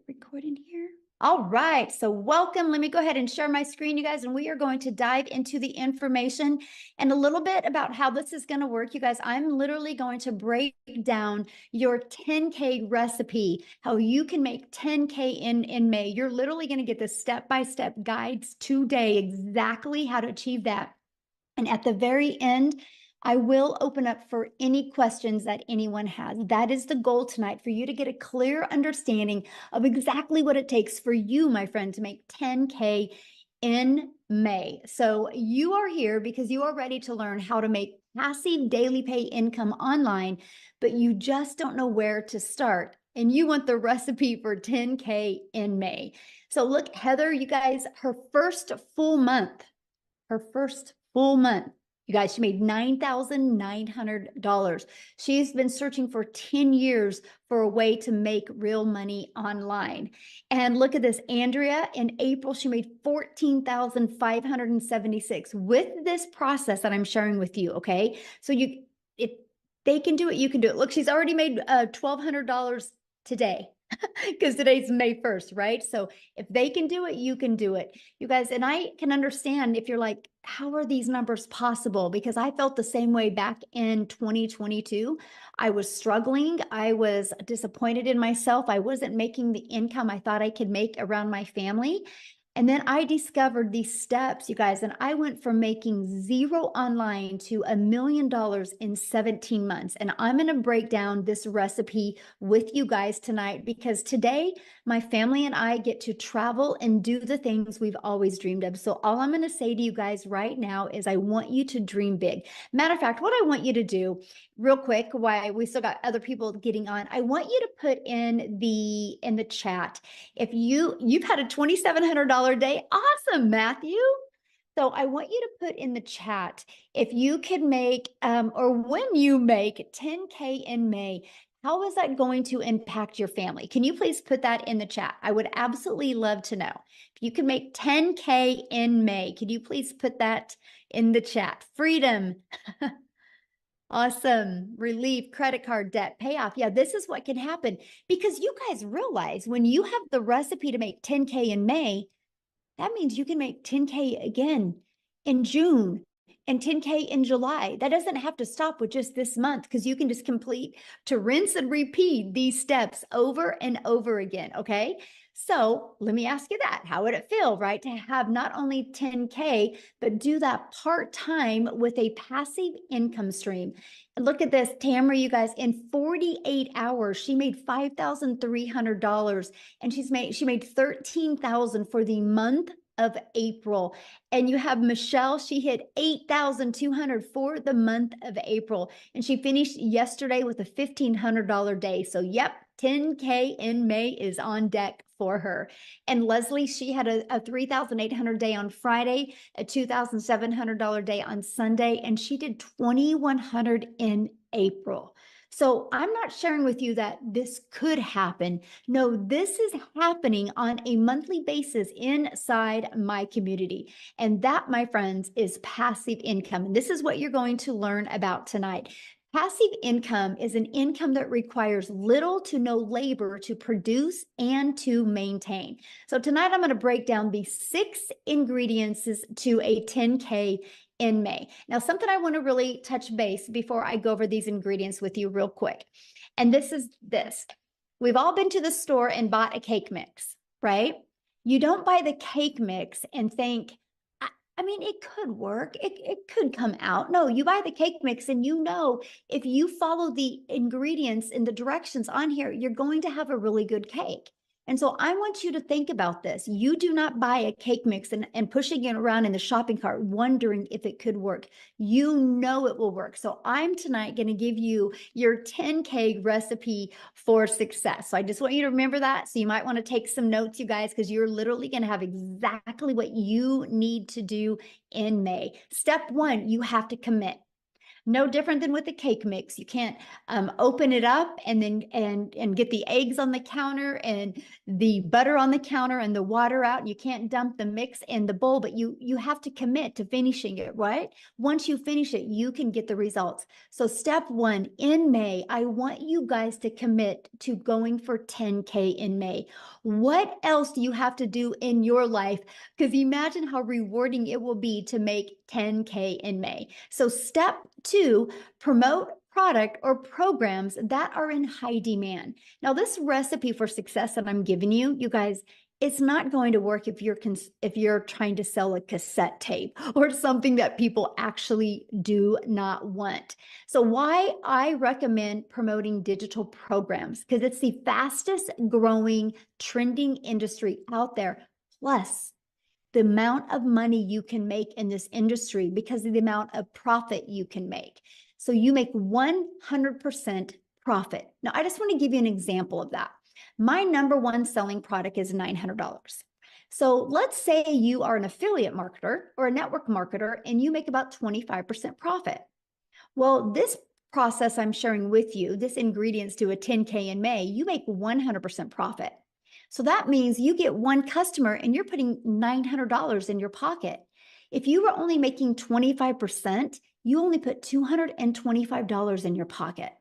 Recording here. All right, so welcome. Let me go ahead and share my screen, you guys, and we are going to dive into the information and a little bit about how this is going to work. You guys, I'm literally going to break down your 10K recipe, how you can make 10K in May. You're literally going to get the step-by-step guides today, exactly how to achieve that. And at the very end, I will open up for any questions that anyone has. That is the goal tonight, for you to get a clear understanding of exactly what it takes for you, my friend, to make 10K in May. So you are here because you are ready to learn how to make passive daily pay income online, but you just don't know where to start. And you want the recipe for 10K in May. So look, Heather, you guys, her first full month, you guys, she made $9,900. She's been searching for 10 years for a way to make real money online. And look at this, Andrea, in April, she made $14,576 with this process that I'm sharing with you, okay? So if they can do it, you can do it. Look, she's already made $1,200 today. Because today's May 1st, right? So if they can do it, you can do it. You guys, and I can understand if you're like, how are these numbers possible? Because I felt the same way back in 2022. I was struggling. I was disappointed in myself. I wasn't making the income I thought I could make around my family. And then I discovered these steps, you guys, and I went from making zero online to $1 million in 17 months. And I'm going to break down this recipe with you guys tonight, because today my family and I get to travel and do the things we've always dreamed of. So all I'm going to say to you guys right now is I want you to dream big. Matter of fact, what I want you to do real quick, why we still got other people getting on, I want you to put in the chat, if you've had a $2,700 day. Awesome, Matthew. So I want you to put in the chat, if you could make, or when you make 10K in May, how is that going to impact your family? Can you please put that in the chat? I would absolutely love to know. If you can make 10K in May, could you please put that in the chat? Freedom. Awesome. Relief, credit card debt, payoff. Yeah, this is what can happen, because you guys realize when you have the recipe to make 10K in May, that means you can make 10K again in June and 10K in July. That doesn't have to stop with just this month, because you can just complete to rinse and repeat these steps over and over again. Okay. So let me ask you that. How would it feel, right, to have not only 10K, but do that part-time with a passive income stream? Look at this, Tamara, you guys, in 48 hours, she made $5,300, and she made $13,000 for the month of April. And you have Michelle, she hit 8,200 for the month of April, and she finished yesterday with a $1,500 day. So yep, 10K in May is on deck for her. And Leslie, she had a 3,800 day on Friday, a $2,700 day on Sunday, and she did 2,100 in April. So I'm not sharing with you that this could happen. No, this is happening on a monthly basis inside my community. And that, my friends, is passive income. And this is what you're going to learn about tonight. Passive income is an income that requires little to no labor to produce and to maintain. So tonight I'm going to break down the 6 ingredients to a 10K in May. Now, something I want to really touch base before I go over these ingredients with you real quick. And this is this. We've all been to the store and bought a cake mix, right? You don't buy the cake mix and think, I mean, it could work. It could come out. No, you buy the cake mix and you know, if you follow the ingredients and the directions on here, you're going to have a really good cake. And so I want you to think about this. You do not buy a cake mix and pushing it around in the shopping cart, wondering if it could work. You know it will work. So I'm tonight going to give you your 10K recipe for success. So I just want you to remember that. So you might want to take some notes, you guys, because you're literally going to have exactly what you need to do in May. Step 1, you have to commit. No different than with the cake mix. You can't open it up and then and get the eggs on the counter and the butter on the counter and the water out. You can't dump the mix in the bowl, but you have to commit to finishing it, right? Once you finish it, you can get the results. So step one, in May, I want you guys to commit to going for 10K in May. What else do you have to do in your life? Because imagine how rewarding it will be to make 10K in May. So step two, promote product or programs that are in high demand. Now, this recipe for success that I'm giving you, you guys, it's not going to work if you're trying to sell a cassette tape or something that people actually do not want. So why I recommend promoting digital programs, because it's the fastest growing trending industry out there. Plus, the amount of money you can make in this industry because of the amount of profit you can make. So you make 100% profit. Now, I just want to give you an example of that. My number one selling product is $900. So let's say you are an affiliate marketer or a network marketer and you make about 25% profit. Well, this process I'm sharing with you, this ingredients to a 10K in May, you make 100% profit. So that means you get one customer and you're putting $900 in your pocket. If you were only making 25%, you only put $225 in your pocket.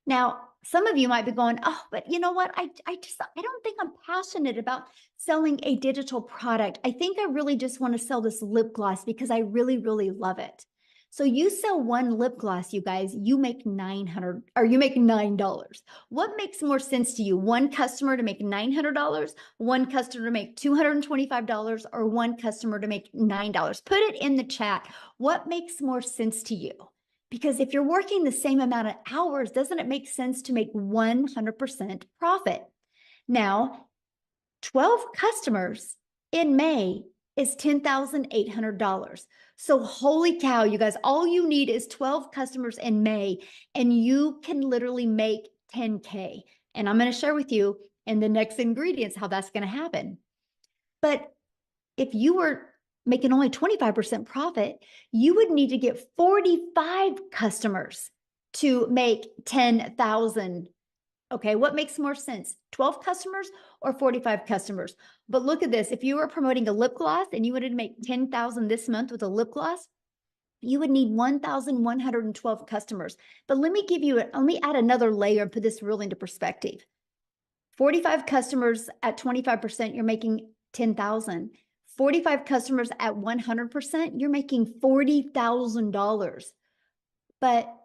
Now, some of you might be going, oh, but you know what? I don't think I'm passionate about selling a digital product. I think I really just want to sell this lip gloss because I really, really love it. So you sell one lip gloss, you guys, you make $9. What makes more sense to you? One customer to make $900, one customer to make $225, or one customer to make $9? Put it in the chat. What makes more sense to you? Because if you're working the same amount of hours, doesn't it make sense to make 100% profit? Now, 12 customers in May is $10,800. So holy cow, you guys, all you need is 12 customers in May and you can literally make 10K. And I'm going to share with you in the next ingredients how that's going to happen. But if you were making only 25% profit, you would need to get 45 customers to make 10,000. Okay, what makes more sense? 12 customers or 45 customers? But look at this. If you were promoting a lip gloss and you wanted to make 10,000 this month with a lip gloss, you would need 1,112 customers. But let me add another layer and put this really into perspective. 45 customers at 25%, you're making 10,000. 45 customers at 100%, you're making $40,000. But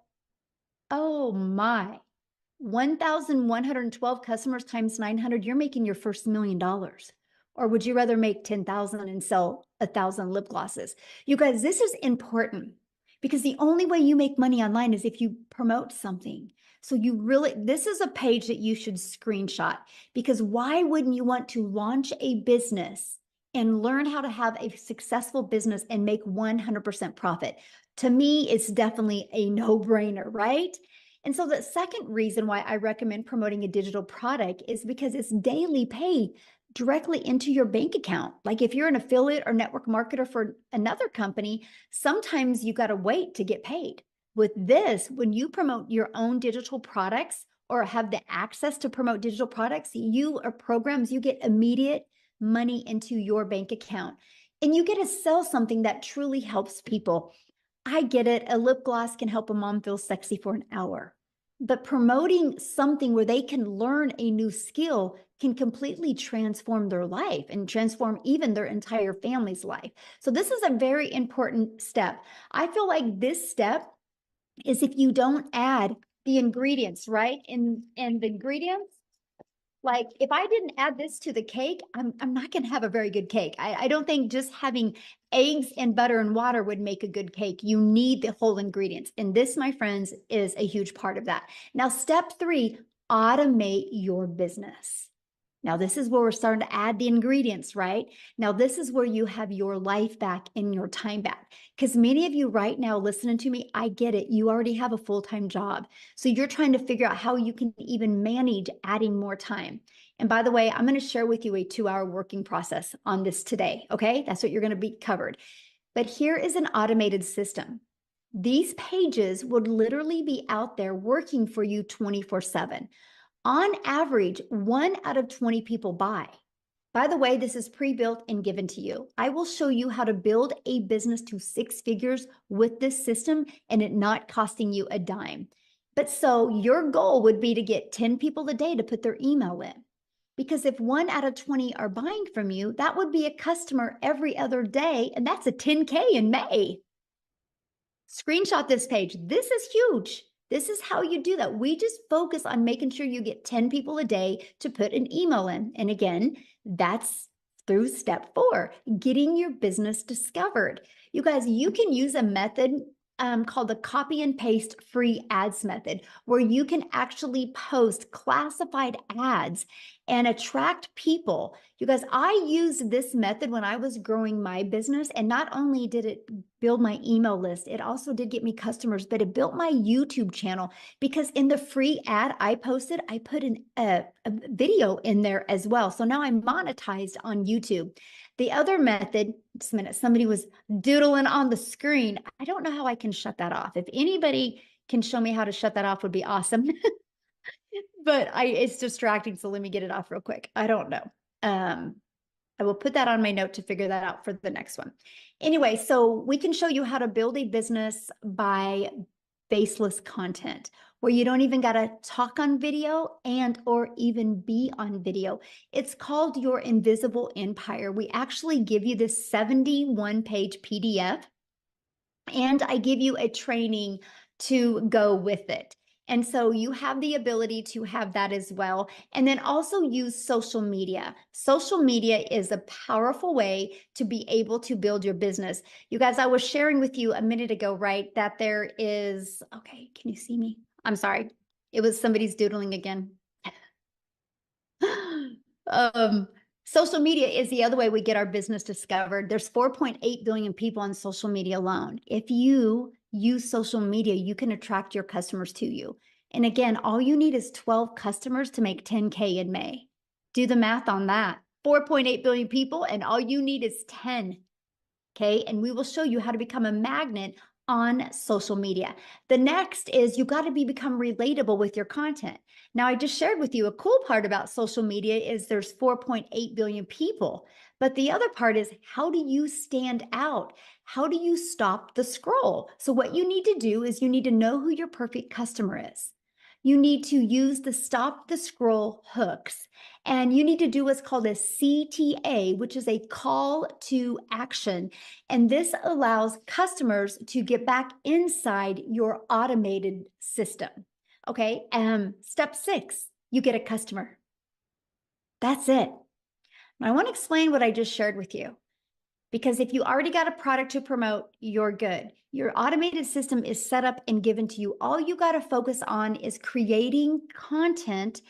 oh my, 1,112 customers times 900, you're making your first $1 million. Or would you rather make 10,000 and sell 1,000 lip glosses? You guys, this is important because the only way you make money online is if you promote something. So this is a page that you should screenshot, because why wouldn't you want to launch a business and learn how to have a successful business and make 100% profit? To me, it's definitely a no-brainer, right? And so the second reason why I recommend promoting a digital product is because it's daily pay directly into your bank account. Like if you're an affiliate or network marketer for another company, sometimes you got to wait to get paid. With this, when you promote your own digital products or have the access to promote digital products, you or programs, you get immediate money into your bank account. And you get to sell something that truly helps people. I get it. A lip gloss can help a mom feel sexy for an hour. But promoting something where they can learn a new skill can completely transform their life and transform even their entire family's life. So this is a very important step. I feel like this step is if you don't add the ingredients, right? And the ingredients, like if I didn't add this to the cake, I'm not going to have a very good cake. I don't think just having eggs and butter and water would make a good cake. You need the whole ingredients. And this, my friends, is a huge part of that. Now, step 3, automate your business. Now, this is where we're starting to add the ingredients, right? Now, this is where you have your life back and your time back. Because many of you right now listening to me, I get it. You already have a full-time job. So you're trying to figure out how you can even manage adding more time. And by the way, I'm going to share with you a 2-hour working process on this today, okay? That's what you're going to be covered. But here is an automated system. these pages would literally be out there working for you 24/7. On average, 1 out of 20 people buy. By the way, this is pre-built and given to you. I will show you how to build a business to 6 figures with this system and it not costing you a dime. But so your goal would be to get 10 people a day to put their email in. Because if 1 out of 20 are buying from you, that would be a customer every other day, and that's a 10K in May. Screenshot this page. This is huge. This is how you do that. We just focus on making sure you get 10 people a day to put an email in. And again, that's through step 4, getting your business discovered. You guys, you can use a method called the copy and paste free ads method, where you can actually post classified ads and attract people. You guys, I used this method when I was growing my business, and not only did it build my email list, it also did get me customers, but it built my YouTube channel, because in the free ad I posted, I put a video in there as well. So now I'm monetized on YouTube. The other method, just a minute, somebody was doodling on the screen. I don't know how I can shut that off. If anybody can show me how to shut that off, would be awesome. But it's distracting, so let me get it off real quick. I don't know. I will put that on my note to figure that out for the next one. Anyway, so we can show you how to build a business by faceless content, where you don't even got to talk on video and or even be on video. It's called your invisible empire. We actually give you this 71-page PDF, and I give you a training to go with it. And so you have the ability to have that as well. And then also use social media. Social media is a powerful way to be able to build your business. You guys, I was sharing with you a minute ago, right, that there is, okay, can you see me? I'm sorry. It was somebody's doodling again. Social media is the other way we get our business discovered. There's 4.8 billion people on social media alone. If you use social media, you can attract your customers to you. And again, all you need is 12 customers to make 10K in May. Do the math on that. 4.8 billion people, and all you need is 10. Okay, and we will show you how to become a magnet on social media. The next is you got to become relatable with your content. Now, I just shared with you a cool part about social media is there's 4.8 billion people, but the other part is, how do you stand out? How do you stop the scroll? So what you need to do is you need to know who your perfect customer is. You need to use the stop the scroll hooks, and you need to do what's called a CTA, which is a call to action. And this allows customers to get back inside your automated system. Okay. Step 6, you get a customer. That's it. I want to explain what I just shared with you, because if you already got a product to promote, you're good. Your automated system is set up and given to you. All you got to focus on is creating content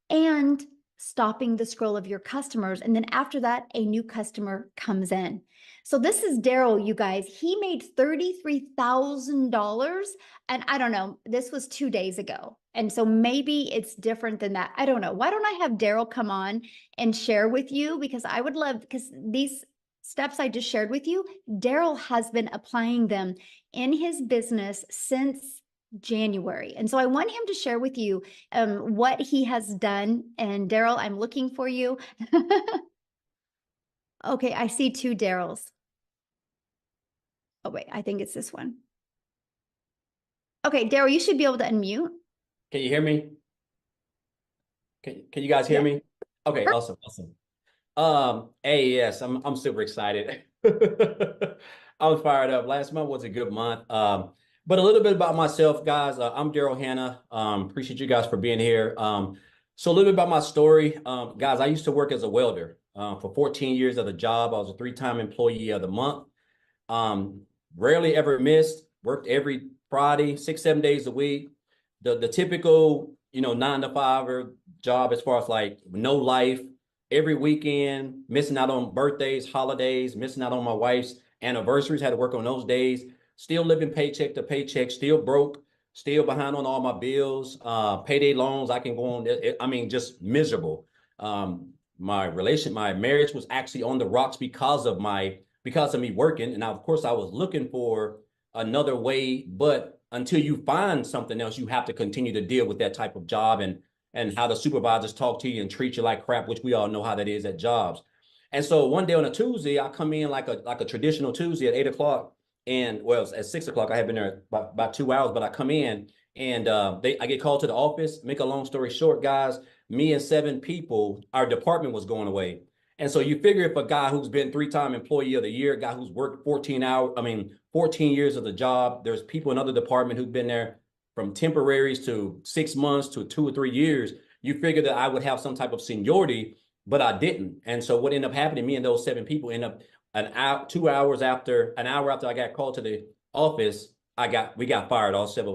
and stopping the scroll of your customers. And then after that, a new customer comes in. So this is Daryl, you guys. He made $33,000. And I don't know, this was 2 days ago. And so maybe it's different than that. I don't know. Why don't I have Daryl come on and share with you? Because I would love, because these steps I just shared with you, Daryl has been applying them in his business since January. And so I want him to share with you what he has done. And Daryl, I'm looking for you. Okay, I see 2 Daryls. Oh, wait, I think it's this one. Okay, Daryl, you should be able to unmute. Can you hear me? Can you guys hear me? Okay, awesome. Hey, yes, I'm super excited. I'm fired up. Last month was a good month. But a little bit about myself, guys. I'm Daryl Hanna. Appreciate you guys for being here. So a little bit about my story. Guys, I used to work as a welder for 14 years at a job. I was a 3-time employee of the month. Rarely ever missed, worked every Friday, 6-7 days a week. The typical, 9-to-5 job, as far as like no life, every weekend, missing out on birthdays, holidays, missing out on my wife's anniversaries, had to work on those days, still living paycheck to paycheck, still broke, still behind on all my bills, payday loans. I can go on, just miserable. My marriage was actually on the rocks because of me working. And now, of course, I was looking for another way. But until you find something else, you have to continue to deal with that type of job and how the supervisors talk to you and treat you like crap, which we all know how that is at jobs. And so one day on a Tuesday, I come in like a traditional Tuesday at 8 o'clock. And well, at 6 o'clock, I have been there about 2 hours, but I come in and I get called to the office. Make a long story short, guys, me and 7 people, our department was going away. And so you figure if a guy who's been 3-time employee of the year, a guy who's worked 14 years of the job, there's people in other department who've been there from temporaries to 6 months to 2 or 3 years. You figure that I would have some type of seniority, but I didn't. And so what ended up happening, me and those 7 people end up an hour after I got called to the office, we got fired. All 7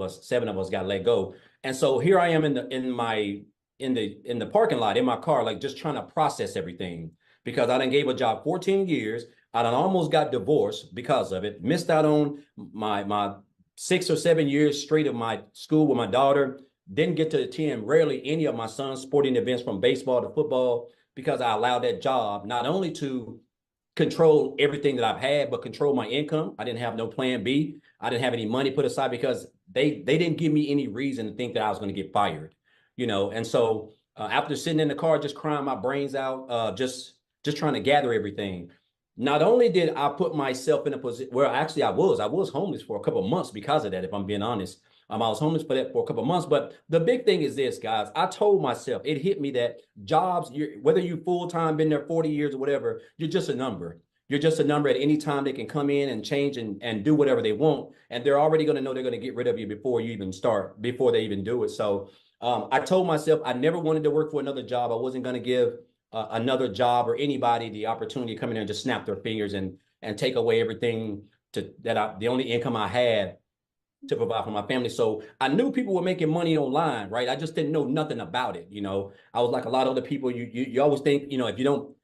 of us got let go. And so here I am in the parking lot in my car, like just trying to process everything because I done gave a job 14 years. I done almost got divorced because of it. Missed out on my 6 or 7 years straight of my school with my daughter. Didn't get to attend rarely any of my son's sporting events from baseball to football because I allowed that job not only to control everything that I've had, but control my income. I didn't have no plan B. I didn't have any money put aside because they didn't give me any reason to think that I was going to get fired, And so after sitting in the car, just crying my brains out, just trying to gather everything. Not only did I put myself in a position where actually I was homeless for a couple of months because of that, if I'm being honest. I was homeless for a couple of months. But the big thing is this, guys. I told myself, it hit me that jobs, whether you full-time, been there 40 years or whatever, you're just a number. You're just a number at any time. They can come in and change and do whatever they want. And they're already going to know they're going to get rid of you before you even start, before they even do it. So I told myself I never wanted to work for another job. I wasn't going to give another job or anybody the opportunity to come in there and just snap their fingers and take away everything the only income I had to provide for my family. So I knew people were making money online, right? I just didn't know nothing about it. I was like a lot of other people. You always think, if you don't,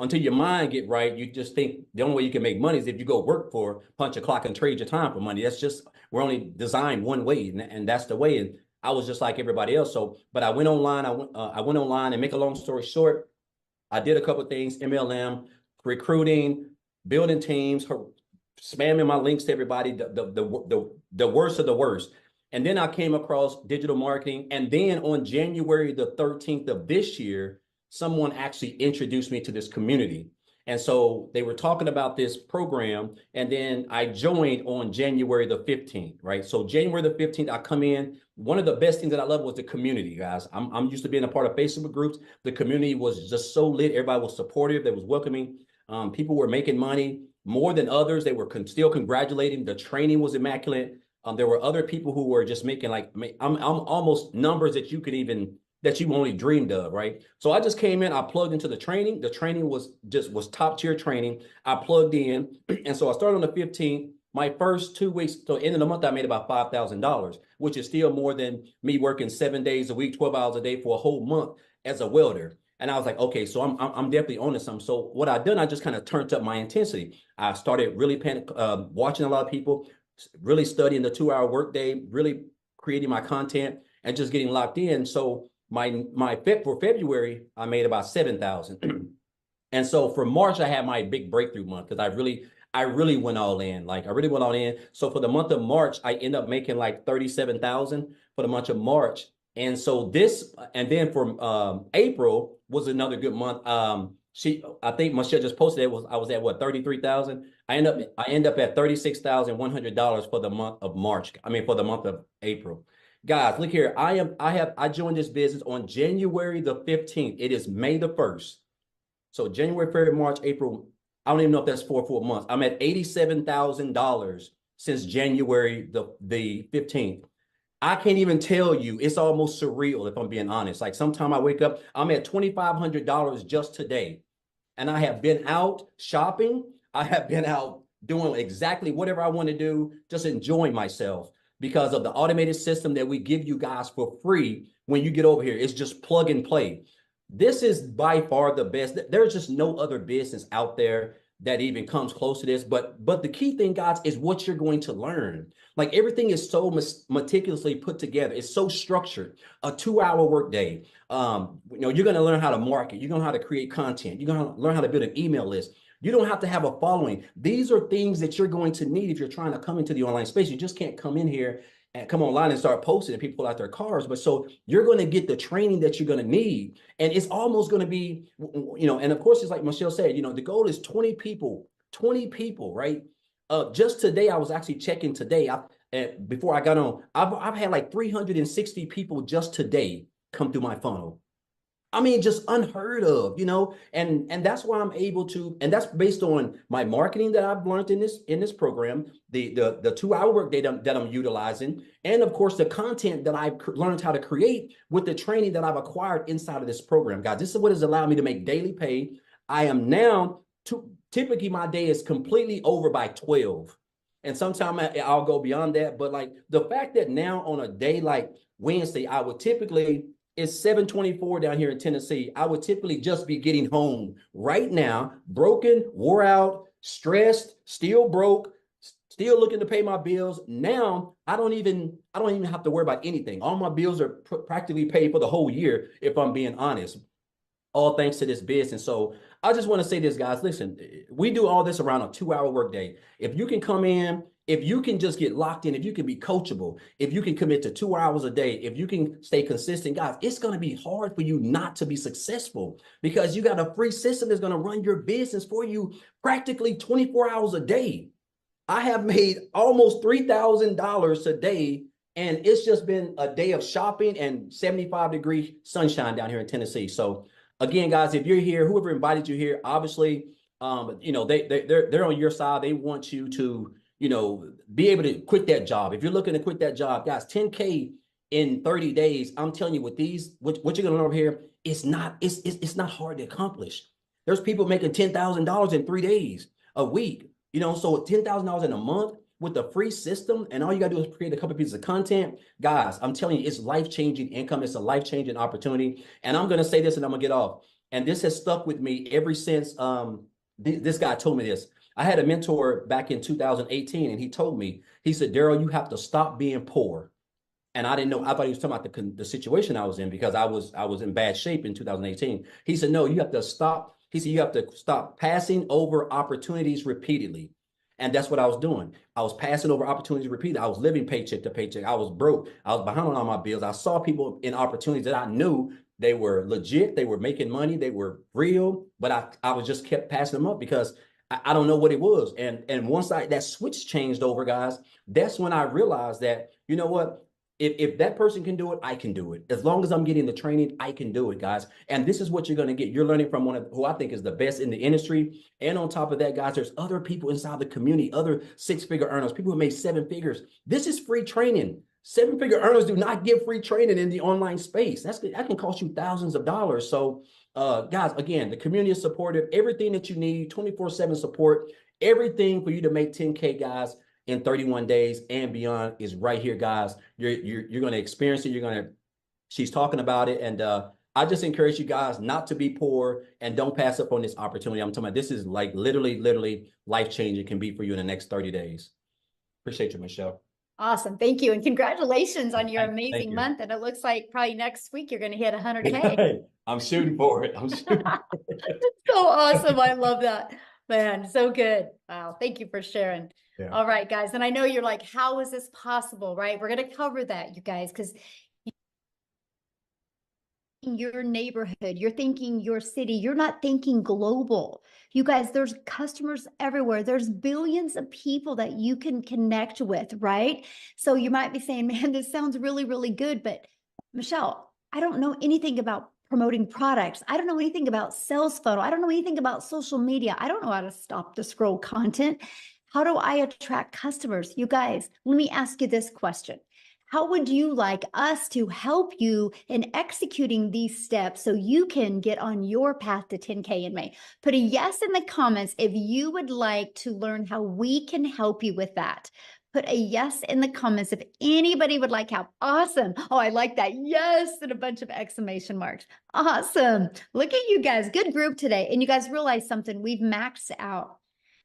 until your mind get right, you just think the only way you can make money is if you go work for punch a clock and trade your time for money. That's just, we're only designed one way, and that's the way. And I was just like everybody else. So, but I went online. I went online, and make a long story short, I did a couple of things: MLM, recruiting, building teams, spamming my links to everybody, the worst of the worst. And then I came across digital marketing. And then on January the 13th of this year, someone actually introduced me to this community. And so they were talking about this program. And then I joined on January the 15th, right? So January the 15th, I come in. One of the best things that I love was the community, guys. I'm used to being a part of Facebook groups. The community was just so lit. Everybody was supportive. They was welcoming. People were making money more than others. They were still congratulating. The training was immaculate. There were other people who were just making I'm almost numbers that you only dreamed of, right? So I just came in, I plugged into the training. The training was top tier training. I plugged in. And so I started on the 15th. My first 2 weeks, so end of the month, I made about $5,000, which is still more than me working 7 days a week, 12 hours a day for a whole month as a welder. And I was like, okay, so I'm definitely on to something. So what I done, I just kind of turned up my intensity. I started really watching a lot of people, really studying the 2-hour workday, really creating my content, and just getting locked in. So for February, I made about 7,000. And so for March, I had my big breakthrough month because I really went all in. Like I really went all in. So for the month of March, I end up making like 37,000 for the month of March. And so and then for April was another good month. I think Michelle just posted it. I was at what, 33,000. I end up at $36,100 for the month of March. I mean, for the month of April. Guys, look here. I joined this business on January the 15th. It is May the 1st. So January, February, March, April. I don't even know if that's 4 full months. I'm at $87,000 since January the 15th. I can't even tell you. It's almost surreal if I'm being honest. Like sometime I wake up, I'm at $2,500 just today. And I have been out shopping. I have been out doing exactly whatever I want to do, just enjoying myself because of the automated system that we give you guys for free when you get over here. It's just plug and play. This is by far the best. There's just no other business out there that even comes close to this. But the key thing, guys, is what you're going to learn. Like everything is so meticulously put together. It's so structured. A 2-hour workday. You're going to learn how to market. You're going to learn how to create content. You're going to learn how to build an email list. You don't have to have a following. These are things that you're going to need if you're trying to come into the online space. You just can't come in here and come online and start posting and people pull out their cars. But so you're going to get the training that you're going to need. And it's almost going to be, and of course, it's like Michelle said, the goal is 20 people, right? Just today, I was actually checking today. Before I got on, I've had like 360 people just today come through my funnel. I mean, just unheard of, and that's why I'm able to, and that's based on my marketing that I've learned in this program, the 2-hour work that I'm utilizing, and of course the content that I've learned how to create with the training that I've acquired inside of this program, guys. This is what has allowed me to make daily pay. I am now typically my day is completely over by 12. And sometimes I'll go beyond that. But like the fact that now on a day like Wednesday, I would typically, it's 7:24 down here in Tennessee. I would typically just be getting home right now, broken, wore out, stressed, still broke, still looking to pay my bills. Now I don't even have to worry about anything. All my bills are practically paid for the whole year, if I'm being honest. All thanks to this business. So I just want to say this, guys. Listen, we do all this around a 2-hour workday. If you can come in, if you can just get locked in, if you can be coachable, if you can commit to 2 hours a day, if you can stay consistent, guys, it's going to be hard for you not to be successful because you got a free system that's going to run your business for you practically 24 hours a day. I have made almost $3,000 a day, and it's just been a day of shopping and 75-degree sunshine down here in Tennessee. So again, guys, if you're here, whoever invited you here, obviously, they're on your side. They want you to, be able to quit that job. If you're looking to quit that job, guys, 10K in 30 days, I'm telling you, with these, what you're gonna learn over here, it's not hard to accomplish. There's people making $10,000 in 3 days, a week, so $10,000 in a month with a free system, and all you gotta do is create a couple pieces of content. Guys, I'm telling you, it's life-changing income. It's a life-changing opportunity. And I'm gonna say this and I'm gonna get off. And this has stuck with me ever since this guy told me this. I had a mentor back in 2018, and he told me, he said, Daryl, you have to stop being poor. And I didn't know, I thought he was talking about the situation I was in because I was in bad shape in 2018. He said, no, you have to stop. He said, you have to stop passing over opportunities repeatedly. And that's what I was doing. I was passing over opportunities repeatedly. I was living paycheck to paycheck. I was broke. I was behind on all my bills. I saw people in opportunities that I knew they were legit. They were making money. They were real. But I was just kept passing them up because I don't know what it was. And once that switch changed over, guys, that's when I realized that, you know what? If that person can do it, I can do it. As long as I'm getting the training, I can do it, guys. And this is what you're going to get. You're learning from one of who I think is the best in the industry. And on top of that, guys, there's other people inside the community, other 6-figure earners, people who made 7 figures. This is free training. 7-figure earners do not give free training in the online space. That can cost you thousands of dollars. So, guys, again, the community is supportive. Everything that you need, 24/7 support, everything for you to make 10K, guys, in 31 days and beyond is right here, guys. You're going to experience it. She's talking about it. And I just encourage you guys not to be poor and don't pass up on this opportunity. I'm talking about this is like literally life-changing can be for you in the next 30 days. Appreciate you, Michelle. Awesome. Thank you. And congratulations on your Thank amazing you. month. And it looks like probably next week you're going to hit 100K. I'm shooting for it. So awesome. I love that, man. So good. Wow. Thank you for sharing. Yeah. All right, guys. And I know you're like, how is this possible? Right? We're going to cover that, you guys, because your neighborhood, you're thinking your city, you're not thinking global. You guys, there's customers everywhere. There's billions of people that you can connect with, right? So you might be saying, man, this sounds really, really good. But Michelle, I don't know anything about promoting products. I don't know anything about sales funnel. I don't know anything about social media. I don't know how to stop the scroll content. How do I attract customers? You guys, let me ask you this question. How would you like us to help you in executing these steps so you can get on your path to 10K in May? Put a yes in the comments if you would like to learn how we can help you with that. Put a yes in the comments if anybody would like help. Awesome. Oh, I like that. Yes, and a bunch of exclamation marks. Awesome. Look at you guys. Good group today. And you guys realize something. We've maxed out.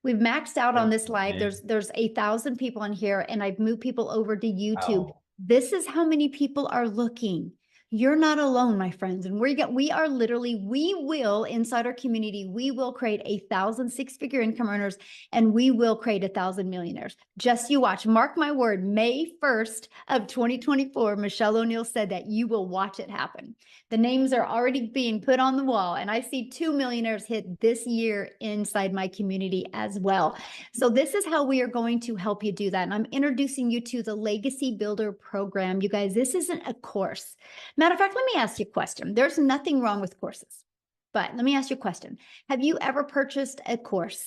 We've maxed out on this live. There's 1,000 people in here, and I've moved people over to YouTube. Wow. This is how many people are looking. You're not alone, my friends. And we are literally, we will inside our community, we will create 1,000 six-figure income earners, and we will create 1,000 millionaires. Just you watch. Mark my word, May 1st of 2024, Michelle O'Neill said that you will watch it happen. The names are already being put on the wall, and I see 2 millionaires hit this year inside my community as well. So this is how we are going to help you do that. And I'm introducing you to the Legacy Builder program. You guys, this isn't a course. Matter of fact, let me ask you a question. There's nothing wrong with courses, but let me ask you a question. Have you ever purchased a course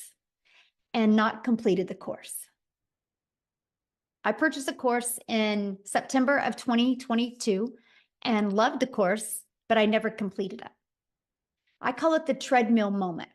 and not completed the course? I purchased a course in September of 2022 and loved the course, but I never completed it. I call it the treadmill moment,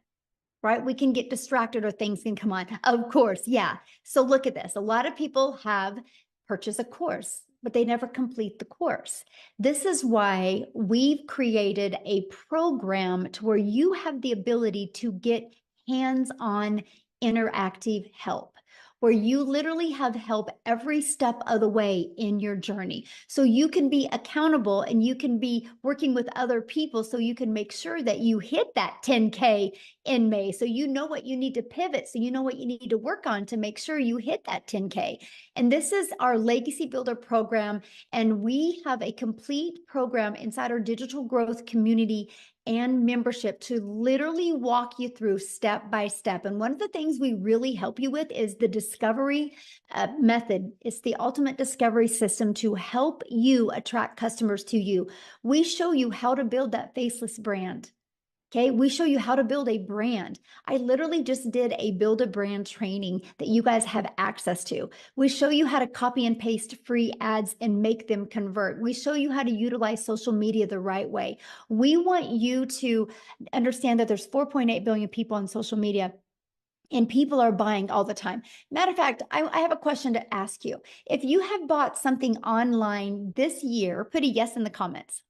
right? We can get distracted or things can come on. Of course, yeah. So look at this. A lot of people have purchased a course, but they never complete the course. This is why we've created a program to where you have the ability to get hands-on interactive help, where you literally have help every step of the way in your journey. So you can be accountable and you can be working with other people so you can make sure that you hit that 10K in May. So you know what you need to pivot. So you know what you need to work on to make sure you hit that 10K. And this is our Legacy Builder program. And we have a complete program inside our digital growth community and membership to literally walk you through step by step. And one of the things we really help you with is the discovery method. It's the ultimate discovery system to help you attract customers to you. We show you how to build that faceless brand. Okay, we show you how to build a brand. I literally just did a build a brand training that you guys have access to. We show you how to copy and paste free ads and make them convert. We show you how to utilize social media the right way. We want you to understand that there's 4.8 billion people on social media and people are buying all the time. Matter of fact, I have a question to ask you. If you have bought something online this year, put a yes in the comments.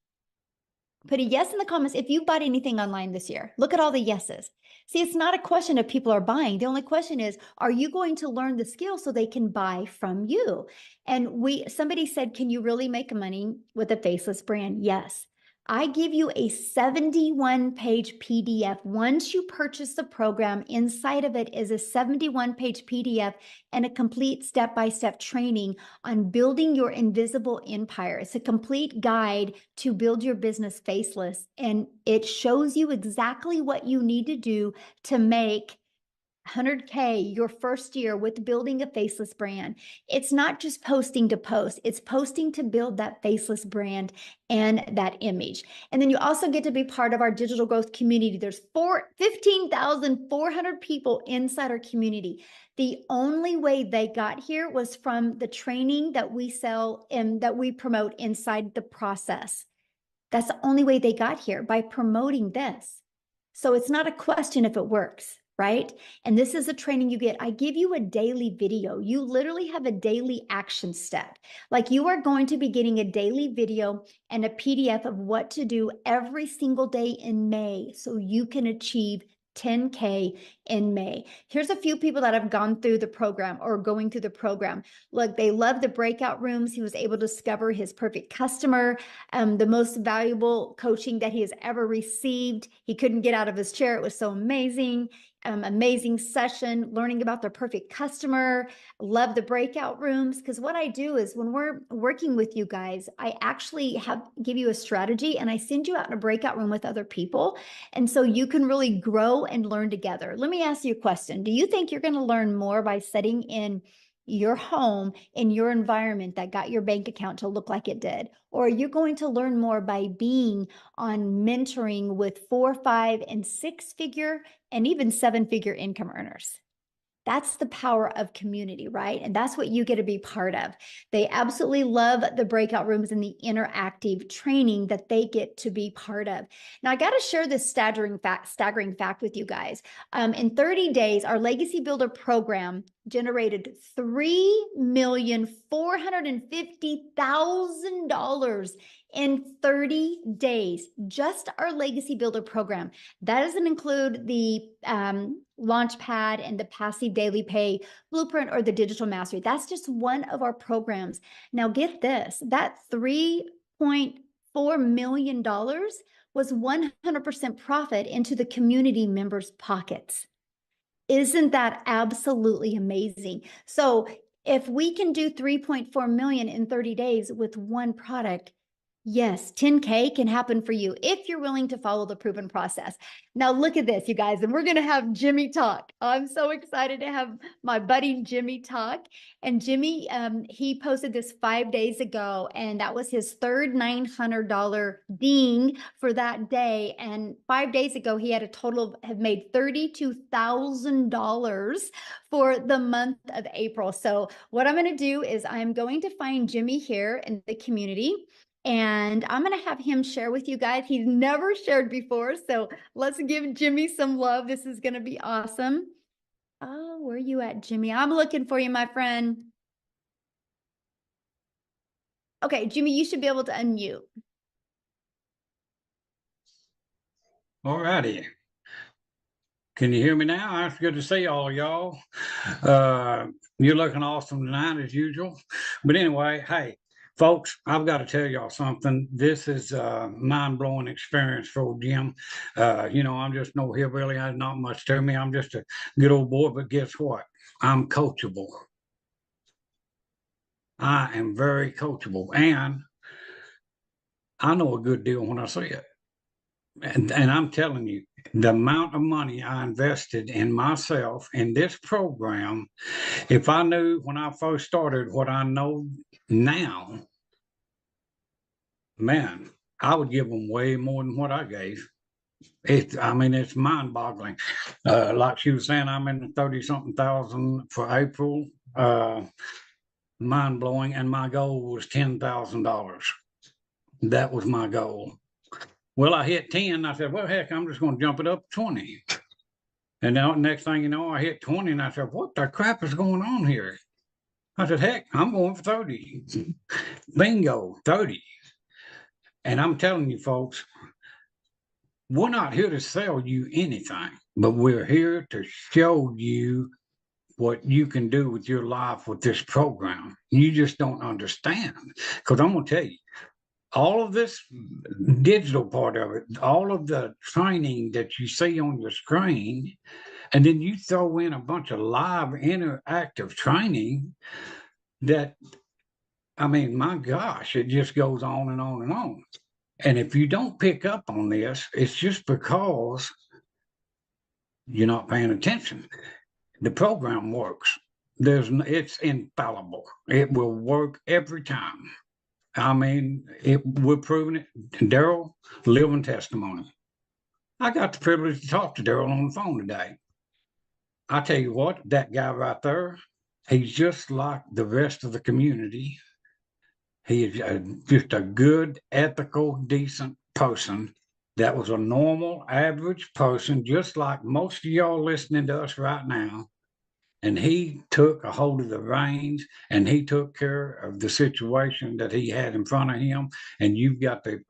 Put a yes in the comments if you bought anything online this year. Look at all the yeses. See, it's not a question of people are buying. The only question is, are you going to learn the skill so they can buy from you? And somebody said, can you really make money with a faceless brand? Yes. I give you a 71-page PDF. Once you purchase the program, inside of it is a 71-page PDF and a complete step-by-step training on building your invisible empire. It's a complete guide to build your business faceless, and it shows you exactly what you need to do to make 100K your first year with building a faceless brand. It's not just posting to post, it's posting to build that faceless brand and that image. And then you also get to be part of our digital growth community. There's 15,400 people inside our community. The only way they got here was from the training that we sell and that we promote inside the process. That's the only way they got here, by promoting this. So it's not a question if it works, right? And this is a training you get. I give you a daily video. You literally have a daily action step. Like, you are going to be getting a daily video and a PDF of what to do every single day in May so you can achieve 10K in May. Here's a few people that have gone through the program or going through the program. Look, they love the breakout rooms. He was able to discover his perfect customer, the most valuable coaching that he has ever received. He couldn't get out of his chair. It was so amazing. Amazing session, learning about their perfect customer. Love the breakout rooms, because what I do is when we're working with you guys, I actually give you a strategy and I send you out in a breakout room with other people. And so you can really grow and learn together. Let me ask you a question. Do you think you're going to learn more by sitting in your home, in your environment that got your bank account to look like it did? Or are you going to learn more by being on mentoring with 4, 5, and 6-figure and even 7-figure income earners? That's the power of community, right? And that's what you get to be part of. They absolutely love the breakout rooms and the interactive training that they get to be part of. Now, I got to share this staggering fact with you guys. In 30 days, our Legacy Builder program generated $3,450,000 in 30 days. Just our Legacy Builder program. That doesn't include the Launchpad and the Passive Daily Pay Blueprint or the Digital Mastery. That's just one of our programs. Now get this, that million was 100% profit into the community members' pockets. Isn't that absolutely amazing? So if we can do 3.4 million in 30 days with one product, yes, 10K can happen for you if you're willing to follow the proven process. Now look at this, you guys, and we're going to have Jimmy talk. I'm so excited to have my buddy Jimmy talk. And Jimmy, he posted this 5 days ago, and that was his third $900 ding for that day. And 5 days ago, he had a total have made $32,000 for the month of April. So what I'm going to do is I'm going to find Jimmy here in the community. And I'm going to have him share with you guys. He's never shared before. So let's give Jimmy some love. This is going to be awesome. Oh, where are you at, Jimmy? I'm looking for you, my friend. Okay, Jimmy, you should be able to unmute. All righty. Can you hear me now? It's good to see all of y'all. You're looking awesome tonight as usual. But anyway, hey, folks, I've got to tell y'all something. This is a mind-blowing experience for Jim. I'm just no hillbilly. There's not much to me. I'm just a good old boy, but guess what? I'm coachable. I am very coachable, and I know a good deal when I see it. And I'm telling you, the amount of money I invested in myself in this program, if I knew when I first started what I know now, man, I would give them way more than what I gave. It's mind-boggling. Like she was saying, I'm in the 30-something thousand for April. Mind-blowing, and my goal was $10,000. That was my goal. Well, I hit 10. I said, well, heck, I'm just going to jump it up to 20. And now, next thing you know, I hit 20, and I said, what the crap is going on here? I said, heck, I'm going for 30. Bingo, 30. And I'm telling you, folks, we're not here to sell you anything, but we're here to show you what you can do with your life with this program. You just don't understand. Because I'm going to tell you, all of this digital part of it, all of the training that you see on your screen, and then you throw in a bunch of live interactive training that, my gosh, it just goes on and on and on. And if you don't pick up on this, it's just because you're not paying attention. The program works. It's infallible. It will work every time. We're proving it. Daryl, living testimony. I got the privilege to talk to Daryl on the phone today. I tell you what, that guy right there, he's just like the rest of the community. He is just a good, ethical, decent person. That was a normal, average person, just like most of y'all listening to us right now. And he took a hold of the reins, and he took care of the situation that he had in front of him. And you've got the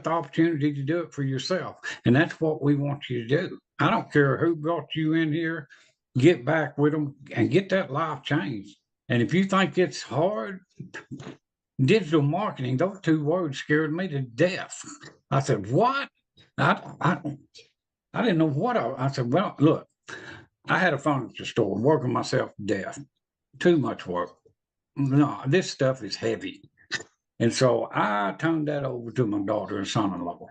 opportunity to do it for yourself. And that's what we want you to do. I don't care who brought you in here, get back with them and get that life changed. And if you think it's hard, digital marketing, those two words scared me to death. I said, what? I didn't know what I said, well, look, I had a furniture store working myself to death. Too much work. No, this stuff is heavy. And so I turned that over to my daughter and son-in-law.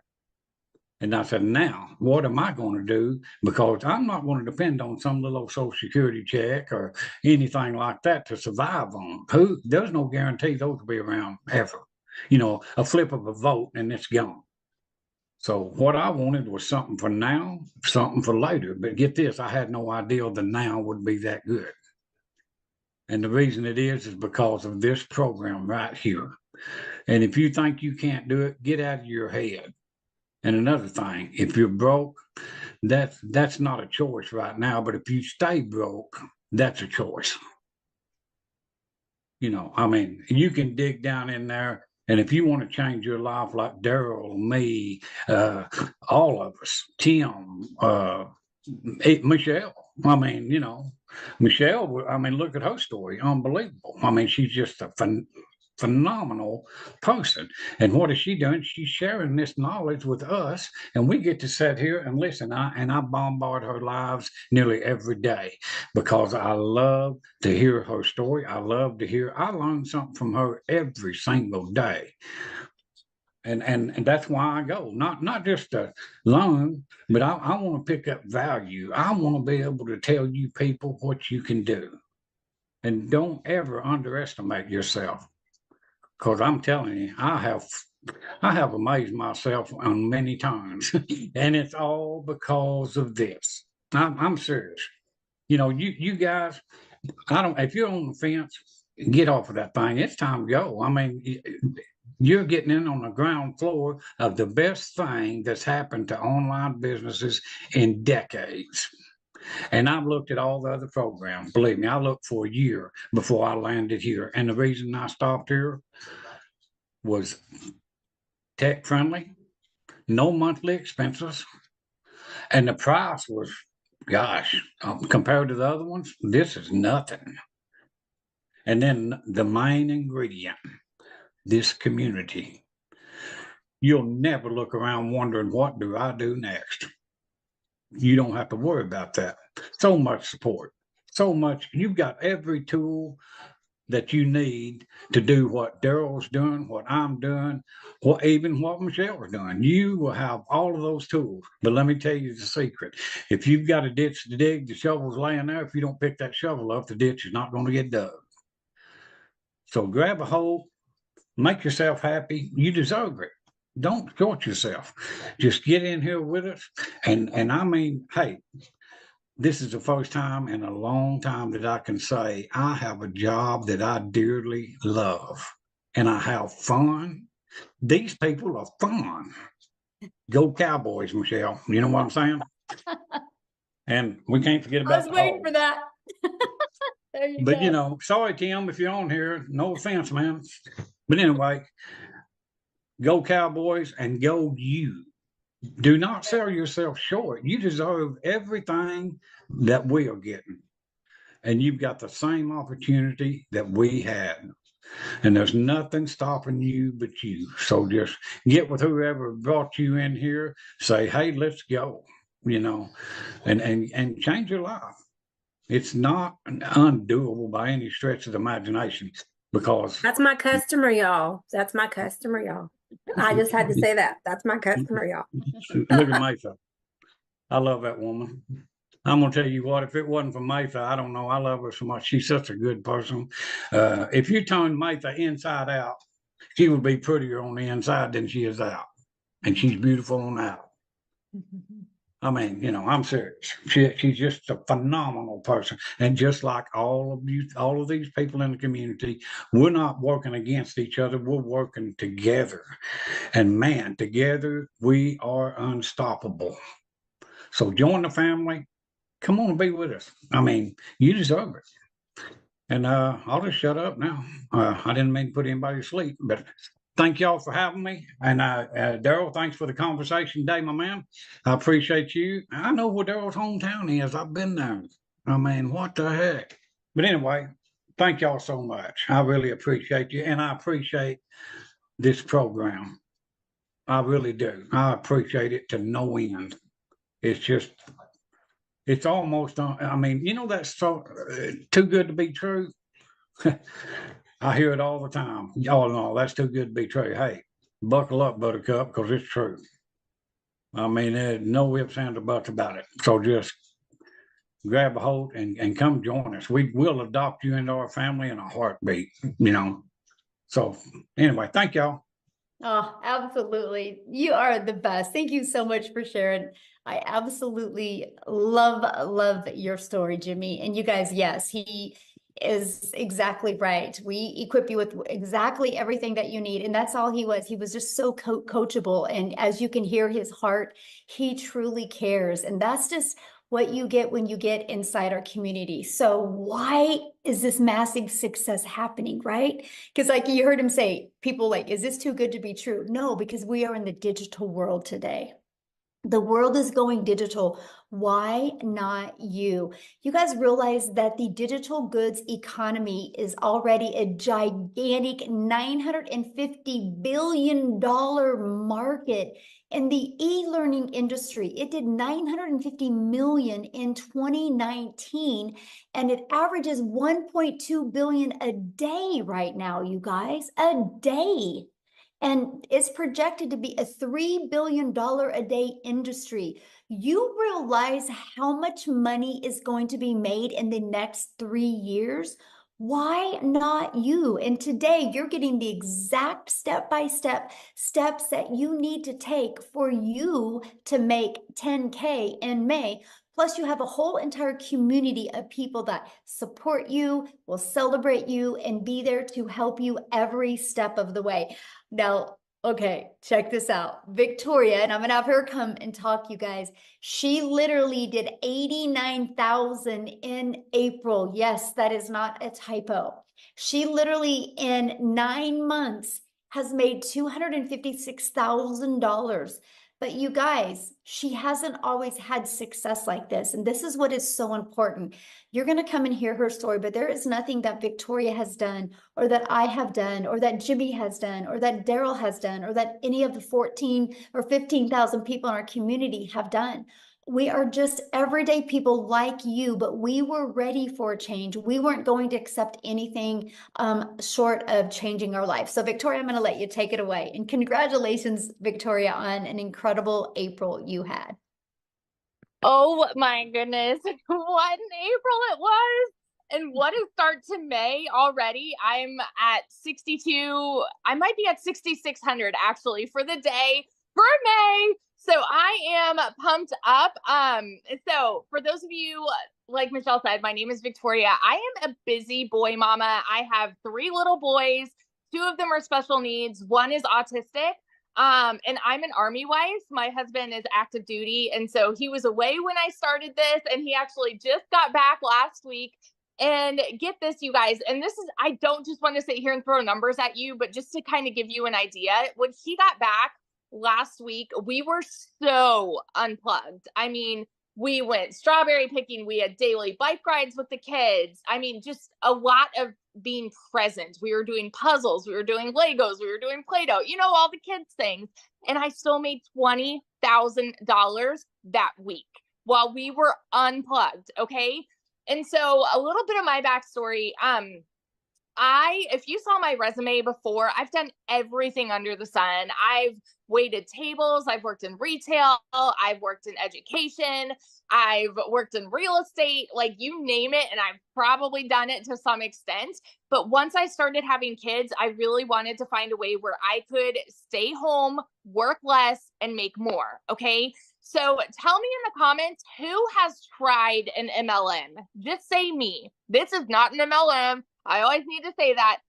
And I said, now, what am I going to do? Because I'm not going to depend on some little Social Security check or anything like that to survive on. There's no guarantee those will be around ever. A flip of a vote and it's gone. So what I wanted was something for now, something for later. But get this, I had no idea the now would be that good. And the reason it is because of this program right here. And if you think you can't do it, get out of your head. And another thing, if you're broke, that's not a choice right now. But if you stay broke, that's a choice. You can dig down in there. And if you want to change your life like Daryl, me, all of us, Tim, Michelle, Michelle, look at her story. Unbelievable. She's just a phenomenal person. And what is she doing? She's sharing this knowledge with us, and we get to sit here and listen. I bombard her lives nearly every day because I love to hear her story. I learn something from her every single day. And that's why I go, not just to learn, but I want to pick up value. I want to be able to tell you people what you can do. And don't ever underestimate yourself. Because I'm telling you, I have amazed myself on many times. And it's all because of this. I'm serious. You know, you guys, if you're on the fence, get off of that thing. It's time to go. I mean, you're getting in on the ground floor of the best thing that's happened to online businesses in decades. And I've looked at all the other programs. Believe me, I looked for a year before I landed here. And the reason I stopped here was tech friendly, no monthly expenses, and the price was, gosh, compared to the other ones, this is nothing. And then the main ingredient, this community. You'll never look around wondering, what do I do next? You don't have to worry about that. So much support, so much. You've got every tool that you need to do what Daryl's doing, what I'm doing, even what Michelle's doing. You will have all of those tools. But let me tell you the secret. If you've got a ditch to dig, the shovel's laying there. If you don't pick that shovel up, the ditch is not going to get dug. So grab a hold, make yourself happy. You deserve it. Don't short yourself. Just get in here with us. And I mean, hey, this is the first time in a long time that I can say I have a job that I dearly love and I have fun. These people are fun. Go Cowboys, Michelle. You know what I'm saying? And we can't forget about I was waiting for that. There you But go. you know, sorry, Tim, if you're on here. No offense, man. But anyway, go Cowboys and go you. Do not sell yourself short. You deserve everything that we are getting. And you've got the same opportunity that we had. And there's nothing stopping you but you. So just get with whoever brought you in here, say, hey, let's go, you know, and change your life. It's not undoable by any stretch of the imagination because That's my customer, y'all. That's my customer, y'all. I just had to say that. That's my customer, y'all. look at Mayfa. I love that woman. I'm gonna tell you what, if it wasn't for Mayfa, I don't know. I love her so much. She's such a good person. If you turn Mayfa inside out, she would be prettier on the inside than she is out. And she's beautiful on out. I mean, you know, I'm serious. She's just a phenomenal person. And just like all of you, all of these people in the community, we're not working against each other. We're working together. And man, together we are unstoppable. So join the family. Come on and be with us. I mean, you deserve it. And I'll just shut up now. I didn't mean to put anybody to sleep, but thank y'all for having me. And Daryl, thanks for the conversation today, my man. I appreciate you. I know where Daryl's hometown is. I've been there. I mean, what the heck? But anyway, thank y'all so much. I really appreciate you. And I appreciate this program. I really do. I appreciate it to no end. It's just, it's almost, I mean, you know, that's so too good to be true. I hear it all the time. Y'all know that's too good to be true. Hey, buckle up, Buttercup, because it's true. I mean, there's no ifs, ands, or buts about it. So just grab a hold and come join us. We will adopt you into our family in a heartbeat, you know. So anyway, thank y'all. Oh, absolutely. You are the best. Thank you so much for sharing. I absolutely love your story, Jimmy. And you guys, yes, he is exactly right. We equip you with exactly everything that you need. And that's all he was. He was just so coachable. And as you can hear his heart, he truly cares. And that's just what you get when you get inside our community. So why is this massive success happening, right? Because like you heard him say, people like, is this too good to be true? No, because we are in the digital world today. The world is going digital. Why not you? You guys realize that the digital goods economy is already a gigantic $950 billion market in the e-learning industry. It did 950 million in 2019, and it averages 1.2 billion a day right now, you guys, a day. And it's projected to be a $3 billion a day industry. You realize how much money is going to be made in the next 3 years? Why not you? And today you're getting the exact step-by-step steps that you need to take for you to make 10K in May. Plus, you have a whole entire community of people that support you, will celebrate you, and be there to help you every step of the way. Now, okay, check this out. Victoria, and I'm gonna have her come and talk, you guys. She literally did 89,000 in April. Yes, that is not a typo. She literally in 9 months has made $256,000. But you guys, she hasn't always had success like this. And this is what is so important. You're going to come and hear her story, but there is nothing that Victoria has done, or that I have done, or that Jimmy has done, or that Daryl has done, or that any of the 14 or 15,000 people in our community have done. We are just everyday people like you, but we were ready for a change. We weren't going to accept anything short of changing our life. So Victoria, I'm going to let you take it away. And congratulations, Victoria, on an incredible April you had. Oh my goodness, what an April it was. And what a start to May already. I'm at 62, I might be at 6,600 actually for the day for May. So I am pumped up. So for those of you, like Michelle said, my name is Victoria. I am a busy boy mama. I have 3 little boys. 2 of them are special needs. 1 is autistic. And I'm an Army wife. My husband is active duty. And so he was away when I started this, and he actually just got back last week. And get this, you guys, and this is, I don't just want to sit here and throw numbers at you, but just to kind of give you an idea, when he got back last week, we were so unplugged. I mean, we went strawberry picking. We had daily bike rides with the kids. I mean, just a lot of being present. We were doing puzzles. We were doing Legos. We were doing Play-Doh, you know, all the kids things. And I still made $20,000 that week while we were unplugged. Okay. And so a little bit of my backstory, if you saw my resume before, I've done everything under the sun. I've waited tables. I've worked in retail. I've worked in education. I've worked in real estate, like you name it. And I've probably done it to some extent. But once I started having kids, I really wanted to find a way where I could stay home, work less, and make more. Okay. So tell me in the comments, who has tried an MLM? Just say me. This is not an MLM. I always need to say that.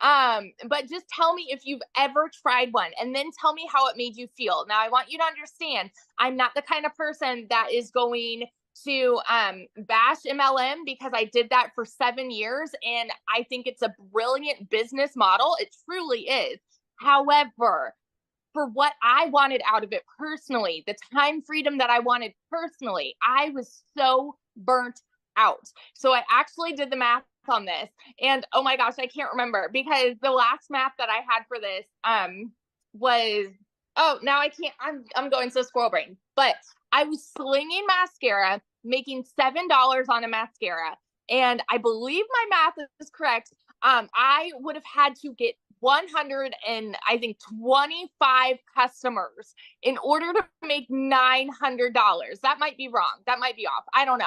But just tell me if you've ever tried one, and then tell me how it made you feel. Now, I want you to understand, I'm not the kind of person that is going to bash MLM, because I did that for 7 years, and I think it's a brilliant business model. It truly is. However, for what I wanted out of it personally, the time freedom that I wanted personally, I was so burnt out. So I actually did the math on this, and oh my gosh, I can't remember, because the last math that I had for this was, oh, now I can't, I'm going so squirrel brain, but I was slinging mascara, making $7 on a mascara, and I believe my math is correct. I would have had to get 125 customers in order to make $900. That might be wrong. That might be off. I don't know.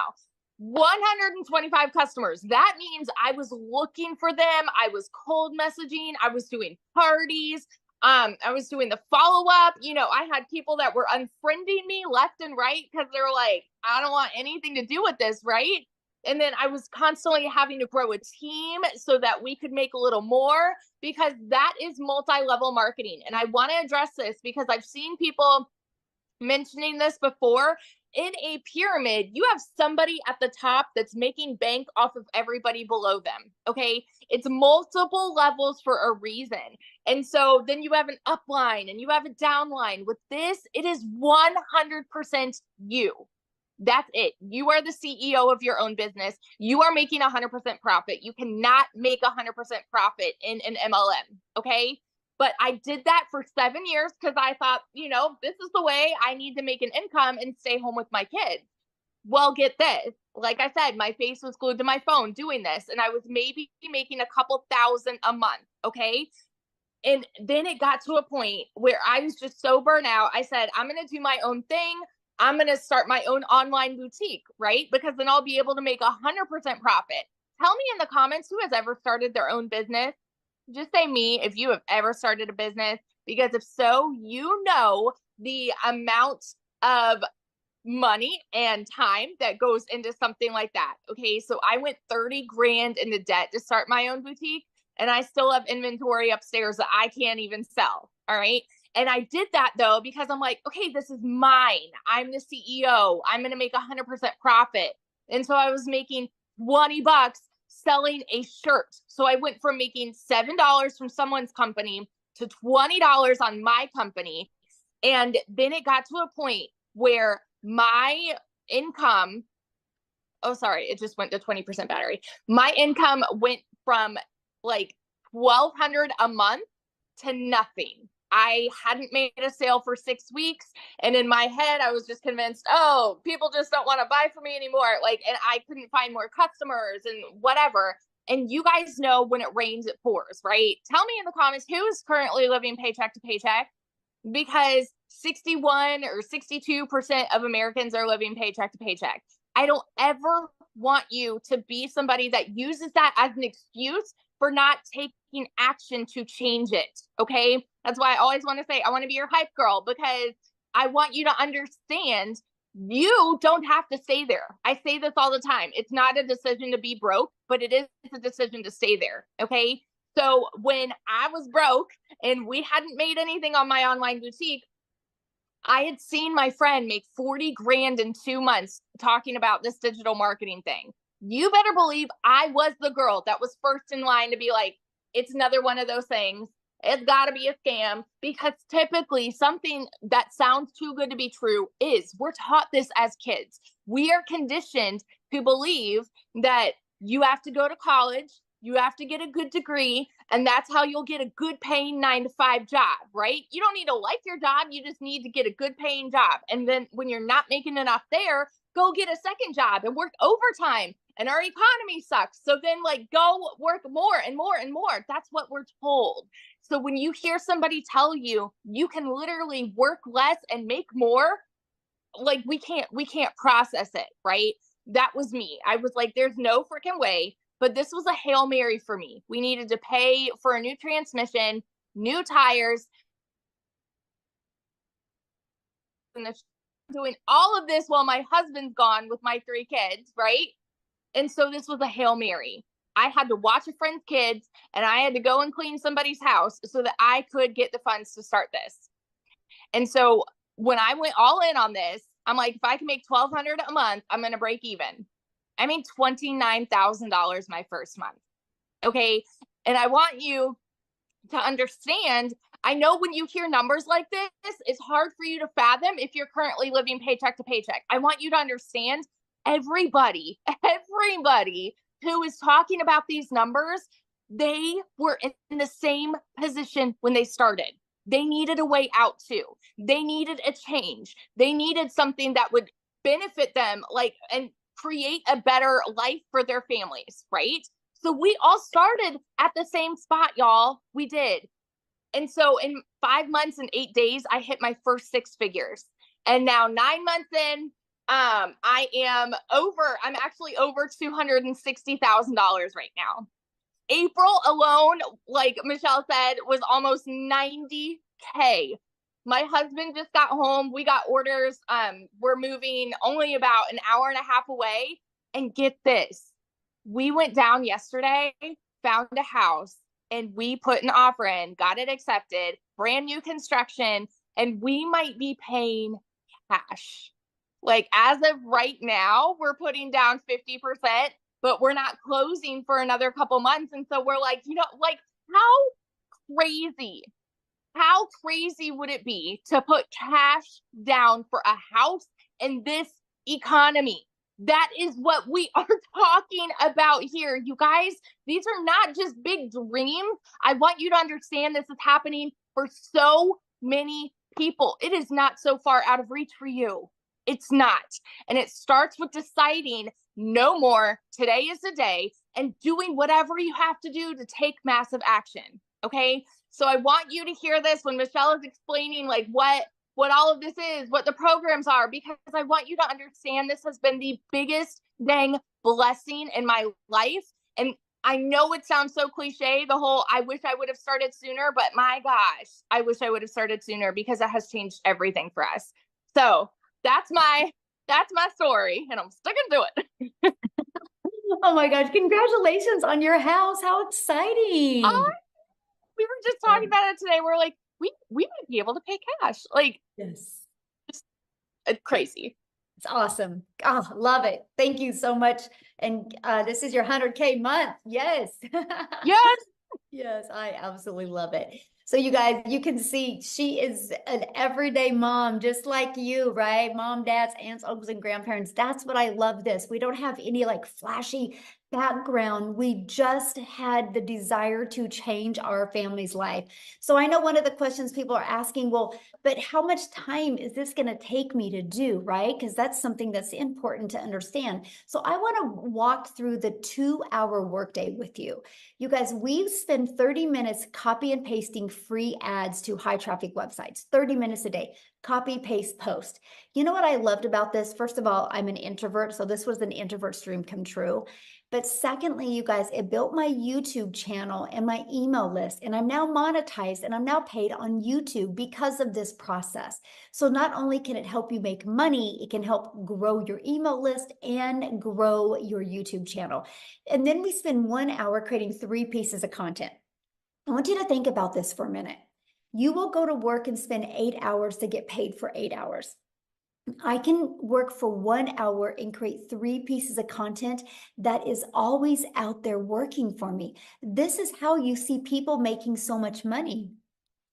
125 customers. That means I was looking for them. I was cold messaging. I was doing parties. I was doing the follow-up. You know, I had people that were unfriending me left and right because they were like, I don't want anything to do with this, right? And then I was constantly having to grow a team so that we could make a little more, because that is multi-level marketing. And I want to address this because I've seen people mentioning this before, in a pyramid, you have somebody at the top that's making bank off of everybody below them. Okay. It's multiple levels for a reason. And so then you have an upline and you have a downline. With this, it is 100% you. That's it. You are the CEO of your own business. You are making 100% profit. You cannot make 100% profit in an MLM. Okay. But I did that for 7 years because I thought, this is the way I need to make an income and stay home with my kids. Well, get this. Like I said, my face was glued to my phone doing this, and I was maybe making a couple thousand a month. Okay. And then it got to a point where I was just so burnt out. I said, I'm going to do my own thing. I'm going to start my own online boutique, right? Because then I'll be able to make 100% profit. Tell me in the comments who has ever started their own business. Just say me if you have ever started a business, because if so, you know the amount of money and time that goes into something like that. Okay. So I went 30 grand into debt to start my own boutique, and I still have inventory upstairs that I can't even sell. All right. And I did that though, because I'm like, okay, this is mine. I'm the CEO. I'm going to make 100% profit. And so I was making $20 selling a shirt. So I went from making $7 from someone's company to $20 on my company. And then it got to a point where my income, it just went to 20% battery. My income went from like $1,200 a month to nothing. I hadn't made a sale for 6 weeks. And in my head, I was just convinced, oh, people just don't want to buy from me anymore. And I couldn't find more customers and whatever. And you guys know when it rains, it pours, right? Tell me in the comments who is currently living paycheck to paycheck, because 61 or 62% of Americans are living paycheck to paycheck. I don't ever want you to be somebody that uses that as an excuse for not taking action to change it. Okay. That's why I always want to say, I want to be your hype girl, because I want you to understand you don't have to stay there. I say this all the time. It's not a decision to be broke, but it is a decision to stay there. Okay. So when I was broke and we hadn't made anything on my online boutique, I had seen my friend make 40 grand in 2 months talking about this digital marketing thing. You better believe I was the girl that was first in line to be like, it's another one of those things. It's got to be a scam, because typically something that sounds too good to be true is. We're taught this as kids. We are conditioned to believe that you have to go to college, you have to get a good degree, and that's how you'll get a good paying 9-to-5 job, right? You don't need to like your job. You just need to get a good paying job. And then when you're not making enough there, go get a second job and work overtime. And our economy sucks. So then go work more and more and more. That's what we're told. So when you hear somebody tell you, you can literally work less and make more, we can't process it, right? That was me. I was like, there's no freaking way. But this was a Hail Mary for me. We needed to pay for a new transmission, new tires, and doing all of this while my husband's gone with my 3 kids, right? And so this was a Hail Mary. I had to watch a friend's kids, and I had to go and clean somebody's house so that I could get the funds to start this. And so when I went all in on this, I'm like, if I can make $1,200 a month, I'm going to break even. I made $29,000 my first month. Okay. And I want you to understand, I know when you hear numbers like this, it's hard for you to fathom if you're currently living paycheck to paycheck. I want you to understand, everybody who is talking about these numbers, they were in the same position when they started. They needed a way out too. They needed a change. They needed something that would benefit them, and create a better life for their families, right? So we all started at the same spot, y'all. We did. And so in 5 months and 8 days, I hit my first 6 figures. And now 9 months in, I'm actually over $260,000 right now. April alone, like Michelle said, was almost 90K. My husband just got home. We got orders. We're moving only about an hour and a half away. And get this, we went down yesterday, found a house, and we put an offer in, got it accepted, brand new construction, and we might be paying cash. Like as of right now, we're putting down 50%, but we're not closing for another couple months. And so we're like, like crazy, how crazy would it be to put cash down for a house in this economy? That is what we are talking about here. You guys, these are not just big dreams. I want you to understand this is happening for so many people. It is not so far out of reach for you. It's not. And it starts with deciding no more. Today is the day, and doing whatever you have to do to take massive action. Okay. So I want you to hear this when Michelle is explaining like what all of this is, what the programs are, because I want you to understand this has been the biggest dang blessing in my life. And I know it sounds so cliche, the whole I wish I would have started sooner, but my gosh, I wish I would have started sooner because it has changed everything for us. So that's my story, and I'm sticking to it. Oh my gosh, congratulations on your house. How exciting. We were just talking about it today. We're like, we might be able to pay cash. Like, Yes. just crazy. It's awesome. Oh, love it. Thank you so much. And this is your 100K month. Yes. Yes. Yes, I absolutely love it. So you guys, you can see she is an everyday mom, just like you, right? Mom, dads, aunts, uncles, and grandparents. That's what I love this. We don't have any like flashy background. We just had the desire to change our family's life. So I know one of the questions people are asking, well, but how much time is this going to take me to do, right? Because that's something that's important to understand. So I want to walk through the 2-hour workday with you. You guys, we spend 30 minutes copy and pasting free ads to high traffic websites, 30 minutes a day, copy, paste, post. You know what I loved about this? First of all, I'm an introvert, so this was an introvert's dream come true. But secondly, you guys, it built my YouTube channel and my email list, and I'm now monetized and I'm now paid on YouTube because of this process. So not only can it help you make money, it can help grow your email list and grow your YouTube channel. And then we spend 1 hour creating 3 pieces of content. I want you to think about this for a minute. You will go to work and spend 8 hours to get paid for 8 hours. I can work for 1 hour and create 3 pieces of content that is always out there working for me. This is how you see people making so much money,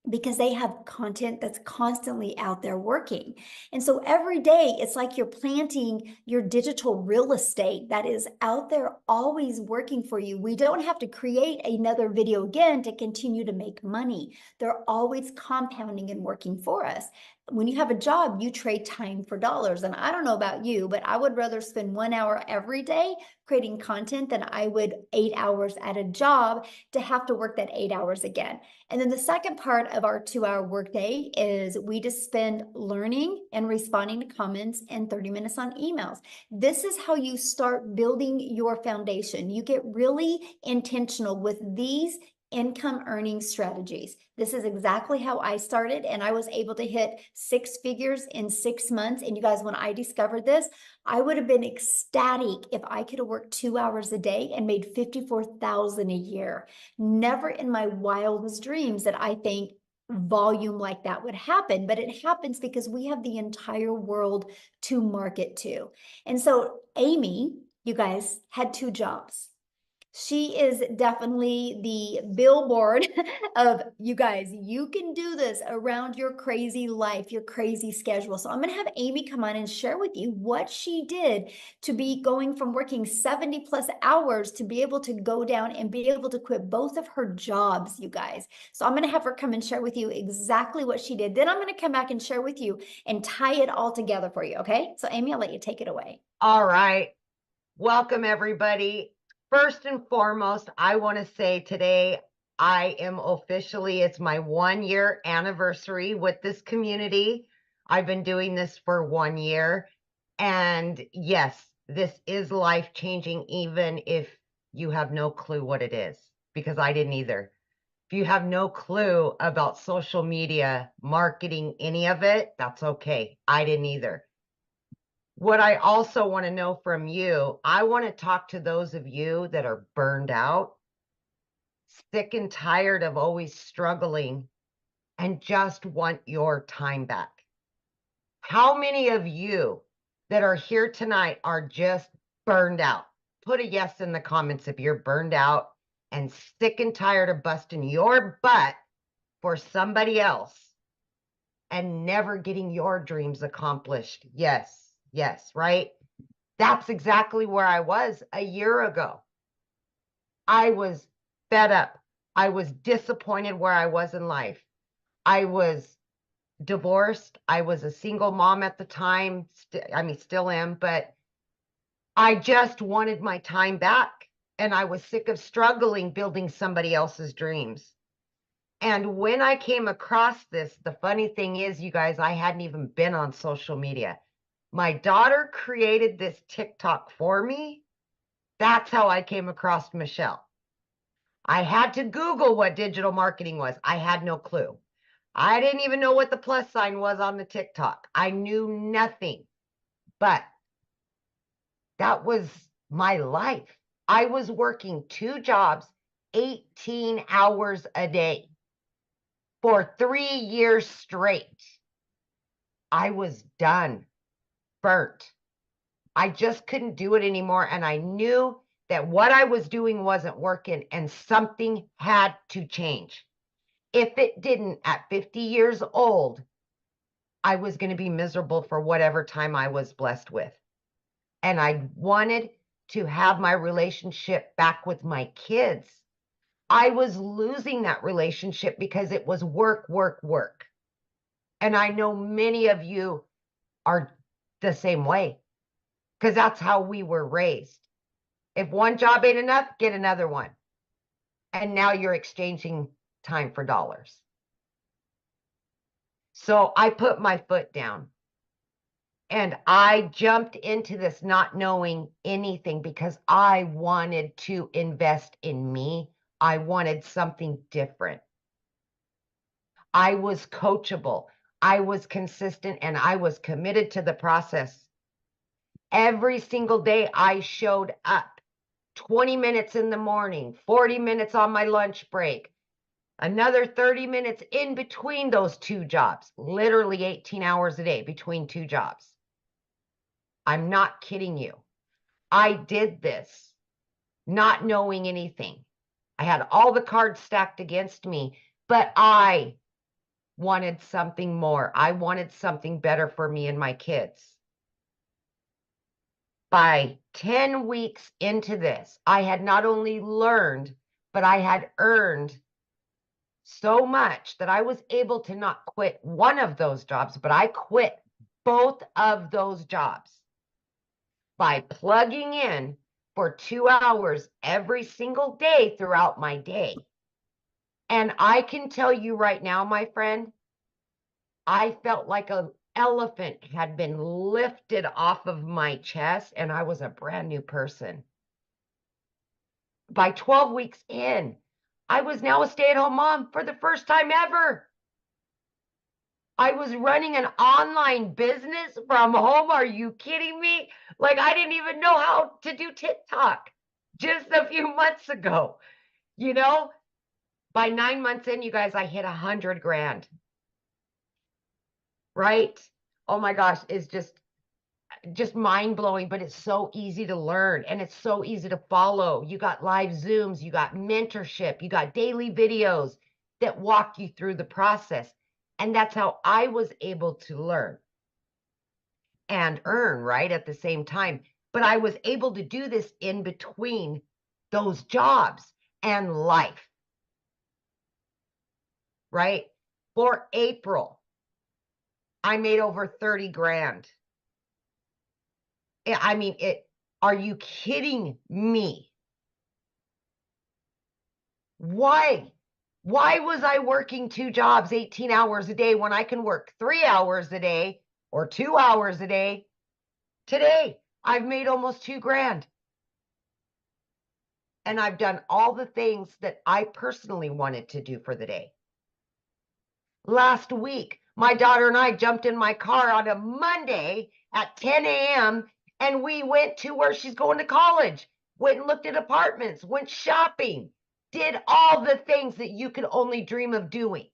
because they have content that's constantly out there working. And so every day it's like you're planting your digital real estate that is out there always working for you. We don't have to create another video again to continue to make money. They're always compounding and working for us. When you have a job, you trade time for dollars. And I don't know about you, but I would rather spend 1 hour every day creating content than I would 8 hours at a job to have to work that 8 hours again. And then the second part of our 2-hour workday is we just spend learning and responding to comments and 30 minutes on emails. This is how you start building your foundation. You get really intentional with these income earning strategies. This is exactly how I started, and I was able to hit 6 figures in 6 months. And you guys, when I discovered this, I would have been ecstatic if I could have worked 2 hours a day and made $54,000 a year. Never in my wildest dreams that I think volume like that would happen, but it happens because we have the entire world to market to. And so Amy, you guys, had 2 jobs. She is definitely the billboard of, you guys, you can do this around your crazy life, your crazy schedule. So I'm going to have Amy come on and share with you what she did to be going from working 70 plus hours to be able to go down and be able to quit both of her jobs, you guys. So I'm going to have her come and share with you exactly what she did. Then I'm going to come back and share with you and tie it all together for you. Okay. So Amy, I'll let you take it away. All right. Welcome, everybody. First and foremost, I want to say today I am officially, it's my 1-year anniversary with this community. I've been doing this for 1 year. And yes, this is life-changing, even if you have no clue what it is, because I didn't either. If you have no clue about social media, marketing, any of it, that's okay. I didn't either. What I also want to know from you, I want to talk to those of you that are burned out, sick and tired of always struggling, and just want your time back. How many of you that are here tonight are just burned out. Put a yes in the comments if you're burned out and sick and tired of busting your butt for somebody else and never getting your dreams accomplished. Yes, yes, right? That's exactly where I was a year ago. I was fed up. I was disappointed where I was in life. I was divorced. I was a single mom at the time. Still am, but I just wanted my time back. And I was sick of struggling building somebody else's dreams. And when I came across this, the funny thing is, you guys, I hadn't even been on social media. My daughter created this TikTok for me. That's how I came across Michelle. I had to Google what digital marketing was. I had no clue. I didn't even know what the plus sign was on the TikTok. I knew nothing, but that was my life. I was working 2 jobs, 18 hours a day for 3 years straight. I was done, burnt. I just couldn't do it anymore. And I knew that what I was doing wasn't working and something had to change. If it didn't, at 50 years old, I was going to be miserable for whatever time I was blessed with. And I wanted to have my relationship back with my kids. I was losing that relationship because it was work, work, work. And I know many of you are the same way because that's how we were raised. If one job ain't enough, get another one. And now you're exchanging time for dollars. So I put my foot down and I jumped into this not knowing anything because I wanted to invest in me. I wanted something different. I was coachable. I was consistent and I was committed to the process. Every single day I showed up 20 minutes in the morning, 40 minutes on my lunch break, another 30 minutes in between those 2 jobs, literally 18 hours a day between 2 jobs. I'm not kidding you. I did this not knowing anything. I had all the cards stacked against me, but I wanted something more. I wanted something better for me and my kids. By 10 weeks into this, I had not only learned, but I had earned so much that I was able to not quit one of those jobs, but I quit both of those jobs by plugging in for 2 hours every single day throughout my day. And I can tell you right now, my friend, I felt like an elephant had been lifted off of my chest and I was a brand new person. By 12 weeks in, I was now a stay-at-home mom for the first time ever. I was running an online business from home. Are you kidding me? Like, I didn't even know how to do TikTok just a few months ago. You know, by 9 months in, you guys, I hit 100 grand. Right? Oh my gosh, it's just mind-blowing, but it's so easy to learn and it's so easy to follow. You got live Zooms, you got mentorship, you got daily videos that walk you through the process. And that's how I was able to learn and earn, right, at the same time. But I was able to do this in between those jobs and life, right? For April, I made over 30 grand. I mean, are you kidding me? Why? Why was I working 2 jobs, 18 hours a day when I can work 3 hours a day or 2 hours a day? Today, I've made almost 2 grand. And I've done all the things that I personally wanted to do for the day. Last week, my daughter and I jumped in my car on a Monday at 10 a.m. and we went to where she's going to college, went and looked at apartments, went shopping, did all the things that you could only dream of doing.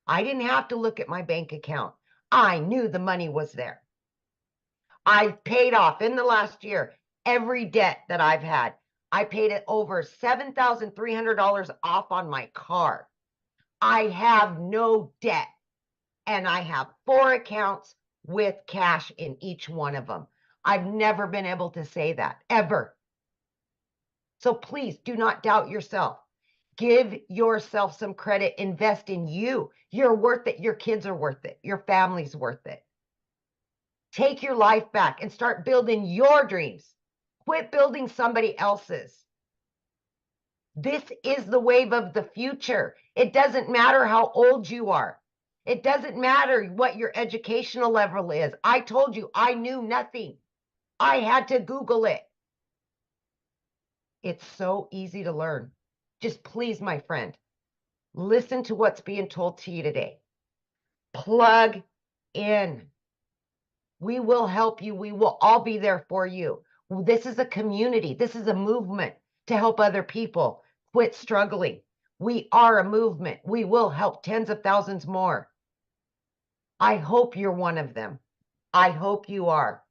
I didn't have to look at my bank account. I knew the money was there. I've paid off in the last year every debt that I've had. I paid it over $7,300 off on my car. I have no debt, and I have 4 accounts with cash in each one of them. I've never been able to say that, ever. So please do not doubt yourself. Give yourself some credit. Invest in you. You're worth it. Your kids are worth it. Your family's worth it. Take your life back and start building your dreams. Quit building somebody else's. This is the wave of the future. It doesn't matter how old you are. It doesn't matter what your educational level is. I told you I knew nothing. I had to Google it. It's so easy to learn. Just please, my friend, listen to what's being told to you today. Plug in. We will help you. We will all be there for you. This is a community. This is a movement to help other people quit struggling. We are a movement. We will help tens of thousands more. I hope you're one of them. I hope you are.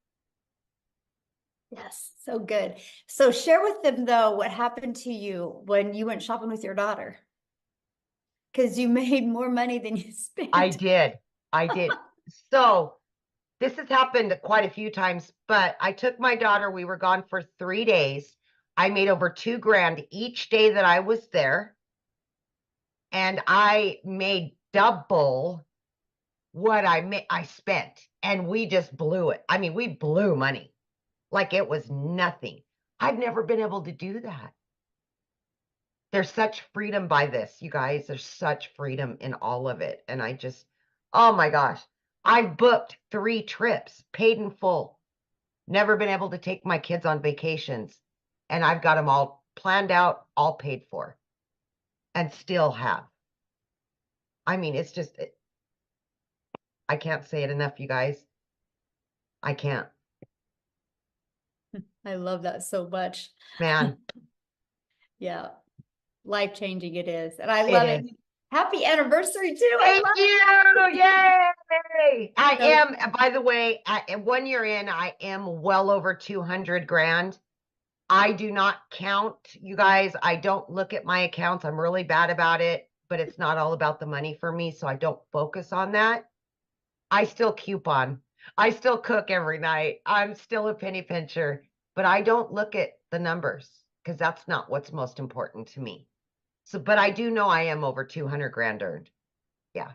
Yes, so good. So share with them though what happened to you when you went shopping with your daughter. Because you made more money than you spent. I did. So this has happened quite a few times, but I took my daughter. We were gone for 3 days. I made over $2,000 each day that I was there. And I made double what I spent. And we just blew it. I mean, we blew money like it was nothing. I've never been able to do that. There's such freedom by this, you guys. There's such freedom in all of it. And I just, oh my gosh, I've booked 3 trips, paid in full. Never been able to take my kids on vacations. And I've got them all planned out, all paid for, and still have. I mean, it's just, I can't say it enough, you guys. I can't. I love that so much. Man. Yeah. Life-changing it is. And I It love it. is. Happy anniversary too. Thank you. Yay. I So- am, by the way, 1 year in, I am well over 200 grand. I do not count, you guys. I don't look at my accounts. I'm really bad about it, but it's not all about the money for me. So I don't focus on that. I still coupon. I still cook every night. I'm still a penny pincher, but I don't look at the numbers because that's not what's most important to me. So, but I do know I am over 200 grand earned. Yeah.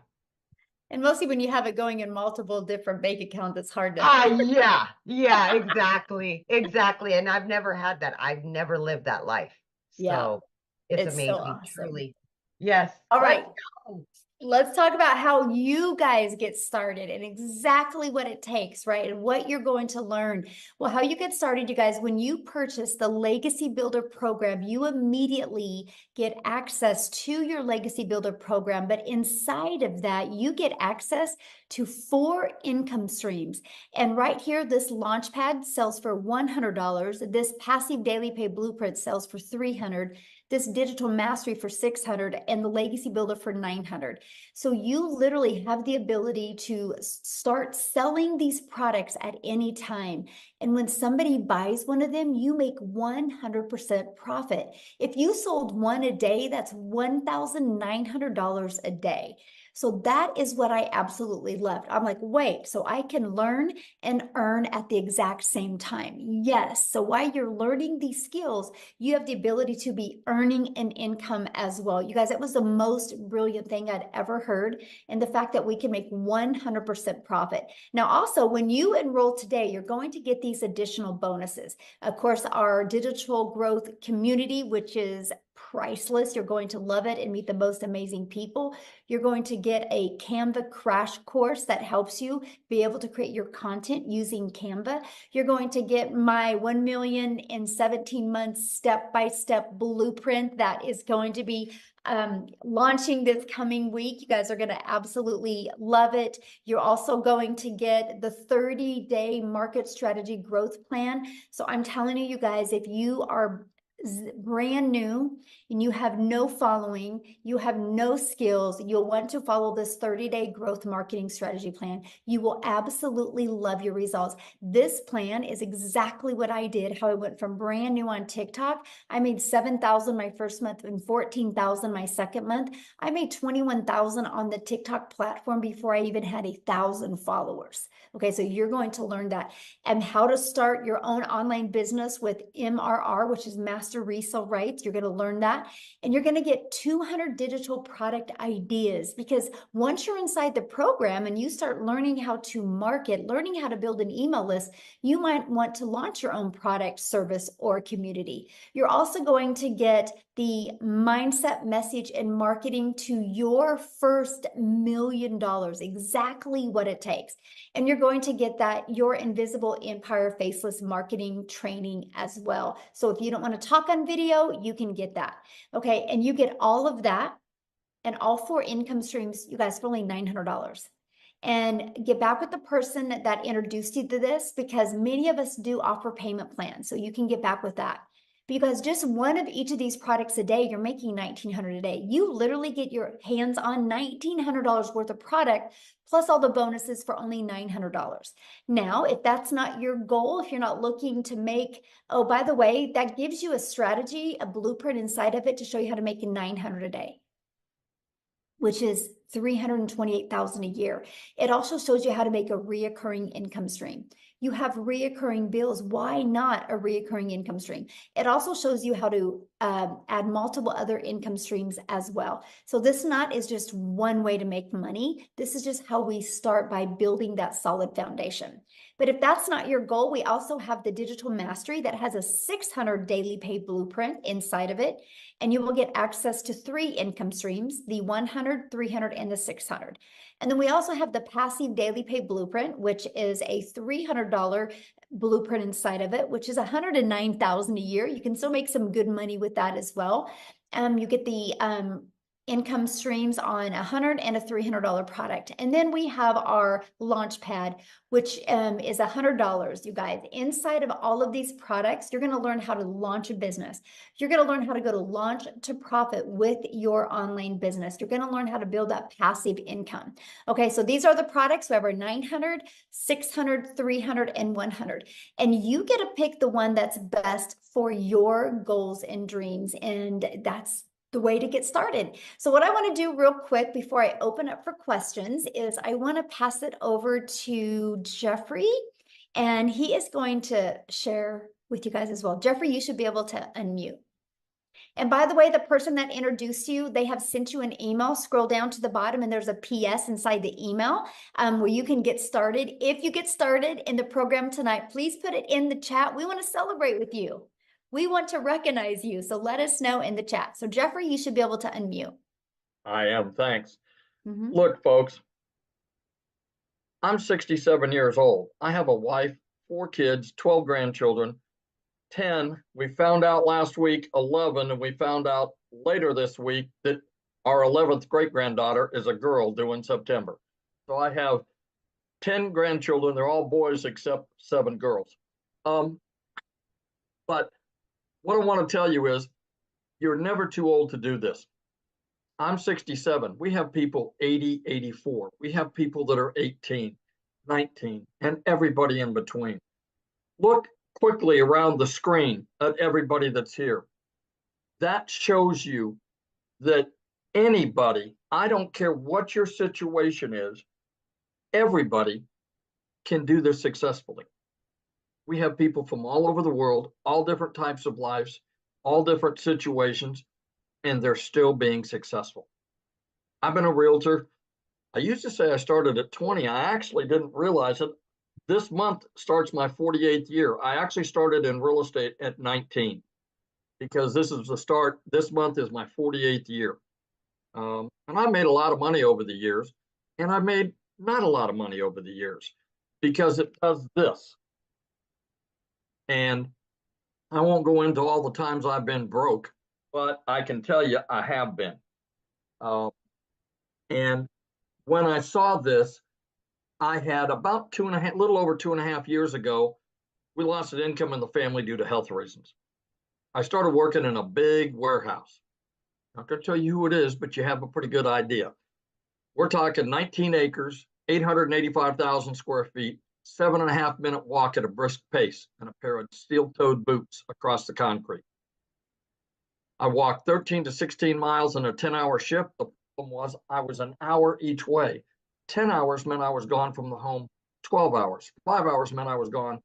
And mostly when you have it going in multiple different bank accounts, it's hard to. Yeah, exactly. Exactly. And I've never had that. I've never lived that life. Yeah. So it's It's so amazing, awesome. truly. Yes. All right. Let's go. Let's talk about how you guys get started and exactly what it takes, right? And what you're going to learn. Well, how you get started, you guys, when you purchase the Legacy Builder program, you immediately get access to your Legacy Builder program. But inside of that, you get access to 4 income streams. And right here, this Launchpad sells for $100. This Passive Daily Pay Blueprint sells for $300. This Digital Mastery for $600 and the Legacy Builder for $900. So you literally have the ability to start selling these products at any time. And when somebody buys one of them, you make 100% profit. If you sold one a day, that's $1,900 a day. So that is what I absolutely loved. I'm like, wait, so I can learn and earn at the exact same time. Yes. So while you're learning these skills, you have the ability to be earning an income as well. You guys, that was the most brilliant thing I'd ever heard. And the fact that we can make 100% profit. Now, also, when you enroll today, you're going to get these additional bonuses. Of course, our digital growth community, which is priceless. You're going to love it and meet the most amazing people. You're going to get a Canva crash course that helps you be able to create your content using Canva. You're going to get my 1 million in 17 months step-by-step blueprint that is going to be launching this coming week. You guys are going to absolutely love it. You're also going to get the 30-day market strategy growth plan. So I'm telling you, you guys, if you are brand new and you have no following, you have no skills, you'll want to follow this 30-day growth marketing strategy plan. You will absolutely love your results. This plan is exactly what I did, how I went from brand new on TikTok. I made 7,000 my first month and 14,000 my second month. I made 21,000 on the TikTok platform before I even had 1,000 followers. Okay, so you're going to learn that, and how to start your own online business with MRR, which is master resale rights. You're going to learn that, and you're going to get 200 digital product ideas, because once you're inside the program and you start learning how to market, learning how to build an email list, you might want to launch your own product, service, or community. You're also going to get the mindset, message, and marketing to your first $1 million, exactly what it takes. And you're going to get that Your Invisible Empire Faceless marketing training as well. So if you don't want to talk on video, you can get that. Okay, and you get all of that and all 4 income streams, you guys, for only $900. And get back with the person that introduced you to this, because many of us do offer payment plans, so you can get back with that. Because just one of each of these products a day, you're making $1,900 a day. You literally get your hands on $1,900 worth of product, plus all the bonuses for only $900. Now, if that's not your goal, if you're not looking to make, oh, by the way, that gives you a strategy, a blueprint inside of it to show you how to make $900 a day, which is $328,000 a year. It also shows you how to make a reoccurring income stream. You have reoccurring bills. Why not a reoccurring income stream? It also shows you how to add multiple other income streams as well. So this not is just one way to make money. This is just how we start, by building that solid foundation. But if that's not your goal, we also have the Digital Mastery that has a 600 daily pay blueprint inside of it. And you will get access to 3 income streams, the 100, 300, and the 600. And then we also have the Passive Daily Pay Blueprint, which is a $300 blueprint inside of it, which is $109,000 a year. You can still make some good money with that as well. You get the income streams on $100 and a $300 product. And then we have our launch pad, which is $100, you guys. Inside of all of these products, you're going to learn how to launch a business. You're going to learn how to go to launch to profit with your online business. You're going to learn how to build that passive income. Okay, so these are the products. We have our 900, 600, 300, and 100. And you get to pick the one that's best for your goals and dreams. And that's the way to get started. So what I want to do real quick before I open up for questions is I want to pass it over to Jeffrey, and he is going to share with you guys as well. Jeffrey, you should be able to unmute. And by the way, the person that introduced you, they have sent you an email. Scroll down to the bottom and there's a PS inside the email where you can get started. If you get started in the program tonight, please put it in the chat. We want to celebrate with you. We want to recognize you, so let us know in the chat. So Jeffrey, you should be able to unmute. I am, thanks. Look, folks, I'm 67 years old. I have a wife, 4 kids, 12 grandchildren, 10. We found out last week, 11, and we found out later this week that our 11th great-granddaughter is a girl due in September. So I have 10 grandchildren. They're all boys except 7 girls. But what I want to tell you is you're never too old to do this. I'm 67. We have people 80, 84. We have people that are 18, 19, and everybody in between. Look quickly around the screen at everybody that's here. That shows you that anybody, I don't care what your situation is, everybody can do this successfully. We have people from all over the world, all different types of lives, all different situations, and they're still being successful. I've been a realtor. I used to say I started at 20. I actually didn't realize it. This month starts my 48th year. I actually started in real estate at 19 because this is the start. This month is my 48th year. And I made a lot of money over the years, and I made not a lot of money over the years because it does this. And I won't go into all the times I've been broke, but I can tell you I have been. And when I saw this, I had about little over 2.5 years ago, we lost an income in the family due to health reasons. I started working in a big warehouse. Not going to tell you who it is, but you have a pretty good idea. We're talking 19 acres, 885,000 square feet, 7.5 minute walk at a brisk pace, and a pair of steel-toed boots across the concrete. I walked 13 to 16 miles in a 10-hour shift. The problem was I was an hour each way. 10 hours meant I was gone from the home 12 hours. 5 hours meant I was gone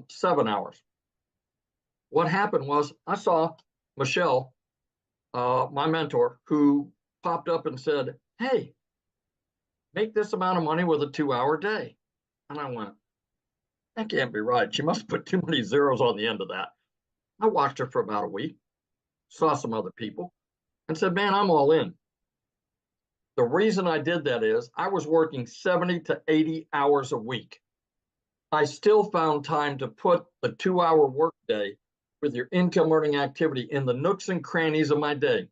7 hours. What happened was I saw Michelle, my mentor, who popped up and said, hey, make this amount of money with a 2-hour day. And I went, that can't be right. She must put too many zeros on the end of that. I watched her for about a week, saw some other people, and said, man, I'm all in. The reason I did that is I was working 70 to 80 hours a week. I still found time to put the 2-hour workday with your income earning activity in the nooks and crannies of my day.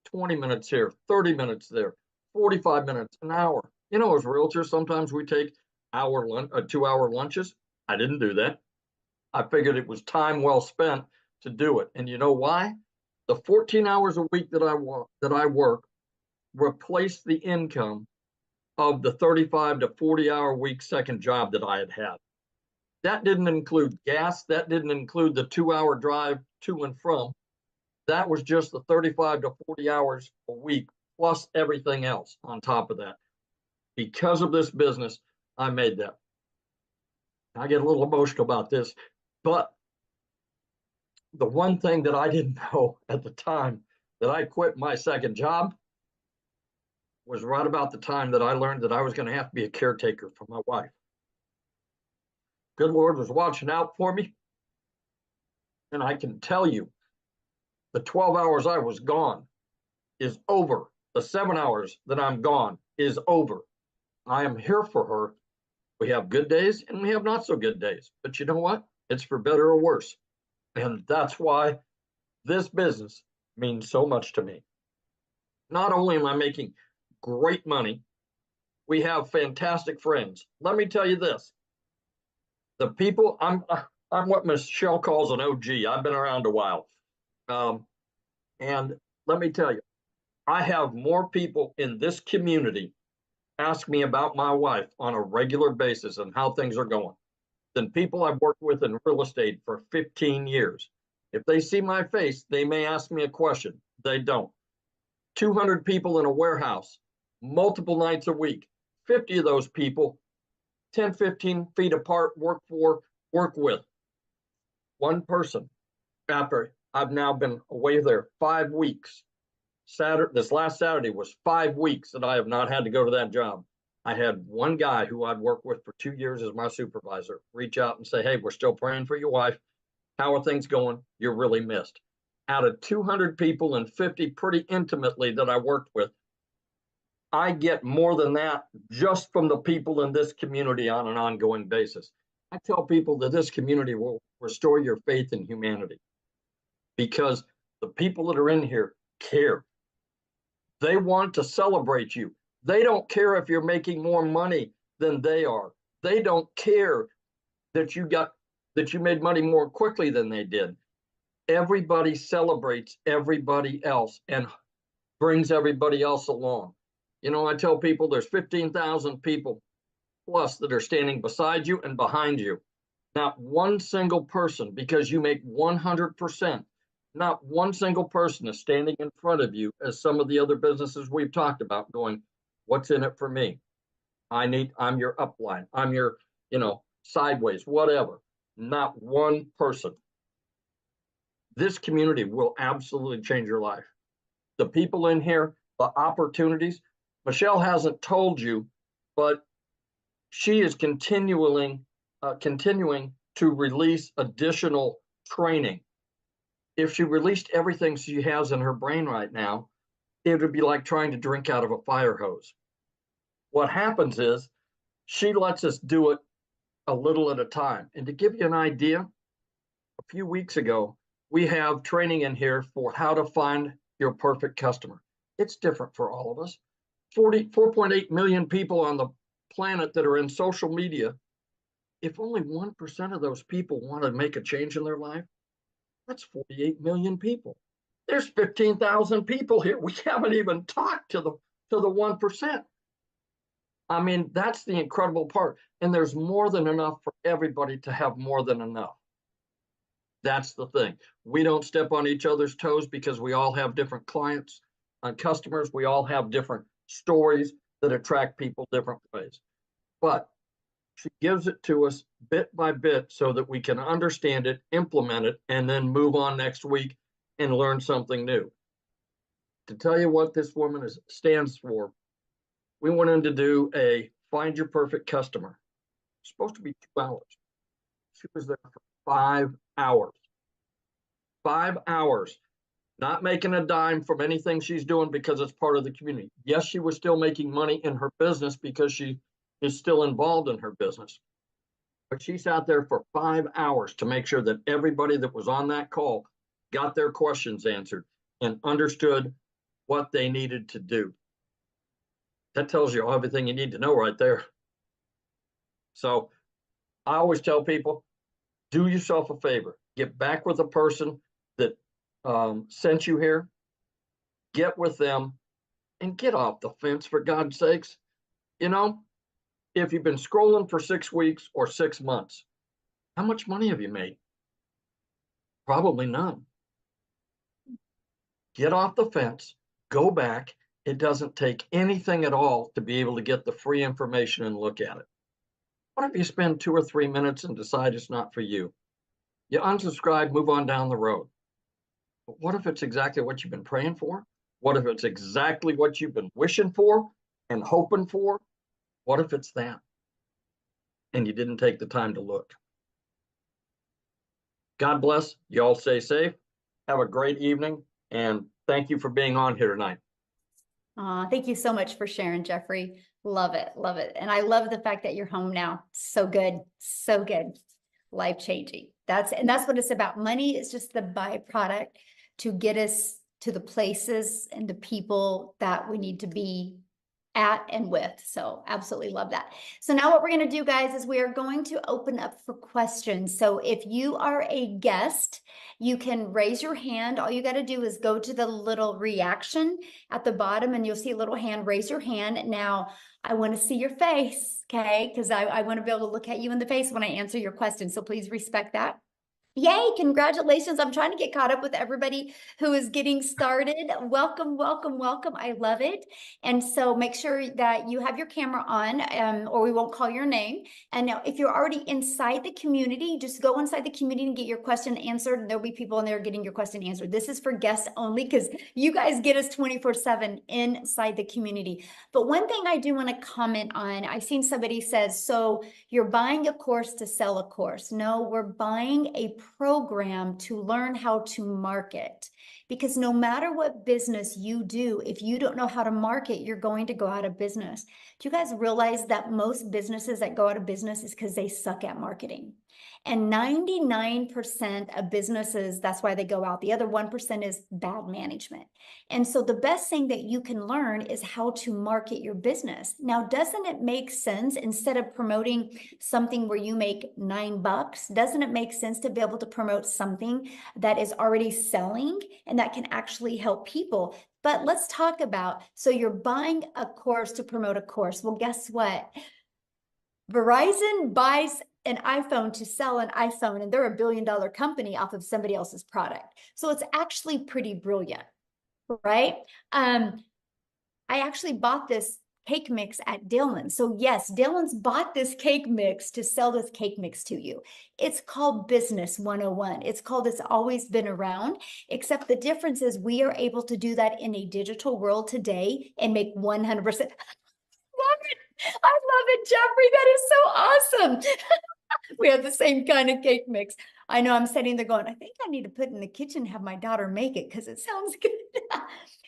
20 minutes here, 30 minutes there, 45 minutes, an hour. You know, as realtors, sometimes we take 2-hour lunches. I didn't do that. I figured it was time well spent to do it. And you know why? The 14 hours a week that I work replaced the income of the 35 to 40-hour week second job that I had had. That didn't include gas. That didn't include the 2-hour drive to and from. That was just the 35 to 40 hours a week, plus everything else on top of that. Because of this business, I made that. I get a little emotional about this, but the one thing that I didn't know at the time that I quit my second job was right about the time that I learned that I was going to have to be a caretaker for my wife. Good Lord was watching out for me. And I can tell you, the 12 hours I was gone is over. The 7 hours that I'm gone is over. I am here for her. We have good days and we have not so good days. But you know what? It's for better or worse. And that's why this business means so much to me. Not only am I making great money, we have fantastic friends. Let me tell you this. The people, I'm what Michelle calls an OG. I've been around a while. And let me tell you, I have more people in this community ask me about my wife on a regular basis and how things are going than people I've worked with in real estate for 15 years. If they see my face, they may ask me a question. They don't. 200 people in a warehouse, multiple nights a week, 50 of those people, 10, 15 feet apart, work with. One person, after I've now been away there 5 weeks. This last Saturday was 5 weeks that I have not had to go to that job. I had one guy who I'd worked with for 2 years as my supervisor reach out and say, hey, we're still praying for your wife. How are things going? You're really missed. Out of 200 people and 50 pretty intimately that I worked with, I get more than that just from the people in this community on an ongoing basis. I tell people that this community will restore your faith in humanity because the people that are in here care. They want to celebrate you. They don't care if you're making more money than they are. They don't care that you made money more quickly than they did. Everybody celebrates everybody else and brings everybody else along. You know, I tell people there's 15,000 people plus that are standing beside you and behind you. Not one single person, because you make 100%, not one single person is standing in front of you as some of the other businesses we've talked about going, what's in it for me? I'm your upline. I'm your, sideways, whatever. Not one person. This community will absolutely change your life. The people in here, the opportunities, Michelle hasn't told you, but she is continuing to release additional training. If she released everything she has in her brain right now, it would be like trying to drink out of a fire hose. What happens is she lets us do it a little at a time. And to give you an idea, a few weeks ago, we have training in here for how to find your perfect customer. It's different for all of us. 4.8 million people on the planet that are in social media. If only 1% of those people want to make a change in their life, That's 48 million people. There's 15,000 people here. We haven't even talked to the 1%. I mean, that's the incredible part. And there's more than enough for everybody to have more than enough. That's the thing. We don't step on each other's toes because we all have different clients and customers. We all have different stories that attract people different ways. But she gives it to us bit by bit so that we can understand it, implement it, and then move on next week and learn something new. To tell you what this woman stands for, we went in to do a Find Your Perfect Customer. It's supposed to be 2 hours. She was there for 5 hours. 5 hours, not making a dime from anything she's doing because it's part of the community. Yes, she was still making money in her business because she is still involved in her business. But she sat there for 5 hours to make sure that everybody that was on that call got their questions answered and understood what they needed to do. That tells you everything you need to know right there. So I always tell people, do yourself a favor, get back with the person that sent you here, get with them and get off the fence, for God's sakes. You know, if you've been scrolling for 6 weeks or 6 months, how much money have you made? Probably none. Get off the fence, go back. It doesn't take anything at all to be able to get the free information and look at it. What if you spend 2 or 3 minutes and decide it's not for you? You unsubscribe, move on down the road. But what if it's exactly what you've been praying for? What if it's exactly what you've been wishing for and hoping for? What if it's that? And you didn't take the time to look. God bless. You all stay safe. Have a great evening. And thank you for being on here tonight. Thank you so much for sharing, Jeffrey. Love it. Love it. And I love the fact that you're home now. So good. So good. Life changing. That's what it's about. Money is just the byproduct to get us to the places and the people that we need to be at and with. So absolutely love that. So now what we're going to do, guys, is we are going to open up for questions. So if you are a guest, you can raise your hand. All you got to do is go to the little reaction at the bottom and you'll see a little hand. Raise your hand. Now I want to see your face, okay? Because I want to be able to look at you in the face when I answer your question. So please respect that. Yay, congratulations. I'm trying to get caught up with everybody who is getting started. Welcome, welcome, welcome. I love it. And so make sure that you have your camera on or we won't call your name. And now if you're already inside the community, just go inside the community and get your question answered. And there'll be people in there getting your question answered. This is for guests only because you guys get us 24/7 inside the community. But one thing I do want to comment on, I've seen somebody says, so you're buying a course to sell a course. No, we're buying a program to learn how to market. Because no matter what business you do, if you don't know how to market, you're going to go out of business. Do you guys realize that most businesses that go out of business is because they suck at marketing? And 99% of businesses, that's why they go out. The other 1% is bad management. And so the best thing that you can learn is how to market your business. Now, doesn't it make sense instead of promoting something where you make $9, doesn't it make sense to be able to promote something that is already selling and that can actually help people? But let's talk about, so you're buying a course to promote a course. Well, guess what? Verizon buys an iPhone to sell an iPhone, and they're $1 billion company off of somebody else's product. So it's actually pretty brilliant, right? I actually bought this cake mix at Dylan's. So yes, Dylan's bought this cake mix to sell this cake mix to you. It's called Business 101. It's called It's Always Been Around, except the difference is we are able to do that in a digital world today and make 100%. Love it. I love it, Jeffrey. That is so awesome. We have the same kind of cake mix. I know I'm sitting there going, I think I need to put it in the kitchen and have my daughter make it because it sounds good.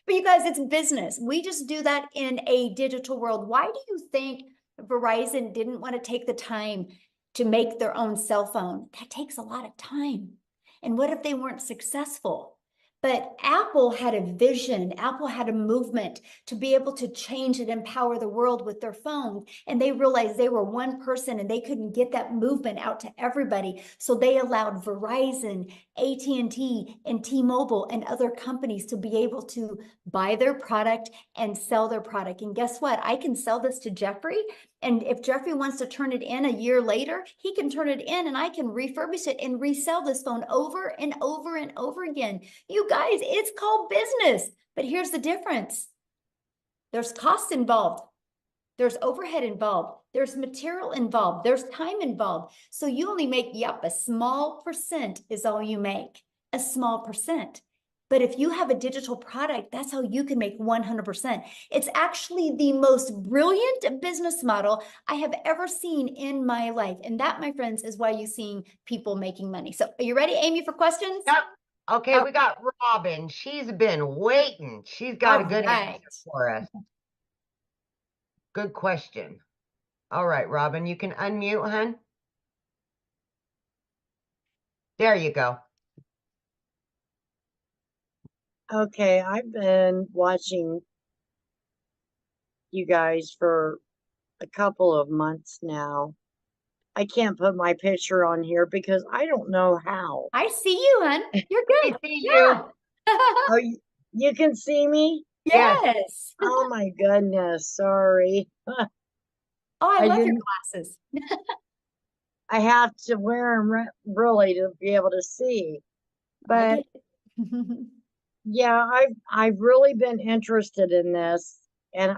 But you guys, it's business. We just do that in a digital world. Why do you think Verizon didn't want to take the time to make their own cell phone? That takes a lot of time. And what if they weren't successful? But Apple had a vision. Apple had a movement to be able to change and empower the world with their phone. And they realized they were one person and they couldn't get that movement out to everybody. So they allowed Verizon, AT&T, and T-Mobile and other companies to be able to buy their product and sell their product. And guess what? I can sell this to Jeffrey. And if Jeffrey wants to turn it in a year later, he can turn it in and I can refurbish it and resell this phone over and over and over again. You guys, it's called business. But here's the difference. There's cost involved. There's overhead involved. There's material involved. There's time involved. So you only make, a small percent is all you make. A small percent. But if you have a digital product, that's how you can make 100%. It's actually the most brilliant business model I have ever seen in my life. And that, my friends, is why you're seeing people making money. So are you ready, Amy, for questions? Yep. Okay, Oh. we got Robin. She's been waiting. She's got a good answer for us. Good question. All right, Robin, you can unmute, hun. There you go. Okay, I've been watching you guys for a couple of months now. I can't put my picture on here because I don't know how. I see you, hun. You're I good. see Yeah. you. Oh, you can see me? Yes. Oh my goodness, sorry. Oh, I I love your didn't- glasses. I have to wear them really to be able to see. I But get it. yeah, I've really been interested in this, and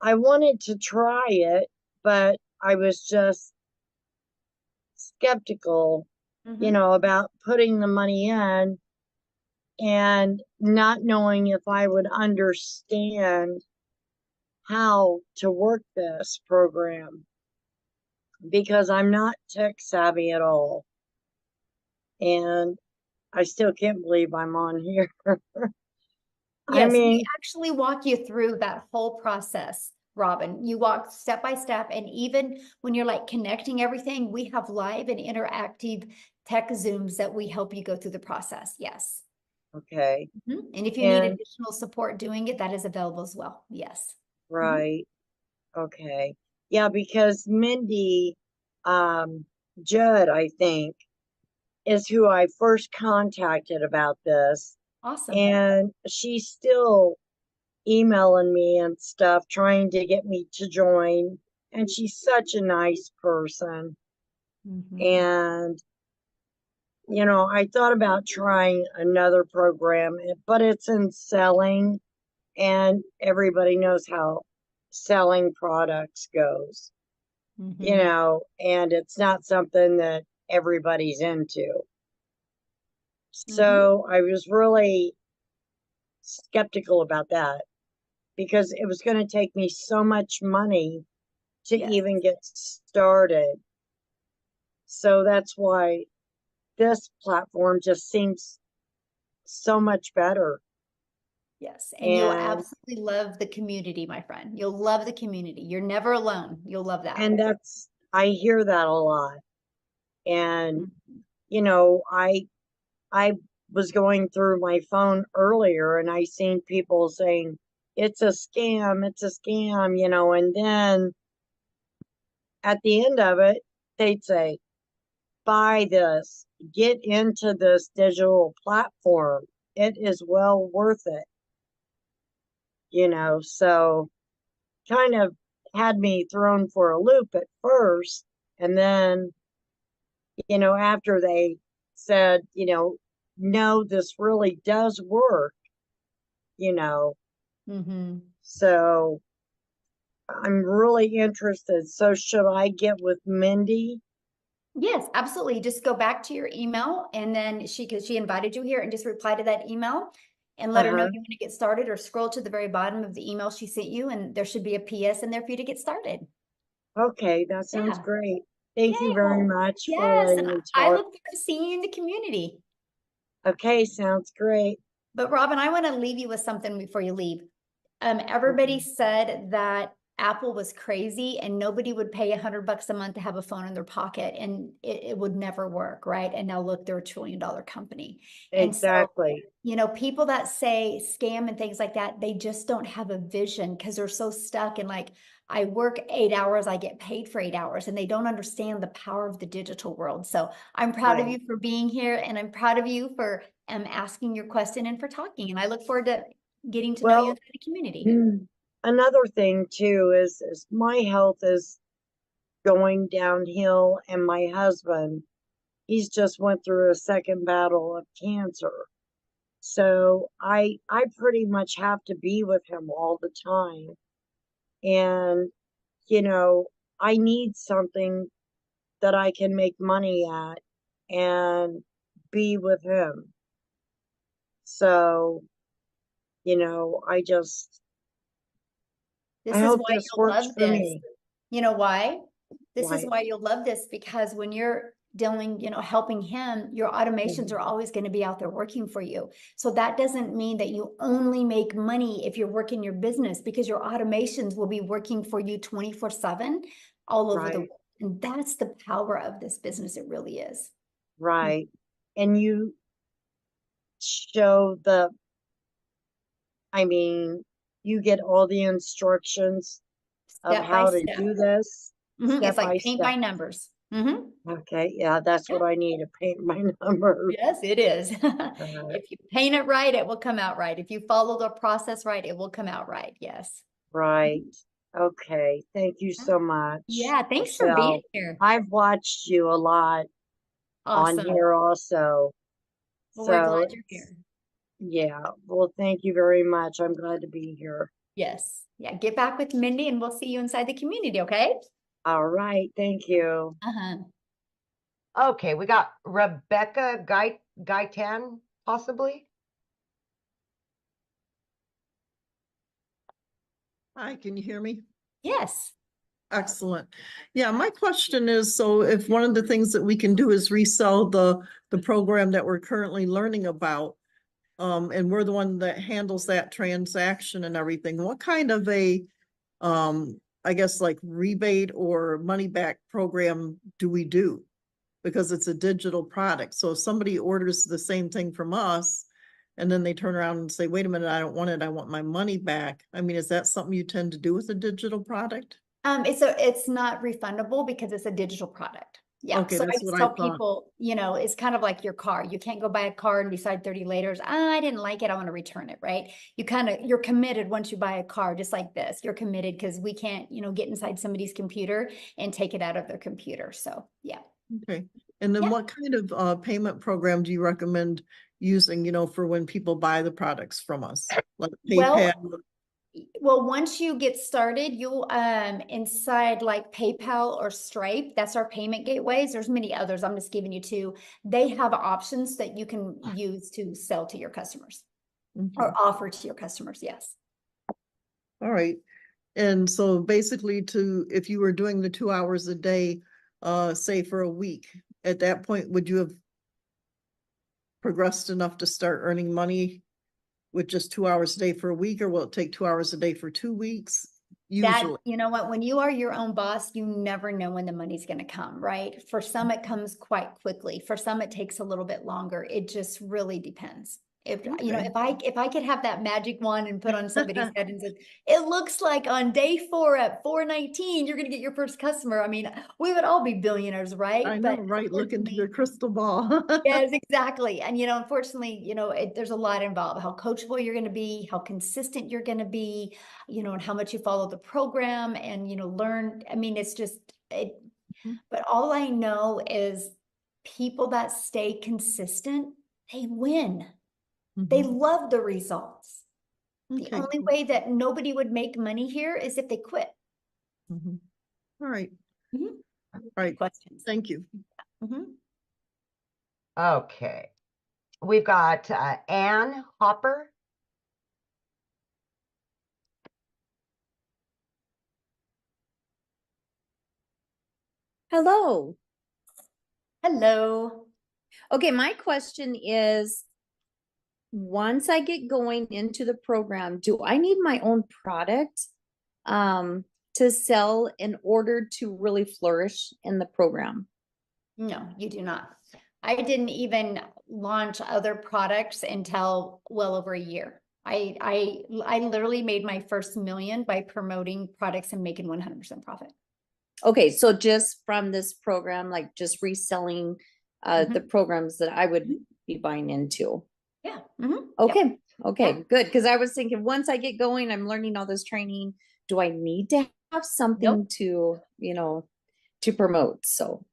I wanted to try it, but I was just skeptical, Mhm. about putting the money in and not knowing if I would understand how to work this program because I'm not tech savvy at all. And I still can't believe I'm on here. I Yes, we mean, actually walk you through that whole process, Robin. You walk step by step, and even when you're like connecting everything, we have live and interactive tech Zooms that we help you go through the process. Yes. okay, And if you need And- additional support doing it, that is available as well. Yes. right. Okay. Yeah, because Mindy Judd, I think, is who I first contacted about this. Awesome. And she's still emailing me and stuff, trying to get me to join. And she's such a nice person. Mhm. And, I thought about trying another program, but it's in selling, and everybody knows how selling products goes, Mhm. and it's not something that everybody's into. Mm-hmm. So I was really skeptical about that because it was going to take me so much money to Yes. even get started. So that's why this platform just seems so much better. Yes. And you'll And absolutely love the community, my friend. You'll love the community. You're never alone. You'll love that. and I hear that a lot. And Mhm. I was going through my phone earlier and I seen people saying it's a scam, and then at the end of it, they'd say, buy this, get into this digital platform. It is well worth it. So kind of had me thrown for a loop at first. And then, after they said, no, this really does work, Mhm. so I'm really interested. So should I get with Mindy? Yes, absolutely. Just go back to your email and then because she invited you here, and just reply to that email and let her know Uh-huh. you want to get started, or scroll to the very bottom of the email she sent you and there should be a PS in there for you to get started. Okay, that sounds Yeah. great. Thank you Yay. very Well, much for yes. letting And me I talk. look forward to seeing you in the community. Okay, sounds great. But Robin, I want to leave you with something before you leave. Everybody said that Apple was crazy and nobody would pay $100 a month to have a phone in their pocket, and it would never work, right? And now look, they're $1 trillion company. And so, Exactly. you know, people that say scam and things like that, they just don't have a vision because they're so stuck in like, I work 8 hours, I get paid for 8 hours, and they don't understand the power of the digital world. So I'm proud of Right. you for being here, and I'm proud of you for asking your question and for talking. And I look forward to getting to know you Well, inside the community. another thing too is my health is going downhill, and my husband, he's just went through a second battle of cancer. So I pretty much have to be with him all the time. And, you know, I need something that I can make money at and be with him. So, you know, I This is hope why this you'll works love for this. me. You know why? This is Why? why you'll love this, because when you're dealing, you know, helping him, your automations are always going to be out there working for you. So that doesn't mean that you only make money if you're working your business, because your automations will be working for you 24/7 all over the Right. world. And that's the power of this business. It really is. Right. And you show I mean, you get all the instructions of Step by how to step. do this It's step by like paint by step. numbers. Okay, yeah, that's what I need, to paint my numbers. Yes, it is. If you paint it right, it will come out right. If you follow the process right, it will come out right. Yes. Right. Okay. Thank you so much. Yeah, thanks for being Michelle. here. I've watched you a lot on Awesome. here also. Well, we're So glad you're it's- here. yeah. Well, thank you very much. I'm glad to be here. Yes. Yeah, get back with Mindy and we'll see you inside the community, okay? All right. Thank you. Okay, we got Rebecca Gaitan, possibly. Hi, can you hear me? Yes. Excellent. Yeah, my question is, so if one of the things that we can do is resell the program that we're currently learning about, and we're the one that handles that transaction and everything, what kind of a, I guess like rebate or money back program do we do? Because it's a digital product. So if somebody orders the same thing from us and then they turn around and say, wait a minute, I don't want it, I want my money back. I mean, is that something you tend to do with a digital product? It's not refundable because it's a digital product. Yeah. Okay, So I that's just what I tell thought. people, you know, it's kind of like your car. You can't go buy a car and decide 30 later, I didn't like it, I want to return it, right? You're committed once you buy a car, just like this. You're committed because we can't, you know, get inside somebody's computer and take it out of their computer. So yeah. Okay. And then Yeah. what kind of payment program do you recommend using, you know, for when people buy the products from us? Like PayPal? Well, once you get started, you'll inside like PayPal or Stripe, that's our payment gateways. There's many others. I'm just giving you two. They have options that you can use to sell to your customers or offer to your customers. Yes. All right. And so basically if you were doing the 2 hours a day, say for a week, at that point, would you have progressed enough to start earning money with just 2 hours a day for a week, or will it take 2 hours a day for 2 weeks? Usually. You know what, when you are your own boss, you never know when the money's going to come, right? For some, it comes quite quickly. For some, it takes a little bit longer. It just really depends. If, you know, if I could have that magic wand and put on somebody's head and said, it looks like on day 4 at 4:19, you're going to get your first customer. I mean, we would all be billionaires, right? I know, right? Look into your crystal ball. Yes, exactly. And, you know, unfortunately, you know, there's a lot involved, how coachable you're going to be, how consistent you're going to be, you know, and how much you follow the program and, you know, learn. I mean, it's just, but all I know is people that stay consistent, they win. They love the results. The only way that nobody would make money here is if they quit. All right. All right. Questions. Thank you. Okay. We've got Ann Hopper. Hello. Hello. Okay, my question is, once I get going into the program, do I need my own product to to sell in order to really flourish in the program? No, you do not. I didn't even launch other products until well over a year. I literally made my first million by promoting products and making 100% profit. Okay, so just from this program, like just reselling the programs that I would be buying into. Yeah. Okay. Okay, good. Because I was thinking once I get going, I'm learning all this training. Do I need to have something to, to promote? So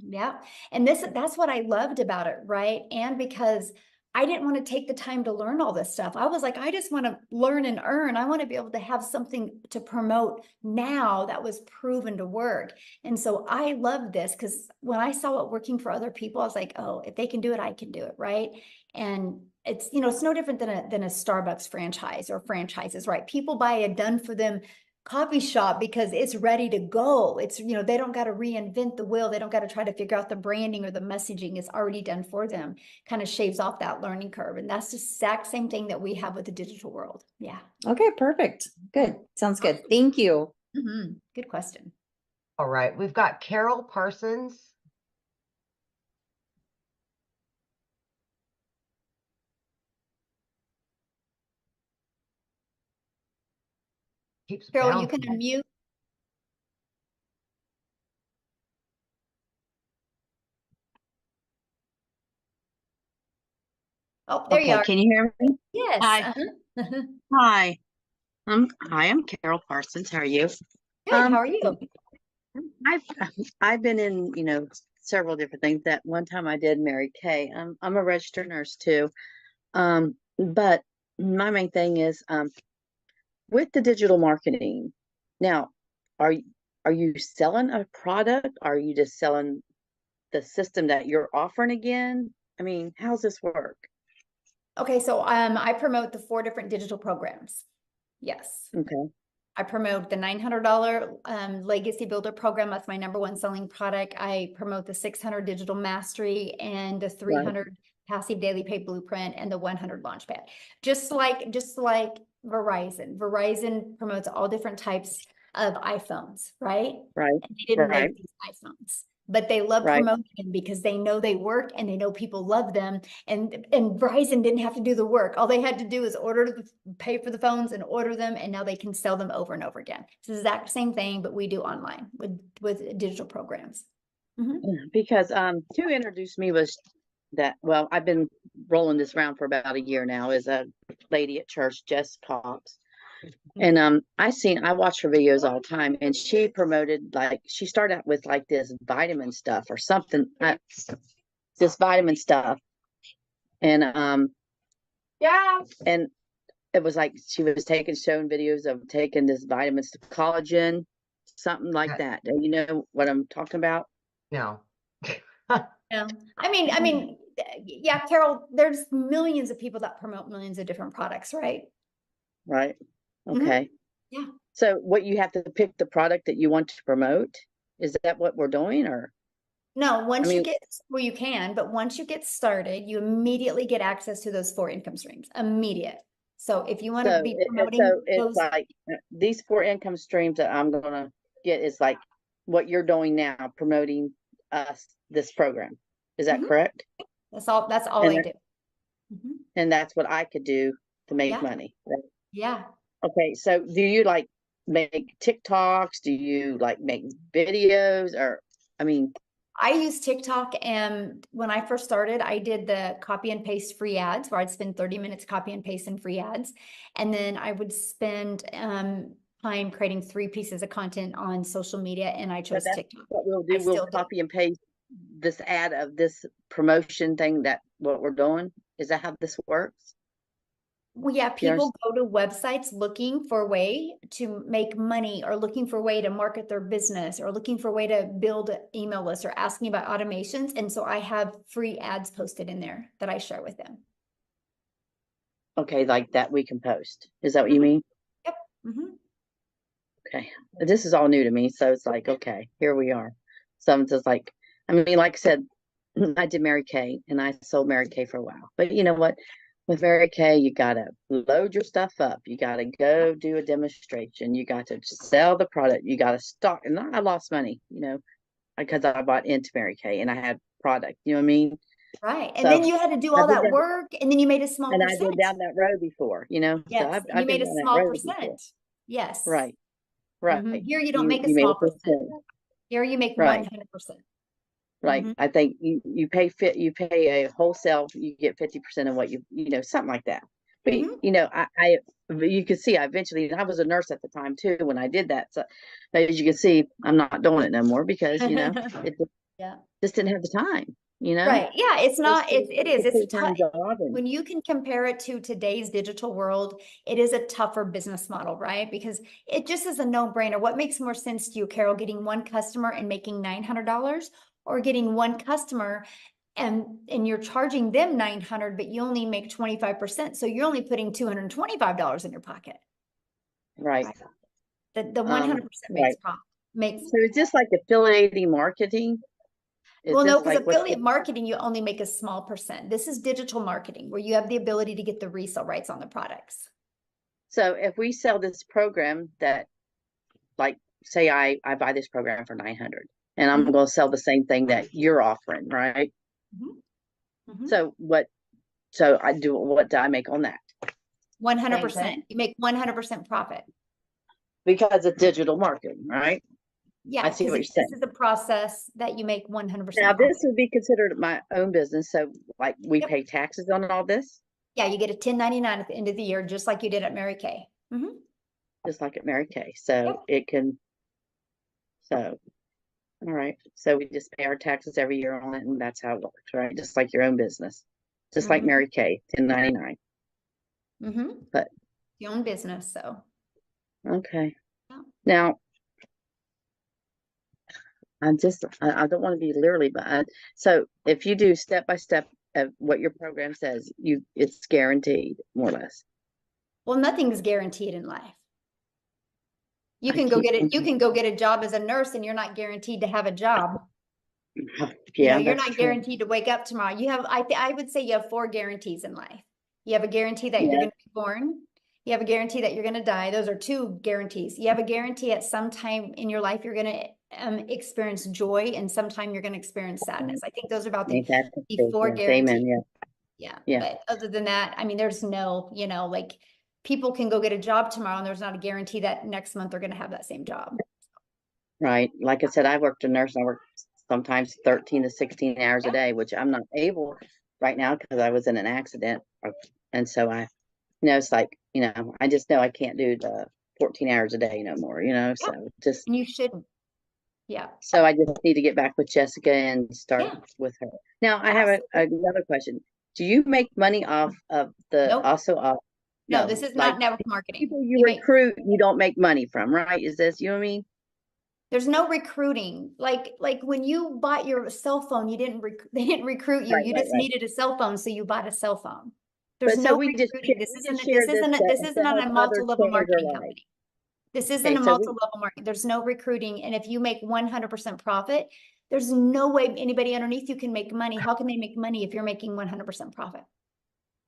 Yeah. And that's what I loved about it, right? And because I didn't want to take the time to learn all this stuff. I was like, I just want to learn and earn. I want to be able to have something to promote now that was proven to work. And so I loved this because when I saw it working for other people, I was like, oh, if they can do it, I can do it, right? And it's, it's no different than a Starbucks franchise or franchises, right? People buy a done for them coffee shop because it's ready to go. It's, they don't got to reinvent the wheel. They don't got to try to figure out the branding or the messaging. It's already done for them. Kind of shaves off that learning curve. And that's the exact same thing that we have with the digital world. Yeah. Okay, perfect. Good. Sounds good. Thank you. Good question. All right, we've got Carol Parsons. Keeps Carol, you can bouncing. unmute. Oh, there you Okay, are. can you hear me? Yes. Hi. Hi. I'm Carol Parsons. How are you? Good. How are you? I've I've been in, several different things. That one time I did Mary Kay. I'm a registered nurse too. But my main thing is with the digital marketing. Now, are are you selling a product? Are you just selling the system that you're offering again? I mean, how's this work? Okay, so I promote the 4 different digital programs. Yes. Okay. I promote the $900 Legacy Builder program. That's my #1 selling product. I promote the 600 Digital Mastery and the 300 Passive Daily Pay Blueprint and the 100 Launchpad. Just like Verizon. Verizon promotes all different types of iPhones, right? Right. And they didn't Right. make these iPhones, but they love Right. promoting them because they know they work and they know people love them. And Verizon didn't have to do the work. All they had to do is pay for the phones and order them, and now they can sell them over and over again. It's the exact same thing, but we do online with digital programs. Because who introduced me was that, well, I've been rolling this around for about a year now, is a lady at church, Jess Cox. And I watch her videos all the time, and she promoted, like, she started out with like this vitamin stuff or something, this vitamin stuff. And and it was like she was showing videos of taking this vitamins to collagen, something like that. Do you know what I'm talking about? No. Yeah. I mean, yeah, Carol, there's millions of people that promote millions of different products, right? Right. Okay. Yeah. So what, you have to pick the product that you want to promote? Is that what we're doing, or? No, once you mean- get, well, you can, but once you get started, you immediately get access to those 4 income streams, immediate. So if you want to be promoting So it's those, like these 4 income streams that I'm gonna get is like what you're doing now, promoting this program. Is that correct? that's all I do. And that's what I could do to make Yeah. money. Right? Yeah. Okay, so do you like make TikToks? Do you like make videos? Or, I mean, I use TikTok, and when I first started, I did the copy and paste free ads where I'd spend 30 minutes copy and paste in free ads. And then I would spend time creating 3 pieces of content on social media, and I chose that's TikTok. what we'll I do. We'll still do. copy and paste this ad of this promotion thing, that what we're doing. Is that how this works? Well, yeah, people go to websites looking for a way to make money, or looking for a way to market their business, or looking for a way to build an email list, or asking about automations. And so I have free ads posted in there that I share with them. Okay, like that we can post. Is that what you mean? Yep. Okay. This is all new to me. So it's like, okay, here we are. So I'm just like, I mean, like I said, I did Mary Kay and I sold Mary Kay for a while. But you know what? with Mary Kay, you gotta load your stuff up. You gotta go do a demonstration. You got to sell the product. You gotta stock. And I lost money, because I bought into Mary Kay and I had product. You know what I mean? Right. And So then you had to do all I did that that, work, and then you made a small and I did percent. down that road before. So Yes, and you I've made been a down that small road before. percent. Yes. Right. Here you don't make a You made small a percent. percent. Here you make Right. 100%. Right. Mhm. I think you pay a wholesale, you get 50% of what something like that. But you can see I was a nurse at the time too when I did that. So as you can see, I'm not doing it no more because it Yeah. just didn't have the time, Right. Yeah. It's not, it is. It's a full-time tough, job and when you can compare it to today's digital world, it is a tougher business model, right? Because it just is a no-brainer. What makes more sense to you, Carol, getting one customer and making $900, or getting one customer and you're charging them 900, but you only make 25%. So you're only putting $225 in your pocket. right. The 100% Right. makes profit. So it's just like affiliating marketing. Is Well, no, this because like what affiliate marketing, you only make a small percent. This is digital marketing where you have the ability to get the resale rights on the products. So if we sell this program that, like, say I buy this program for 900 and I'm Mhm. going to sell the same thing that you're offering, right? Mhm. So what do I make on that? 100%. You make 100% profit. Because it's digital marketing, right? Yeah, I see because what you're this saying. is a process that you make 100% Now, profit. this would be considered my own business. So like we Yep. pay taxes on all this, Yeah, you get a 1099 at the end of the year, just like you did at Mary Kay. just like at Mary Kay. So Yep. it can, all right. So we just pay our taxes every year on it, and that's how it works, right? Just like your own business, just like Mary Kay, 1099. But Your own business, so. okay. Yeah. Now, I don't want to be literally, but so if you do step by step of what your program says, it's guaranteed, more or less. Well, nothing's guaranteed in life. You I can go keep get it. You thinking- can go get a job as a nurse, and you're not guaranteed to have a job. Yeah, You're that's not true. guaranteed to wake up tomorrow. You have, I would say you have 4 guarantees in life. You have a guarantee that you're Yeah. going to be born. You have a guarantee that you're going to die. Those are 2 guarantees. You have a guarantee at some time in your life, you're going to experience joy, and sometime you're going to experience sadness. I think those are about Ain't that the the truth? 4 Yes, guarantees. amen. Yeah. Yeah. But other than that, I mean, there's no, like people can go get a job tomorrow, and there's not a guarantee that next month they're going to have that same job. Right. Like I said, I worked a nurse. I work sometimes 13 to 16 hours a Yeah. day, which I'm not able right now because I was in an accident. And so it's like, I just know I can't do the 14 hours a day no more, so just, And you shouldn't. Yeah. so I just need to get back with Jessica and start Yeah. with her. Now I have another question. Do you make money off of the, Nope. also off? No, this is like not network marketing. people you You make- recruit, you don't make money from, right? Is this, you know what I mean? There's no recruiting. Like when you bought your cell phone, they didn't recruit you. Right, You right, just right. needed a cell phone, so you bought a cell phone. There's But so no we just recruiting. share- This we isn't just share this isn't to on help a others multi-level change their marketing lives. company. This isn't Okay, a so multi-level marketing. There's no recruiting. And if you make 100% profit, there's no way anybody underneath you can make money. How can they make money if you're making 100% profit?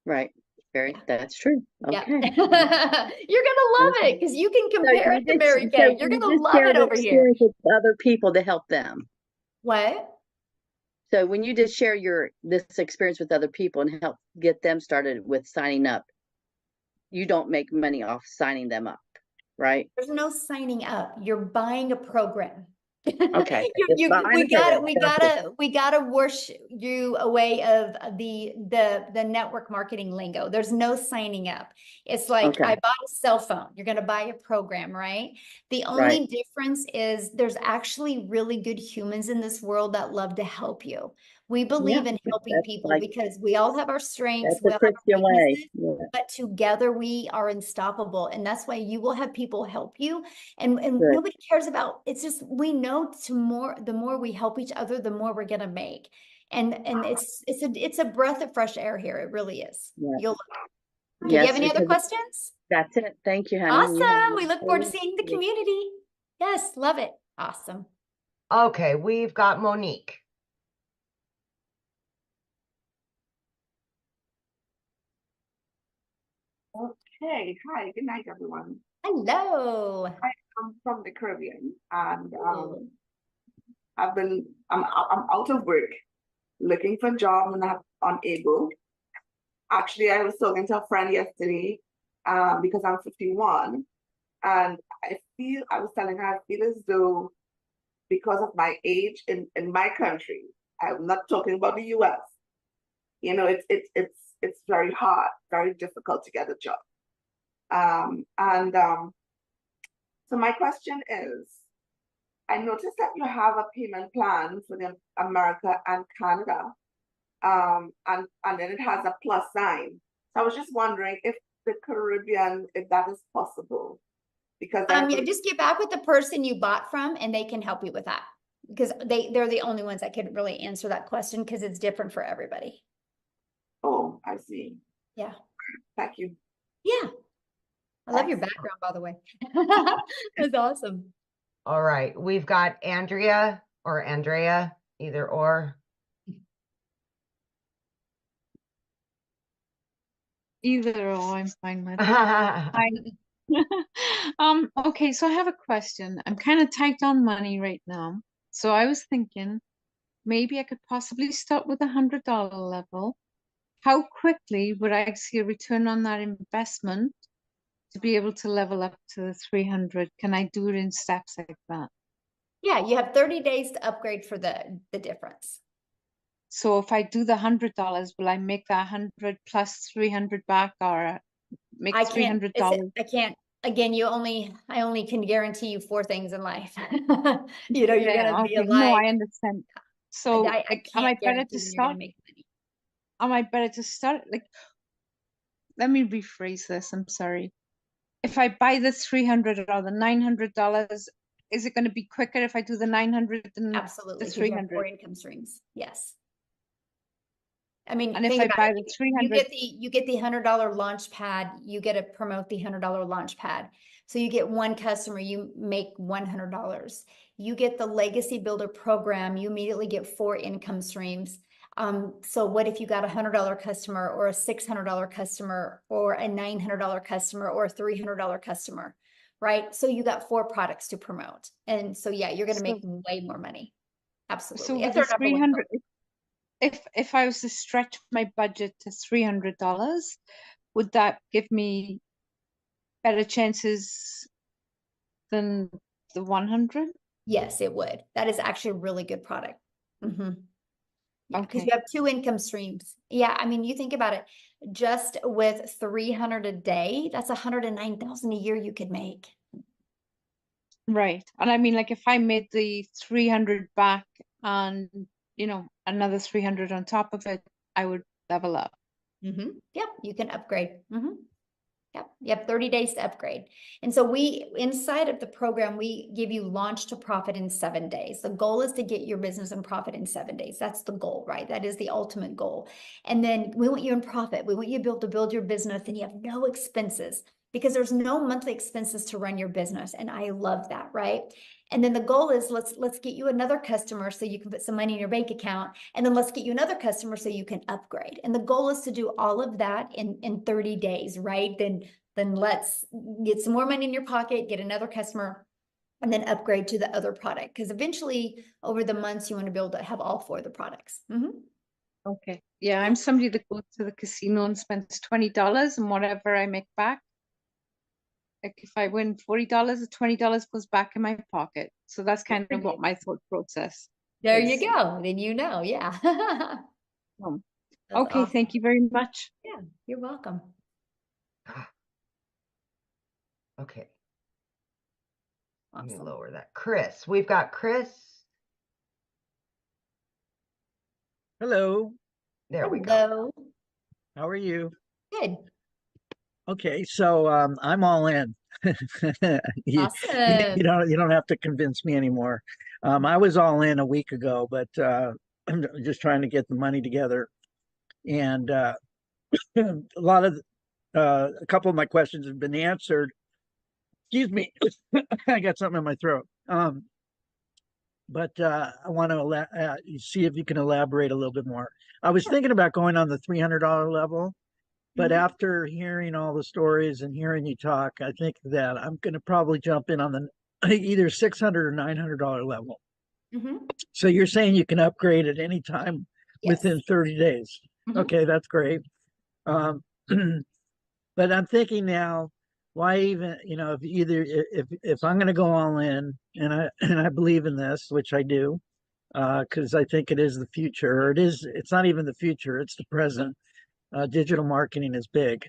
right. Yeah. That's true. Yeah. Okay. You're gonna love it because you can compare it to Mary Kay. You're gonna love share it the over here. experience with other people to help them. What? So when you just share this experience with other people and help get them started with signing up, you don't make money off signing them up, right? There's no signing up. You're buying a program. Okay. Just buying we a program. we gotta wash you away of the network marketing lingo. There's no signing up. It's like Okay. I bought a cell phone. You're gonna buy a program, right? The only Right. difference is there's actually really good humans in this world that love to help you. We believe in helping that's people like- because we all have our strengths, That's we the all have our Christian way. weaknesses, Yeah. but together we are unstoppable. And that's why you will have people help you. And Good. nobody cares about, it's just, we know the more we help each other, the more we're gonna make. And it's a breath of fresh air here. It really is. Yeah. Okay, do you Yes, have any other because- questions? That's it. Thank you, honey. You have Awesome. a We look nice forward to day. seeing the community. Yes, love it. Awesome. Okay, we've got Monique. Okay, hi, good night, everyone. Hello. I'm from the Caribbean, and Ooh. I'm out of work, looking for a job, and I'm unable. Actually, I was talking to a friend yesterday, because I'm 51, and I was telling her I feel as though because of my age in my country, I'm not talking about the US, you know, it's very hard, very difficult to get a job. So my question is, I noticed that you have a payment plan for the America and Canada, and then it has a plus sign. So I was just wondering if the Caribbean, if that is possible, because Yeah, just get back with the person you bought from and they can help you with that. Because they're the only ones that could really answer that question because it's different for everybody. Oh, I see. Yeah. Thank you. Yeah. I love your background, by the way. That's awesome. All right, we've got Andrea or Andrea, either or. Either or, I'm fine with. Okay, so I have a question. I'm kind of tight on money right now. So I was thinking maybe I could possibly start with $100 level. How quickly would I see a return on that investment to be able to level up to the 300? Can I do it in steps like that? Yeah, you have 30 days to upgrade for the difference. So if I do the $100, will I make that 100 plus 300 back, or make $300? I can't, again, I only can guarantee you 4 things in life. You know, you're gonna be Okay, no, alive. I understand. So I am I can't better guarantee to when you're gonna start? make money. Am I better to start? Like, let me rephrase this. I'm sorry. If I buy the 300 or the $900, is it going to be quicker if I do the 900 than Absolutely, the because you have 4 300? income streams. Yes. I mean, And if think I about buy it. the 300, You get the $100 launch pad, you get to promote the $100 launch pad. So you get one customer, you make $100. You get the legacy builder program, you immediately get 4 income streams. So what if you got a $100 customer or a $600 customer or a $900 customer or a $300 customer, right? So you got 4 products to promote. And so, yeah, you're going to make way more money. Absolutely. so If with they're the number one 300, if I was to stretch my budget to $300, would that give me better chances than the 100? Yes, it would. That is actually a really good product. Yeah, because Okay. you have 2 income streams. Yeah, I mean, you think about it, just with 300 a day, that's 109,000 a year you could make. Right. And I mean, like, if I made the 300 back and, another 300 on top of it, I would level up. Yep, you can upgrade. Yep, you have 30 days to upgrade. And so inside of the program, we give you launch to profit in 7 days. The goal is to get your business in profit in 7 days. That's the goal, right? That is the ultimate goal. And then we want you in profit. We want you to build your business, and you have no expenses, because there's no monthly expenses to run your business. And I love that, right? And then the goal is let's get you another customer so you can put some money in your bank account. And then let's get you another customer so you can upgrade. And the goal is to do all of that in 30 days, right? Then let's get some more money in your pocket, get another customer, and then upgrade to the other product. Because eventually over the months, you want to be able to have all 4 of the products. Okay. Yeah, I'm somebody that goes to the casino and spends $20, and whatever I make back, like if I win $40, the $20 goes back in my pocket. So that's kind of what my thought process There is. you go. Then yeah. Okay, awesome. thank you very much. Yeah, you're welcome. Okay. Let me lower that. Chris, we've got Chris. Hello. There we go. How are you? Good. Okay, so I'm all in. you, Awesome. you don't have to convince me anymore. I was all in a week ago, but I'm just trying to get the money together. And a couple of my questions have been answered. Excuse me, I got something in my throat. But I want to see if you can elaborate a little bit more. I was thinking about going on the $300 level, But Mhm. after hearing all the stories and hearing you talk, I think that I'm going to probably jump in on the either $600 or $900 level. Mhm. So you're saying you can upgrade at any time Yes. within 30 days. Mhm. Okay, that's great. Um, but I'm thinking now, why even, if either if I'm going to go all in, and I believe in this, which I do, because I think it is the future. Or it's not even the future, it's the present. Digital marketing is big,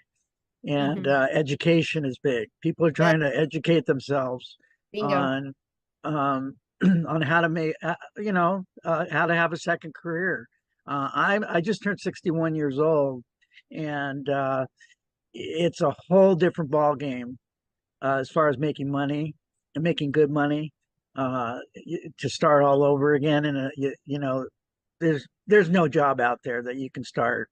and Mhm. education is big. People are Yeah. trying to educate themselves Bingo. on on how to make how to have a second career. I just turned 61 years old, and it's a whole different ball game as far as making money and making good money, to start all over again. And there's no job out there that you can start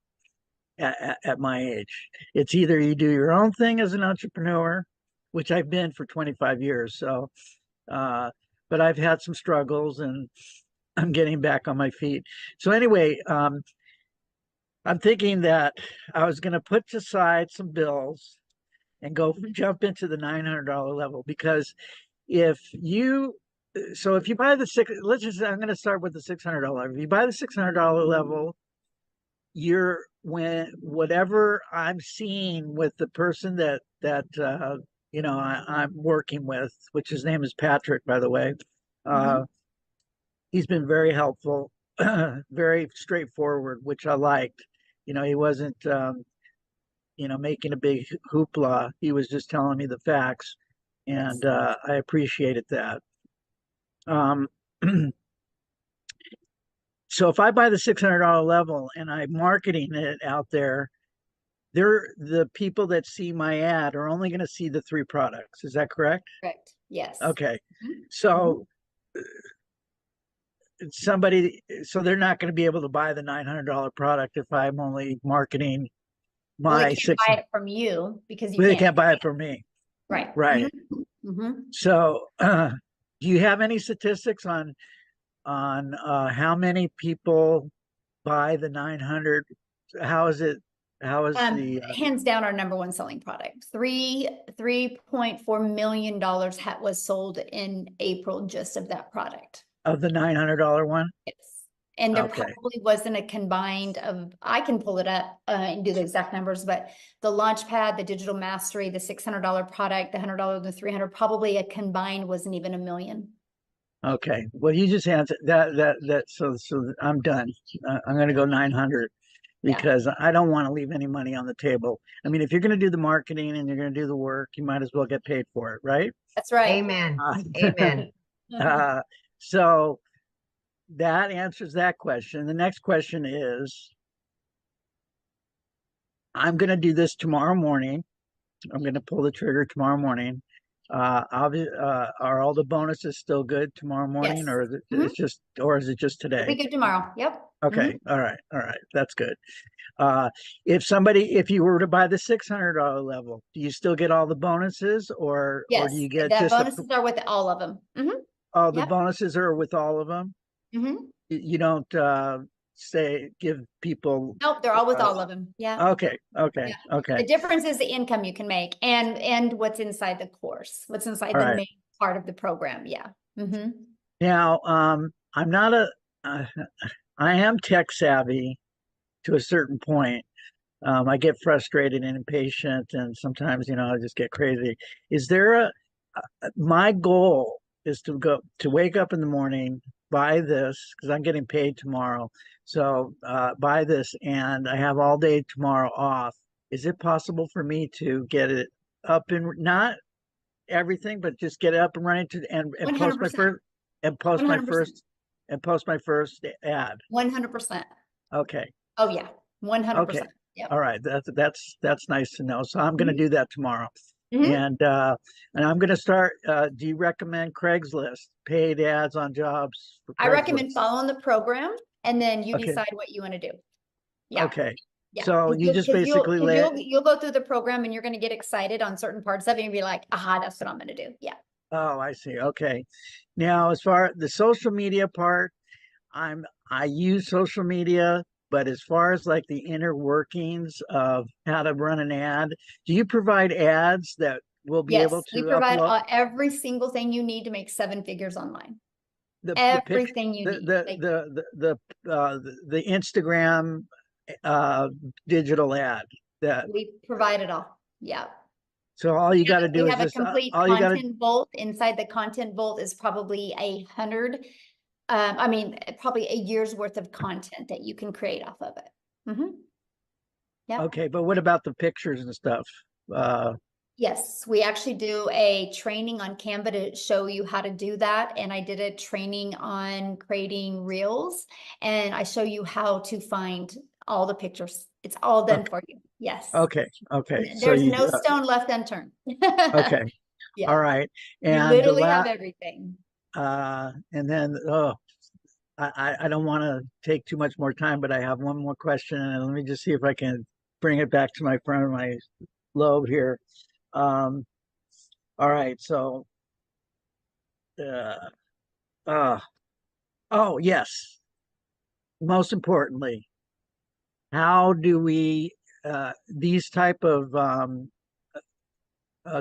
at my age. It's either you do your own thing as an entrepreneur, which I've been for 25 years. So, but I've had some struggles, and I'm getting back on my feet. So anyway, I'm thinking that I was going to put aside some bills and go jump into the $900 level, because if you if you buy the I'm going to start with the $600. If you buy the $600 level, whatever I'm seeing with the person that I'm working with, which his name is Patrick, by the way. Mhm. He's been very helpful, very straightforward, which I liked. He wasn't making a big hoopla. He was just telling me the facts, and I appreciated that. Um, so if I buy the $600 level and I'm marketing it out there, the people that see my ad are only going to see the 3 products. Is that correct? Correct. Yes. Okay. Mhm. So they're not going to be able to buy the $900 product if I'm only marketing Well, they my can't buy it from you because you they can't. can't buy it from me. Right. Right. Mhm. So, do you have any statistics on how many people buy the 900? How is it? How is the Hands down our number one selling product. $3.4 million was sold in April just of that product. of the $900 one? Yes. And there Okay. probably wasn't a combined of, I can pull it up and do the exact numbers, but the Launchpad, the Digital Mastery, the $600 product, the $100, the 300, probably a combined wasn't even $1 million. Okay. Well, you just answered that. So I'm done. I'm going to go 900 because I don't want to leave any money on the table. I mean, if you're going to do the marketing and you're going to do the work, you might as well get paid for it, right? That's right. Amen. Amen. So that answers that question. The next question is, I'm going to do this tomorrow morning. I'm going to pull the trigger tomorrow morning. Are all the bonuses still good tomorrow morning, Yes. or is it just It'll today? be good tomorrow. Yep. Okay. All right. That's good. If you were to buy the $600 level, do you still get all the bonuses, or do Yes. you get The just bonuses are with all of them. the Yep. bonuses are with all of them? You don't give people. Nope, they're all with all of them. Yeah. Okay. Yeah. The difference is the income you can make and what's inside the course, what's inside All the right. main part of the program. Yeah. Now, I'm not I am tech savvy to a certain point. I get frustrated and impatient, and sometimes, I just get crazy. Is there my goal is to wake up in the morning, buy this, because I'm getting paid tomorrow. So, buy this, and I have all day tomorrow off. Is it possible for me to get it up and not everything, but just get it up and running and post my 100%. first and post my 100%. first and post my first ad? 100%. Okay. Oh yeah. 100%. Okay. Yep. All right. That's nice to know. So I'm going to do that tomorrow. And I'm going to start. Do you recommend Craigslist, paid ads on jobs for I recommend Craigslist? following the program and then you Okay. decide what you want to do. Yeah. Okay. Yeah. So 'Cause you just basically you'll go through the program and you're going to get excited on certain parts of it and be like, aha, that's what I'm going to do. Yeah. Oh, I see. Okay. Now, as far as the social media part, I use social media but as far as like the inner workings of how to run an ad, do you provide ads that will be able Yes, we to provide upload every single thing you need to make 7 figures online. the Everything you need. Like, the Instagram digital ad that we provide it all. Yeah. so all you got to do We is have a just complete all you got to content vault. Inside the content vault is probably 100. I mean, probably a year's worth of content that you can create off of it. Yeah. okay, but what about the pictures and stuff? Yes, we actually do a training on Canva to show you how to do that. And I did a training on creating reels, and I show you how to find all the pictures. It's all done for you. Yes. Okay. So There's you no stone left unturned. okay. Yeah. All right. You And literally have everything. and then I don't want to take too much more time, but I have one more question, and let me just see if I can bring it back to my front of my lobe here. All right, so oh yes, most importantly, how do we these type of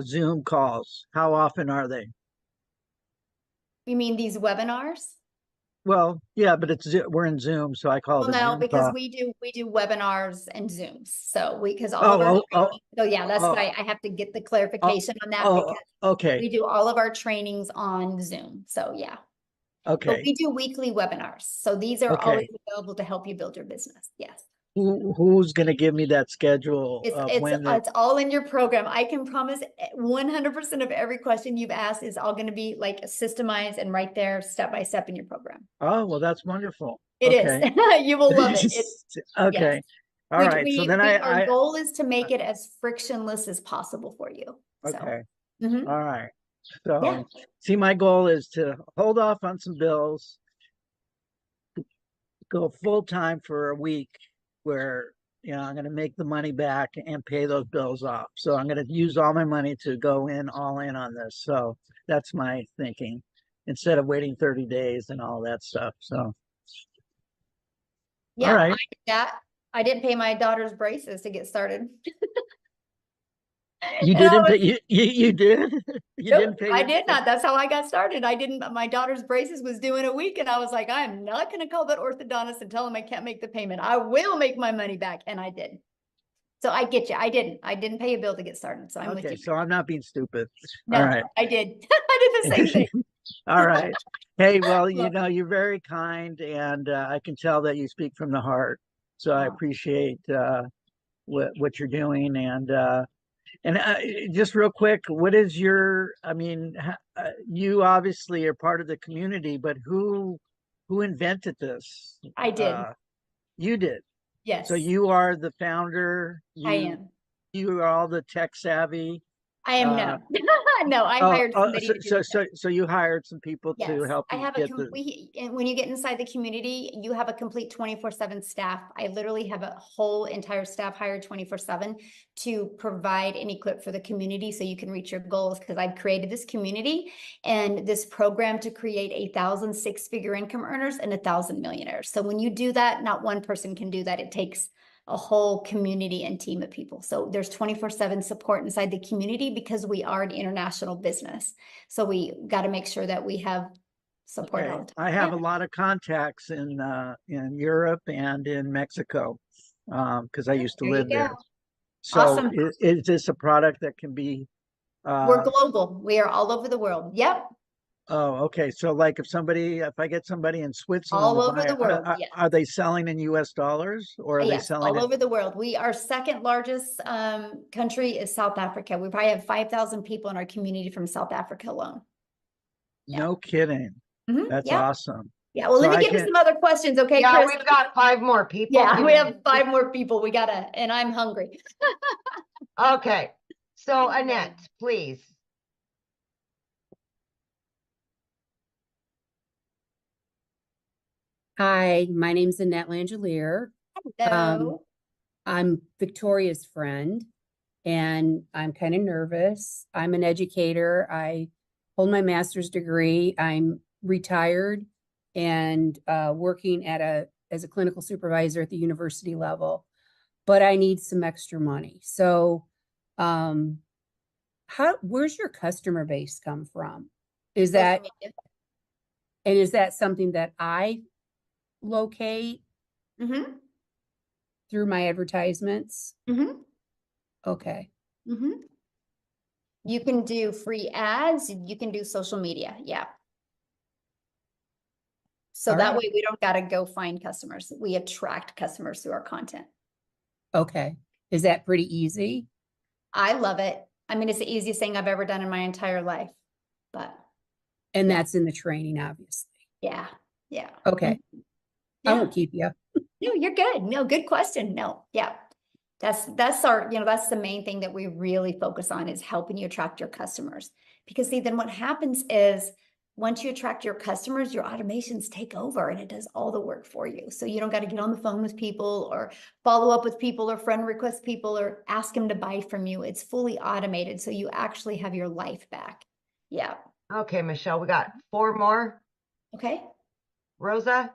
Zoom calls, how often are they? You mean these webinars? Well, yeah, but we're in Zoom, so I call it Well, a no, Zoom because call. we do webinars and Zooms. So because all of our training, so yeah, that's why I have to get the clarification on that, because okay. we do all of our trainings on Zoom. So yeah. But Okay. we do weekly webinars. So these are Okay. always available to help you build your business. Yes. Who's going to give me that schedule of when It's all in your program. I can promise 100% of every question you've asked is all going to be like systemized and right there step by step in your program. Oh, well, that's wonderful. It Okay. is. You will love it. Okay. Yes. All right. So then Our goal is to make it as frictionless as possible for you. Okay. So. All right. So Yeah. see, my goal is to hold off on some bills, go full time for a week where, you know, I'm going to make the money back and pay those bills off. So I'm going to use all my money to go all in on this. So that's my thinking, instead of waiting 30 days and all that stuff. So. Yeah, all right. I didn't pay my daughter's braces to get started. You didn't pay, you did? You Nope, didn't pay? I did not. That's how I got started. I didn't, my daughter's braces was due in a week, and I was like, I'm not going to call that orthodontist and tell him I can't make the payment. I will make my money back. And I did. So I get you. I didn't pay a bill to get started. So I'm with you. So I'm not being stupid. No, all right. I did. I did the same thing. All right. Hey, well, you know, you're very kind, and I can tell that you speak from the heart. So I appreciate what you're doing. And just real quick, what is your, I mean, you obviously are part of the community, but who invented this? I did. You did. Yes. So you are the founder. I am. You are all the tech savvy. I am no. No, I hired somebody to do so you hired some people to help you I have get and when you get inside the community, you have a complete 24/7 staff. I literally have a whole entire staff hired 24/7 to provide and equip for the community so you can reach your goals, because I've created this community and this program to create 1,000 six-figure income earners and 1,000 millionaires. So when you do that, not one person can do that. It takes a whole community and team of people. So there's 24/7 support inside the community because we are an international business. So we got to make sure that we have support all the time. I have a lot of contacts in Europe and in Mexico because I used to live there. So awesome. is this a product that can be? We're global. We are all over the world. Yep. Oh, okay. So like if I get somebody in Switzerland, all over the world, are they selling in US dollars, or are they selling all over the world? Our second largest country is South Africa. We probably have 5,000 people in our community from South Africa alone. No kidding. That's awesome. Yeah, well, let me get to some other questions, okay, yeah, Chris? We've got 5 more people. Yeah, we have 5 more people. We gotta, and I'm hungry. Okay, so Annette, please. Hi, my name's Annette Langelier. Hello. I'm Victoria's friend, and I'm kind of nervous. I'm an educator. I hold my master's degree. I'm retired and working at a as a clinical supervisor at the university level, but I need some extra money. So, where's your customer base come from? Is that, and is that something that I locate Mm-hmm. through my advertisements? Mm-hmm. Okay. Mm-hmm. You can do free ads, you can do social media. Yeah. So All that right. way we don't got to go find customers. We attract customers through our content. Okay. Is that pretty easy? I love it. I mean, it's the easiest thing I've ever done in my entire life, but. And yeah. that's in the training, obviously. Yeah. Yeah. Okay. Yeah. I won't keep you. No, you're good. No, good question. No. Yeah. That's our, that's the main thing that we really focus on is helping you attract your customers. Because see, then what happens is once you attract your customers, your automations take over and it does all the work for you. So you don't got to get on the phone with people or follow up with people or friend request people or ask them to buy from you. It's fully automated. So you actually have your life back. Yeah. Okay, Michelle, we got 4 more. Okay. Rosa?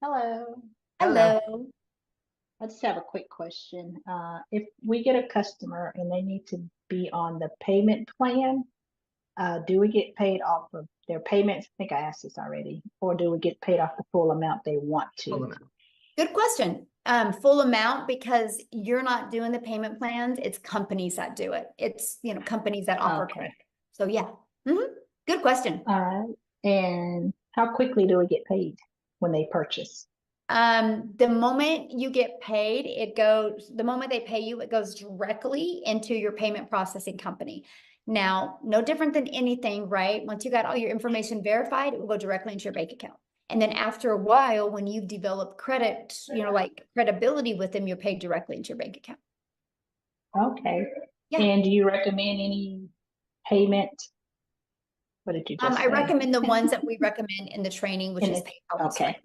Hello. Hello. I just have a quick question. If we get a customer and they need to be on the payment plan, do we get paid off of their payments? I think I asked this already. Or do we get paid off the full amount they want to? Full amount. Good question. Full amount because you're not doing the payment plans. It's companies that do it. It's, companies that offer credit. So yeah. Mm-hmm. Good question. All right. And how quickly do we get paid when they purchase? The moment you get paid, the moment they pay you, it goes directly into your payment processing company. Now, no different than anything, right? Once you got all your information verified, it will go directly into your bank account. And then after a while, when you've developed credit, like credibility with them, you're paid directly into your bank account. Okay. Yeah. And do you recommend any payment? What did you just I say? recommend the ones that we recommend in the training, which is PayPal. Okay.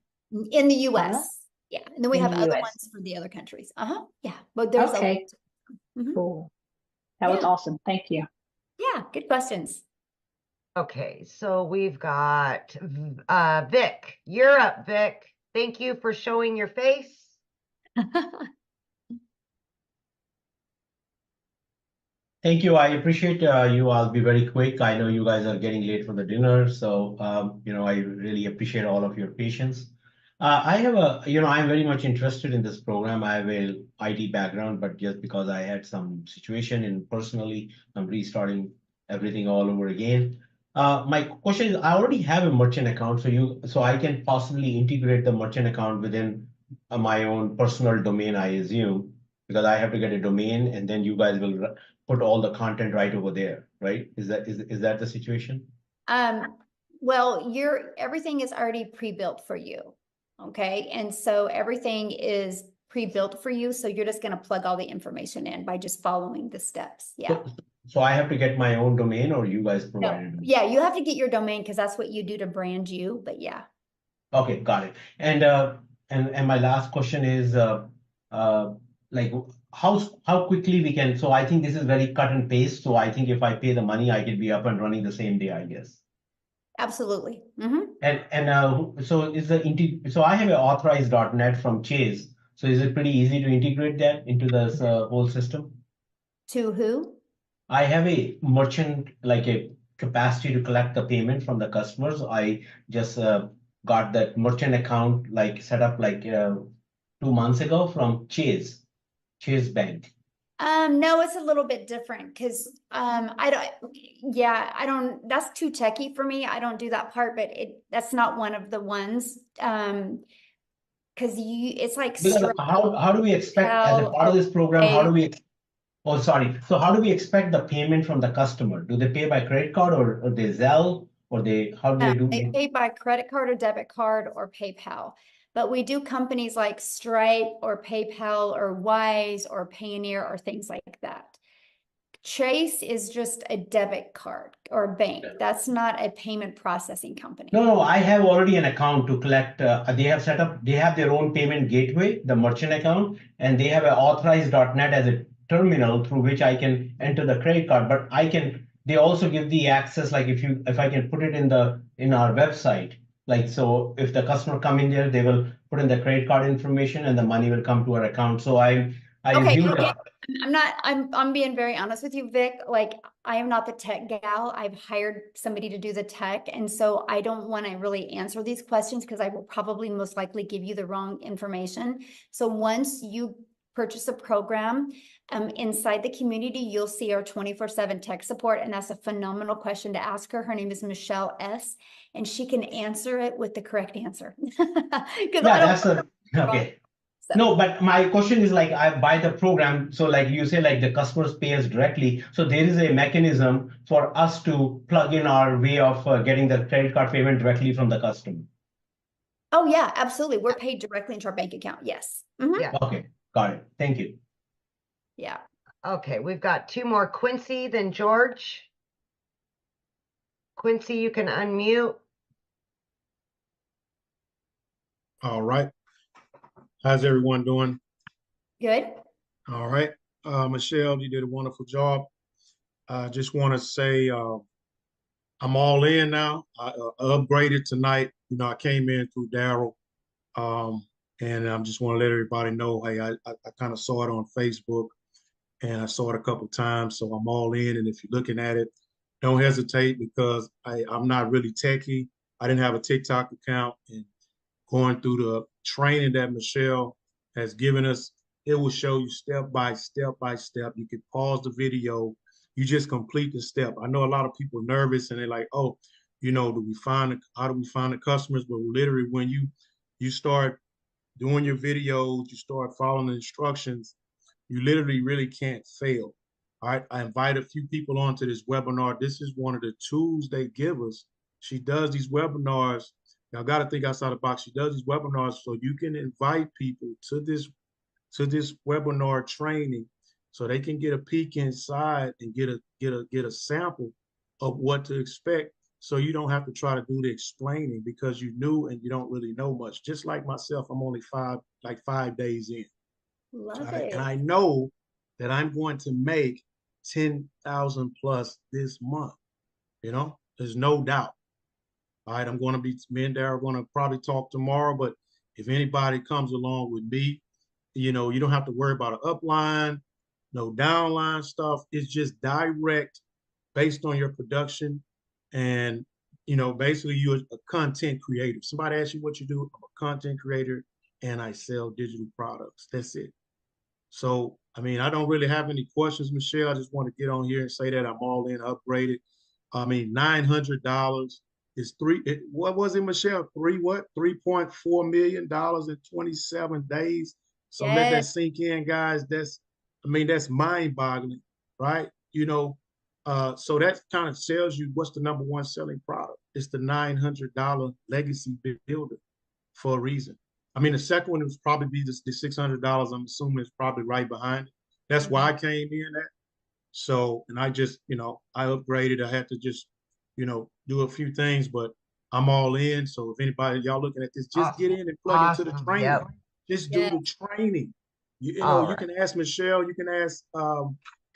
In the US. Uh-huh. Yeah. And then we In have the other US. ones for the other countries. Yeah. But there's Okay. Mhm. Cool. That was Yeah. awesome. Thank you. Yeah. Good questions. Okay, so we've got Vic. You're up, Vic. Thank you for showing your face. Thank you. I appreciate you. I'll be very quick. I know you guys are getting late for the dinner, so I really appreciate all of your patience. I have I'm very much interested in this program. I have a IT background, but just because I had some situation and personally, I'm restarting everything all over again. My question is, I already have a merchant account, so I can possibly integrate the merchant account within my own personal domain, I assume, because I have to get a domain, and then you guys will put all the content right over there, right? Is that the situation? Well, everything is already pre-built for you. Okay. And so everything is pre-built for you. So you're just going to plug all the information in by just following the steps. Yeah. So I have to get my own domain, or you guys provide it? Yeah, you have to get your domain because that's what you do to brand you. But yeah. Okay, got it. And my last question is like how quickly we can. So I think this is very cut and paste. So I think if I pay the money, I can be up and running the same day, I guess. Absolutely. Mm-hmm. So I have an authorized.net from Chase. So is it pretty easy to integrate that into this whole system? To who? I have a merchant, like a capacity to collect the payment from the customers. I just got that merchant account set up 2 months ago from Chase Bank. No, it's a little bit different because I don't, that's too techy for me. I don't do that part, but that's not one of the ones. Because it's like how do we expect as a part of this program, how do we how do we expect the payment from the customer? Do they pay by credit card or they Zelle or how do they do They pay by credit card or debit card or PayPal. But we do companies like Stripe or PayPal or Wise or Payoneer or things like that. Chase is just a debit card or bank. That's not a payment processing company. No, I have already an account to collect. They have their own payment gateway, the merchant account, and they have an authorized.net as a terminal through which I can enter the credit card, but I can they also give the access, like if I can put it in our website, like, so if the customer come in there, they will put in the credit card information and the money will come to our account. So I Okay, assume that. I'm being very honest with you, Vic. Like, I am not the tech gal. I've hired somebody to do the tech. And so I don't want to really answer these questions because I will probably most likely give you the wrong information. So once you purchase a program, inside the community, you'll see our 24/7 tech support. And that's a phenomenal question to ask her. Her name is Michelle S. And she can answer it with the correct answer. Okay. No, but my question is, like, I buy the program. So like you say, like the customers pay us directly. So there is a mechanism for us to plug in our way of getting the credit card payment directly from the customer. Oh yeah, absolutely. We're paid directly into our bank account. Yes. Yeah. Okay, got it. Thank you. Yeah. Okay, we've got two more, Quincy, then George. Quincy, you can unmute. All right. How's everyone doing? Good. All right. Michelle, you did a wonderful job. I just want to say I'm all in now. I upgraded tonight. You know, I came in through Daryl. And I just want to let everybody know, hey, I kind of saw it on Facebook and I saw it a couple times. So I'm all in. And if you're looking at it, don't hesitate because I'm not really techie. I didn't have a TikTok account, and going through the training that Michelle has given us, it will show you step by step by step. You can pause the video. You just complete the step. I know a lot of people are nervous and they're like, oh, you know, how do we find the customers? But literally when you start doing your videos, you start following the instructions, you literally really can't fail. All right. I invite a few people onto this webinar. This is one of the tools they give us. She does these webinars. Y'all got to think outside the box. She does these webinars so you can invite people to this webinar training so they can get a peek inside and get a sample of what to expect, so you don't have to try to do the explaining because you knew and you don't really know much. Just like myself, I'm only 5 days in. Love it. And I know that I'm going to make 10,000 plus this month. You know, there's no doubt. All right, me and Darryl are going to probably talk tomorrow, but if anybody comes along with me, you know, you don't have to worry about an upline, no downline stuff. It's just direct based on your production. And, you know, basically you're a content creator. Somebody asks you what you do, I'm a content creator and I sell digital products. That's it. So, I mean, I don't really have any questions, Michelle. I just want to get on here and say that I'm all in, upgraded. I mean, $900 is what was it, Michelle? $3.4 million in 27 days. So let that sink in, guys. That's mind boggling, right? You know, so that kind of tells you what's the number one selling product. It's the $900 legacy builder for a reason. I mean, the second one was probably be the $600. I'm assuming it's probably right behind it. That's why I came in at. So, and I just, you know, I upgraded. I had to just, you know, do a few things, but I'm all in. So if anybody, y'all looking at this, just get in and plug into the training. Yep. Just do the training. You know, you can ask Michelle, you can ask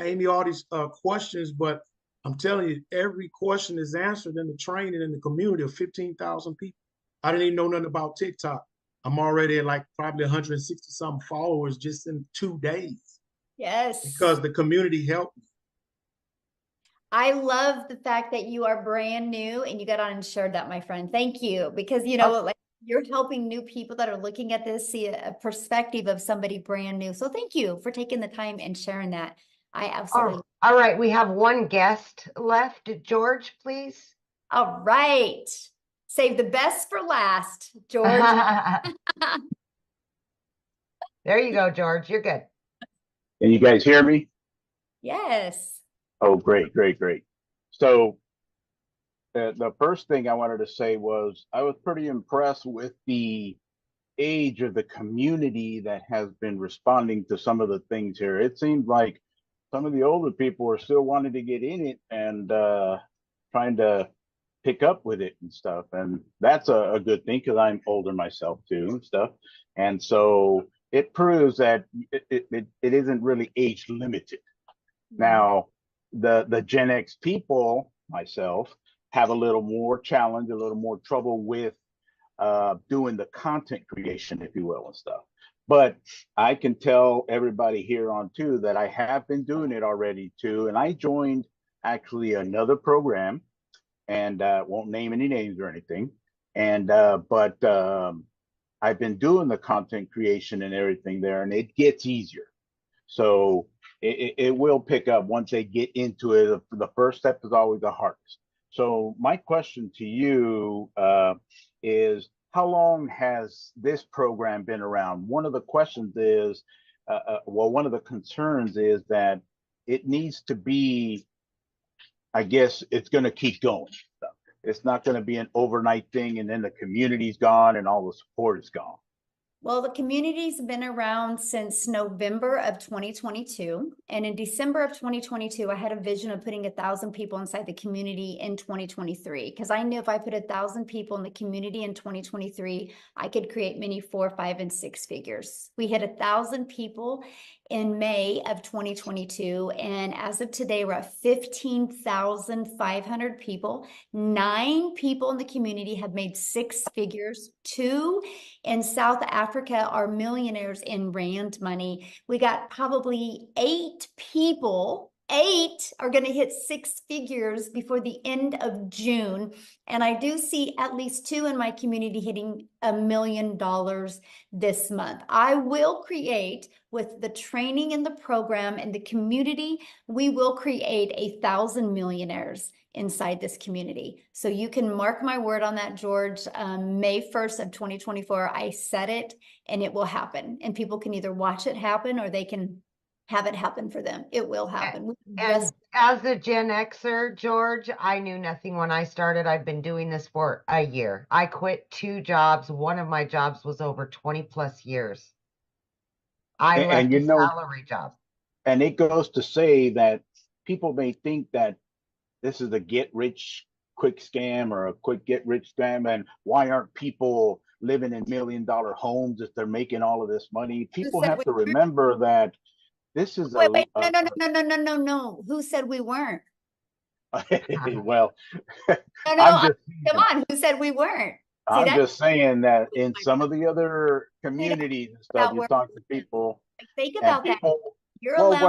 Amy all these questions, but I'm telling you, every question is answered in the training in the community of 15,000 people. I didn't even know nothing about TikTok. I'm already at like probably 160 some followers just in 2 days. Yes. Because the community helped me. I love the fact that you are brand new and you got on and shared that, my friend. Thank you. Because, you know, like you're helping new people that are looking at this see a perspective of somebody brand new. So thank you for taking the time and sharing that. I absolutely. All right. We have one guest left. George, please. All right. Save the best for last, George. There you go, George. You're good. Can you guys hear me? Yes. Oh, great, great, great. So the first thing I wanted to say was I was pretty impressed with the age of the community that has been responding to some of the things here. It seemed like some of the older people are still wanting to get in it and trying to pick up with it and stuff. And that's a good thing because I'm older myself too and stuff. And so it proves that it isn't really age limited. Now, the Gen X people, myself, have a little more challenge, a little more trouble with doing the content creation, if you will, and stuff. But I can tell everybody here on too that I have been doing it already too. And I joined actually another program, and won't name any names or anything. And but I've been doing the content creation and everything there, and it gets easier. So it will pick up once they get into it. The first step is always the hardest. So my question to you is, how long has this program been around? One of the questions is, well, one of the concerns is that it needs to be, I guess it's going to keep going. It's not going to be an overnight thing and then the community's gone and all the support is gone. Well, the community's been around since November of 2022. And in December of 2022, I had a vision of putting 1,000 people inside the community in 2023. Because I knew if I put 1,000 people in the community in 2023, I could create many 4, 5, and 6 figures. We hit 1,000 people in May of 2022. And as of today, we're at 15,500 people. 9 people in the community have made 6 figures. 2 in South Africa are millionaires in rand money. We got probably 8 people. 8 are going to hit 6 figures before the end of June. And I do see at least 2 in my community hitting $1 million this month. I will create, with the training and the program and the community, we will create 1,000 millionaires inside this community. So you can mark my word on that, George. May 1st of 2024, I said it, and it will happen. And people can either watch it happen or they can have it happen for them. It will happen. And as a Gen Xer, George, I knew nothing when I started. I've been doing this for a year. I quit 2 jobs. One of my jobs was over 20 plus years. I left a salary job. And it goes to say that people may think that this is a get rich quick scam or a quick get rich scam. And why aren't people living in $1 million homes if they're making all of this money? People have to remember that this is no. Who said we weren't? Well, come on. Who said we weren't? I'm just saying that in some of the other communities and stuff, you talk to people. Think about that. You're well, allowed.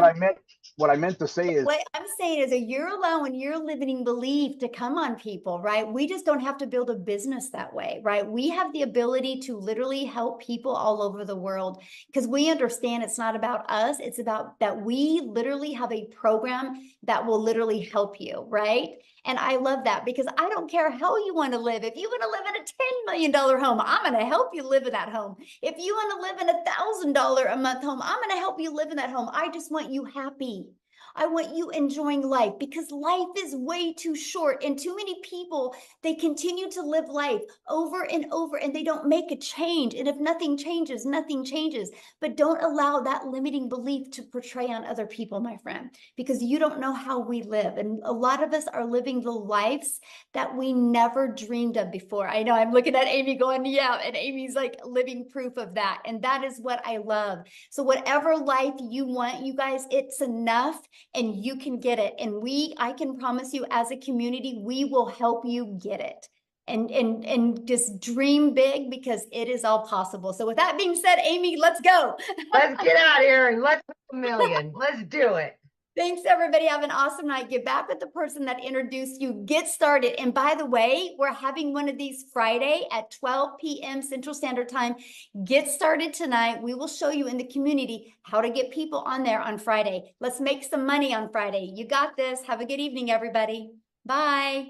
what I meant to say is, what I'm saying is that you're allowing your limiting belief to come on people, right? We just don't have to build a business that way, right? We have the ability to literally help people all over the world because we understand it's not about us. It's about that we literally have a program that will literally help you, right? And I love that because I don't care how you want to live. If you want to live in a $10 million home, I'm going to help you live in that home. If you want to live in a $1,000 a month home, I'm going to help you live in that home. I just want you happy. I want you enjoying life because life is way too short and too many people, they continue to live life over and over and they don't make a change. And if nothing changes, nothing changes. But don't allow that limiting belief to portray on other people, my friend, because you don't know how we live. And a lot of us are living the lives that we never dreamed of before. I know I'm looking at Amy going, yeah, and Amy's like living proof of that. And that is what I love. So whatever life you want, you guys, it's enough. And you can get it. And I can promise you as a community, we will help you get it. And just dream big because it is all possible. So with that being said, Amy, let's go. Let's get out of here and let's make $1 million. Let's do it. Thanks, everybody. Have an awesome night. Get back with the person that introduced you. Get started. And by the way, we're having one of these Friday at 12 p.m. Central Standard Time. Get started tonight. We will show you in the community how to get people on there on Friday. Let's make some money on Friday. You got this. Have a good evening, everybody. Bye.